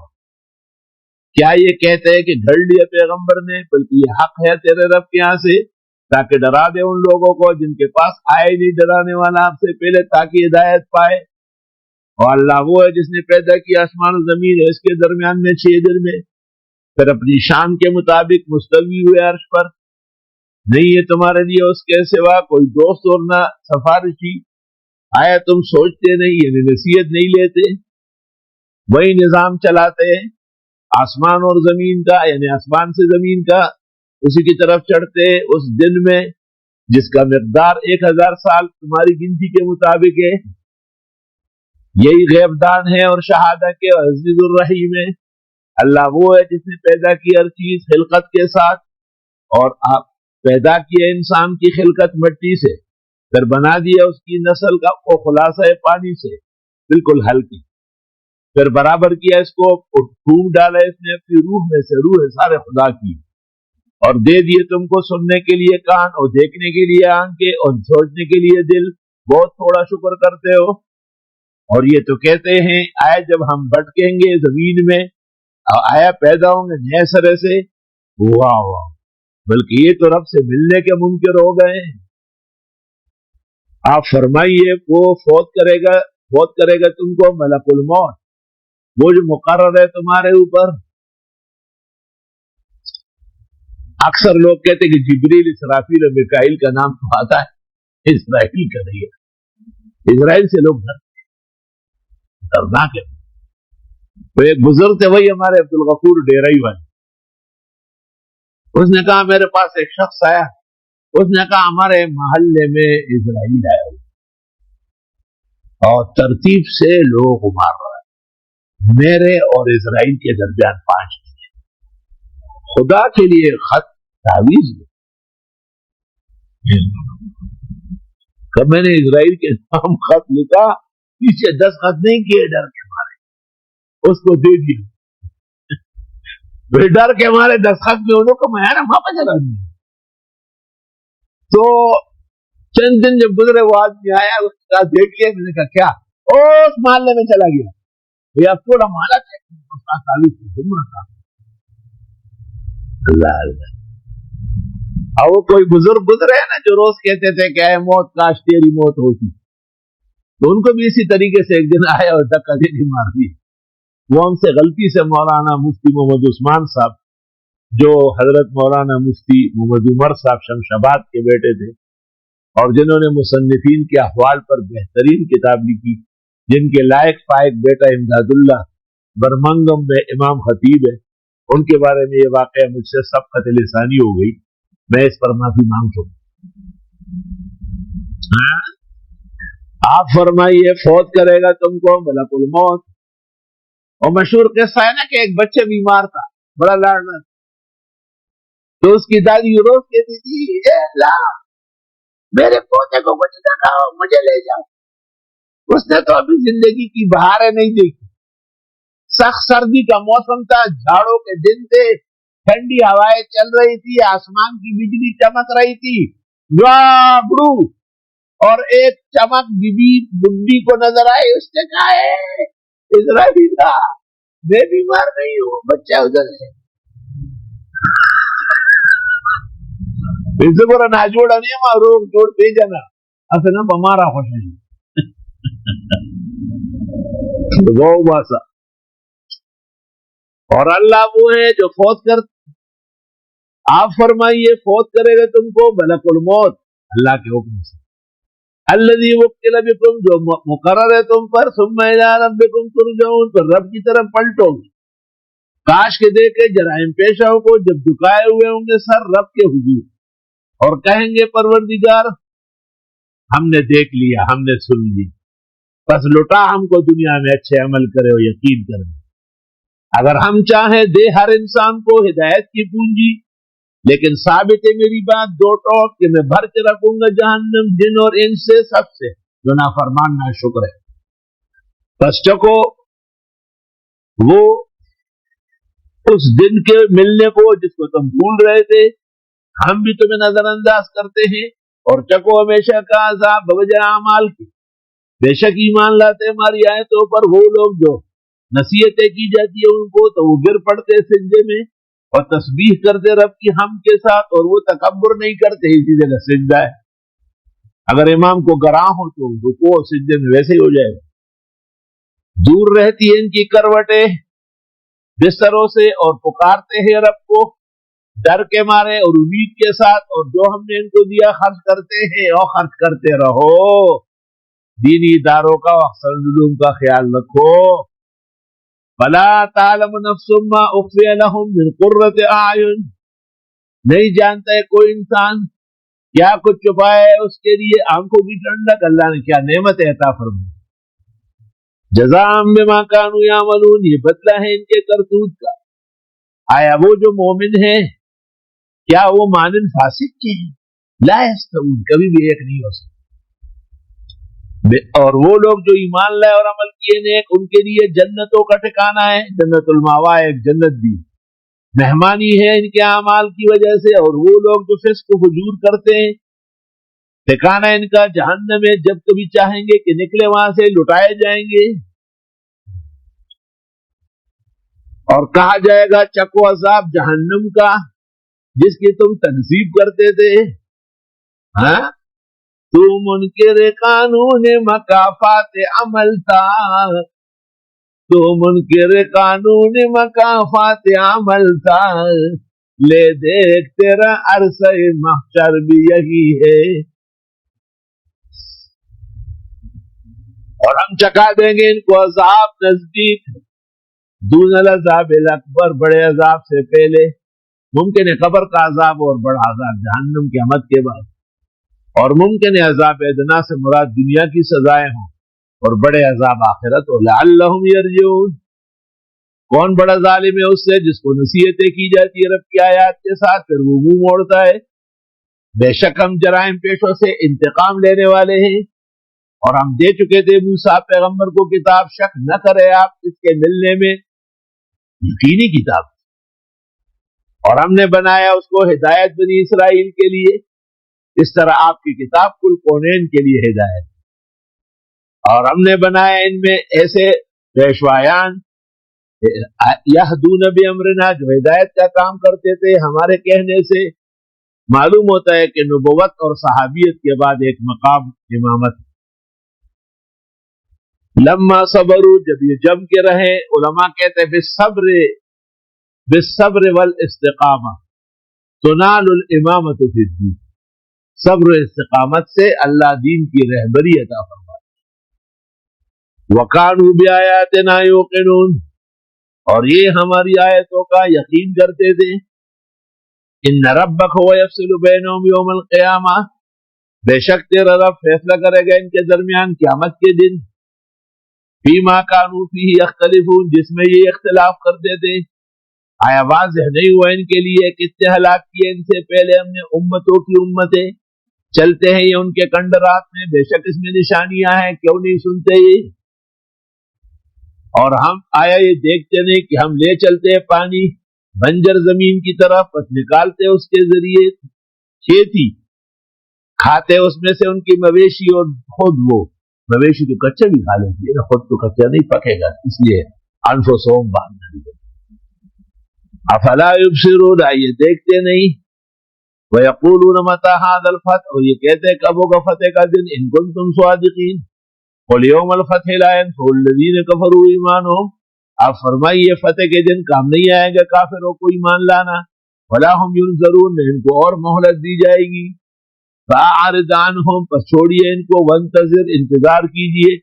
کیا یہ کہتے ہیں کہ گھڑ لیا پیغمبر نے؟ بلکہ یہ حق ہے تیرے رب کے یہاں سے تاکہ ڈرا دے ان لوگوں کو جن کے پاس آئے نہیں ڈرانے والا آپ سے پہلے، تاکہ ہدایت پائے. اور اللہ وہ ہے جس نے پیدا کیا آسمان و زمین ہے اس کے درمیان میں 6 دن میں، پھر اپنی شان کے مطابق مستوی ہوئے عرش پر. نہیں ہے تمہارے لیے اس کے سوا کوئی دوست اور نہ سفارشی. آیا تم سوچتے نہیں، یعنی نصیحت نہیں لیتے؟ وہی نظام چلاتے ہیں آسمان اور زمین کا، یعنی آسمان سے زمین کا، اسی کی طرف چڑھتے اس دن میں جس کا مقدار 1000 سال تمہاری گنتی کے مطابق ہے. یہی غیب دان ہے اور شہادت کے عزیز الرحیم ہے. اللہ وہ ہے جس نے پیدا کی ہر چیز خلقت کے ساتھ، اور آپ پیدا کیا انسان کی خلقت مٹی سے، پھر بنا دیا اس کی نسل کا وہ خلاصہ پانی سے بالکل ہلکی، پھر برابر کیا اس کو پھونک ڈالا اس نے اپنی روح میں سے، روح سارے خدا کی، اور دے دیے تم کو سننے کے لیے کان اور دیکھنے کے لیے آنکھیں اور سوچنے کے لیے دل. بہت تھوڑا شکر کرتے ہو. اور یہ تو کہتے ہیں آیا جب ہم بھٹکیں گے زمین میں، آیا پیدا ہوں گے نئے سرے سے. واہ واہ، بلکہ یہ تو رب سے ملنے کے منکر ہو گئے ہیں. آپ فرمائیے وہ فوت کرے گا تم کو ملک الموت، وہ جو مقرر ہے تمہارے اوپر. اکثر لوگ کہتے ہیں کہ جبریل اسرافیل اور میکائیل کا نام تو آتا ہے، اسرائیل کا نہیں ہے. اسرائیل سے لوگ دردناک ہے. تو ایک بزرگ تھے وہی ہمارے عبد الغفور ڈیرائی والے، اس نے کہا میرے پاس ایک شخص آیا، اس نے کہا ہمارے محلے میں اسرائیل آیا اور ترتیب سے لوگ مار رہا ہے، میرے اور اسرائیل کے درمیان 5 دن. خدا کے لیے خط تعویذ میں نے اسرائیل کے نام خط لکھا، پیچھے 10 خط نہیں کیے ڈر کے مارے، اس کو دے دیا. ڈر کے مارے 10 خط میں انہوں کو میں واپس چلا دیا. تو چند دن جب گزرے وہ آدمی آیا، اس کا دیکھ لیا. میں نے کہا کیا؟ اس محلے میں چلا گیا. بھیا تھوڑا مالا تھا اس کا تعلق تھا. اللہ اللہ. اور وہ کوئی بزرگ گزرے ہیں نا جو روز کہتے تھے کہ اے موت کاش تیری موت ہوتی، تو ان کو بھی اسی طریقے سے ایک دن آیا اور دھکا دے دی مار دی. وہ ہم سے غلطی سے مولانا مفتی محمد عثمان صاحب جو حضرت مولانا مفتی محمد عمر صاحب شمشاباد کے بیٹے تھے اور جنہوں نے مصنفین کے احوال پر بہترین کتاب لکھی، جن کے لائق فائق بیٹا امداد اللہ برمنگم میں امام خطیب ہے، ان کے بارے میں یہ واقعہ مجھ سے سبقت لسانی ہو گئی، میں اس پر معافی مانگتا ہوں۔ آپ فرمائیے فوت کرے گا تم کو ملک الموت۔ اور مشہور قصہ ہے نا کہ ایک بچہ بیمار تھا، بڑا لاڑنا، تو اس کی دادی روز کہتی تھی اے اللہ میرے پوتے کو کچھ نہ کھاؤ، مجھے لے جاؤ۔ اس نے تو ابھی زندگی کی بہاریں نہیں دیکھی، سخت سردی کا موسم تھا، جھاڑوں کے دن تھے، ٹھنڈی ہوائیں چل رہی تھی، آسمان کی بجلی چمک رہی تھی، گڑو، اور ایک چمک بی بی بڈی کو نظر آئی، اس نے کہا ہے اسرائیلا میں بیمار نہیں ہوں، بچہ ادھر ہے۔ اس کو نہ جوڑا نہیں ماں روک جوڑ دے جانا اصل ہمارا خوش نہیں گو باسا۔ اور اللہ وہ ہے جو فوت کر، آپ فرمائیے فوت کرے گا تم کو ملک الموت اللہ کے حکم سے، الذی وکل بکم جو مقرر ہے تم پر، ثم الی ربکم ترجعون پر رب کی طرف پلٹو گے۔ کاش کے دیکھے جرائم پیشہ کو جب جھکائے ہوئے ہوں گے سر رب کے حضور، اور کہیں گے پروردگار ہم نے دیکھ لیا، ہم نے سن لی، بس لٹا ہم کو دنیا میں اچھے عمل کرے ہو یقین کرے۔ اگر ہم چاہیں دے ہر انسان کو ہدایت کی پونجی، لیکن ثابت ہے میری بات دو ٹوک کہ میں بھر کے رکھوں گا جہنم جن اور انس سے، سب سے جو نافرمان ناشکر ہے۔ بس چکو وہ اس دن کے ملنے کو جس کو تم بھول رہے تھے، ہم بھی تمہیں نظر انداز کرتے ہیں، اور چکو ہمیشہ کا عذاب بوجہ اعمال کی۔ بے شک ایمان لاتے ہماری آیتوں پر وہ لوگ جو نصیحتیں کی جاتی ہیں ان کو تو وہ گر پڑتے سجدے میں اور تسبیح کرتے رب کی حمد کے ساتھ، اور وہ تکبر نہیں کرتے، اسی جگہ سجدہ ہے۔ اگر امام کو گراں ہو تو رکوع اور سجدے میں ویسے ہی ہو جائے گا۔ دور رہتی ہیں ان کی کروٹیں بستروں سے، اور پکارتے ہیں رب کو ڈر کے مارے اور امید کے ساتھ، اور جو ہم نے ان کو دیا خرچ کرتے ہیں، اور خرچ کرتے رہو، دینی اداروں کا احسن علوم کا خیال رکھو۔ فلا تعلم نفس ما اخفی لهم من قرۃ اعین، نہیں جانتا ہے کوئی انسان کیا کچھ چھپایا ہے اس کے لیے آنکھوں کی ٹھنڈک، اللہ نے کیا نعمت عطا فرمائی۔ جزاء بما كانوا يعملون، یہ بدلہ ہے ان کے کرتوت کا۔ آیا وہ جو مومن ہیں کیا وہ مانند فاسق کے ہیں؟ لا یستوون، کبھی بھی ایک نہیں ہو سکتے۔ اور وہ لوگ جو ایمان لائے اور عمل کیے نیک، ان کے لیے جنتوں کا ٹھکانہ ہے، جنت الماوا، ایک جنت بھی مہمانی ہے ان کے اعمال کی وجہ سے۔ اور وہ لوگ جو فسق و فجور کرتے ہیں ٹھکانہ ان کا جہنم ہے، جب کبھی چاہیں گے کہ نکلے وہاں سے لٹائے جائیں گے، اور کہا جائے گا چکو عذاب جہنم کا جس کی تم تنصیب کرتے تھے۔ ہاں تو منکر قانون مکافات عمل تھا، تو منکر قانون مکافات عمل تھا، لے دیکھ تیرا عرصہ محشر بھی یہی ہے۔ اور ہم چکا دیں گے ان کو عذاب نزدیک، دون العذاب الاکبر، بڑے عذاب سے پہلے۔ ممکن ہے قبر کا عذاب اور بڑا عذاب جہنم کی آمد کے بعد، اور ممکن ہے عذاب ادنا سے مراد دنیا کی سزائیں ہوں اور بڑے عذاب آخرت ہو۔ لعلہم یرجعون، کون بڑا ظالم ہے اس سے جس کو نصیحتیں کی جاتی ہے رب کی آیات کے ساتھ پھر وہ منہ موڑتا ہے۔ بے شک ہم جرائم پیشوں سے انتقام لینے والے ہیں، اور ہم دے چکے تھے موسیٰ پیغمبر کو کتاب، شک نہ کرے آپ اس کے ملنے میں، یقینی کتاب، اور ہم نے بنایا اس کو ہدایت بنی اسرائیل کے لیے، اس طرح آپ کی کتاب کل کونین کے لیے ہدایت، اور ہم نے بنایا ان میں ایسے پیشوایان یہدون بامرنا جو ہدایت کا کام کرتے تھے ہمارے کہنے سے۔ معلوم ہوتا ہے کہ نبوت اور صحابیت کے بعد ایک مقام امامت۔ لما صبروا، جب یہ جم کے رہے، علماء کہتے ہیں بالصبر والاستقامہ تنال الامامۃ فی الدین، صبر و استقامت سے اللہ دین کی رہبری عطا فرماتا ہے۔ وَكَانُوا بِآيَاتِنَا يُوقِنُونَ، اور یہ ہماری آیتوں کا یقین کرتے تھے. ان ربک هو یفصل بینہم یوم القیامہ، بے شک تیرا رب فیصلہ کرے گا ان کے درمیان قیامت کے دن. فیما کانوا فیہ یختلفون، جس میں یہ اختلاف کرتے تھے. آیا واضح نہیں ہوا ان کے لیے کتنے ہلاک کیے ان سے پہلے ہم نے امتوں کی امتیں، چلتے ہیں یہ ان کے کنڈرات میں، بے شک اس میں نشانیاں ہیں، کیوں نہیں سنتے یہ؟ اور ہم آیا یہ دیکھتے نہیں کہ ہم لے چلتے ہیں پانی بنجر زمین کی طرف، بس نکالتے اس کے ذریعے کھیتی، کھاتے اس میں سے ان کی مویشی، اور خود وہ مویشی تو کچا بھی کھا لیتی ہے نا، خود تو کچا نہیں پکے گا، اس لیے انفسہم باندھ دیں. افلا یبصرون، یہ دیکھتے نہیں. وَيَقُولُونَ مَتَى هَذَا الْفَتْحُ، اور یہ کہتے ہیں کب ہوگا فتح کا دن، ان کنتم صادقین. قُلْ يَوْمَ الْفَتْحِ لَا يَنفَعُ الَّذِينَ كَفَرُوا إِيمَانُهُمْ، آپ فرمائیے فتح کے دن کام نہیں آئے گا کافروں کو ایمان لانا. وَلَا هُمْ يُنذَرُونَ، ان کو اور مہلت دی جائے گی. فَأَعْرِضْ عَنْهُمْ، پس چھوڑیے ان کو. وَانتَظِرْ، انتظار کیجیے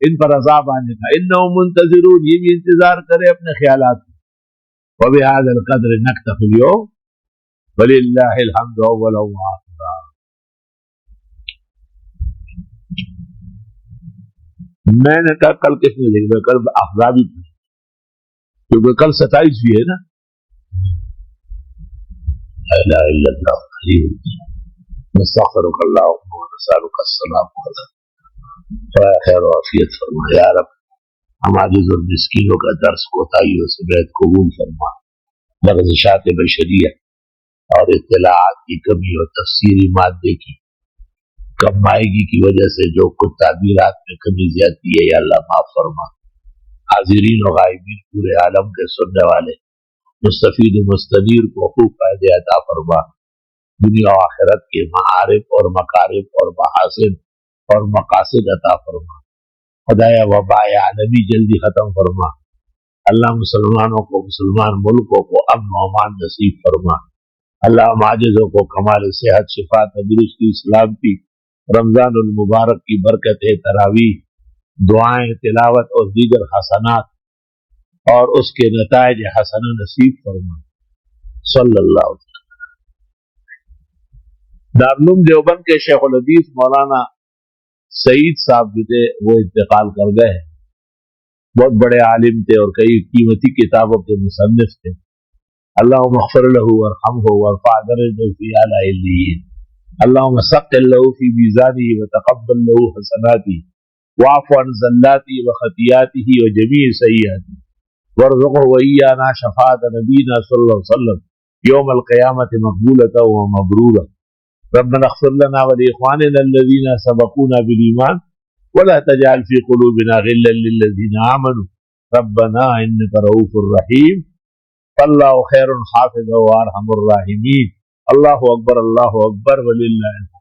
ان پر عذاب آنے کا. إِنَّهُمْ مُنتَظِرُونَ، یہ بھی انتظار کرے اپنے خیالات. وَبِهَذَا الْقَدْرِ نَكْتَفِي الْيَوْمَ وَلِلَّهِ الْحَمْدُ أَوَّلًا وَآخِرًا. میں نے کہا کل کس نے لکھا، کل افزابی تھی، کیونکہ کل 27 بھی ہے نا. لا الہ الا اللہ علی نستغفرک اللہم ونسألک السلام علیکم خیر و عافیت فرما. یا رب ہم عاجز اور مسکینوں کا درس کوتاہیوں سے بیت قبول فرما. لغزشات بشریہ اور اطلاعات کی کمی اور تفسیری مادے کی کم مائیگی کی وجہ سے جو کچھ تعبیرات میں کمی زیادتی ہے، یا اللہ معاف فرما. حاضرین و غائبین پورے عالم کے سننے والے مستفید و مستنیر کو خوب فائدے عطا فرما. دنیا و آخرت کے معارف اور مکارف اور محاسن اور مقاصد عطا فرما. خدایا وبا عالمی جلدی ختم فرما. اللہ مسلمانوں کو، مسلمان ملکوں کو امن و امان نصیب فرما. اللہ معجزوں کو کمال صحت، شفا، تندرستی، سلامتی، رمضان المبارک کی برکت، تراویح، دعائیں، تلاوت اور دیگر حسنات اور اس کے نتائج حسنہ نصیب فرما. صلی اللہ علیہ وسلم. دارالعلوم دیوبند کے شیخ الحدیث مولانا سعید صاحب جو تھے وہ انتقال کر گئے. بہت بڑے عالم تھے اور کئی قیمتی کتابوں کے مصنف تھے. اللہم اغفر له وارحمه وارفع درجته فی اعلی علیین. اللہم ثقل له فی میزانہ وتقبل له حسناتہ واعف عن زلاتہ وخطیاتہ وجمیع سیئاتہ وارزقه وإیانا شفاعة نبینا صلی اللہ علیہ وسلم یوم القیامة مقبولة ومبرورة. ربنا اغفر لنا ولإخواننا الذين سبقونا بالإيمان ولا تجعل في قلوبنا غلا للذين آمنوا ربنا إنك رؤوف رحيم. فاللہ خیر حافظ وارحم الراحمین. اللہ اکبر وللہ الحمد.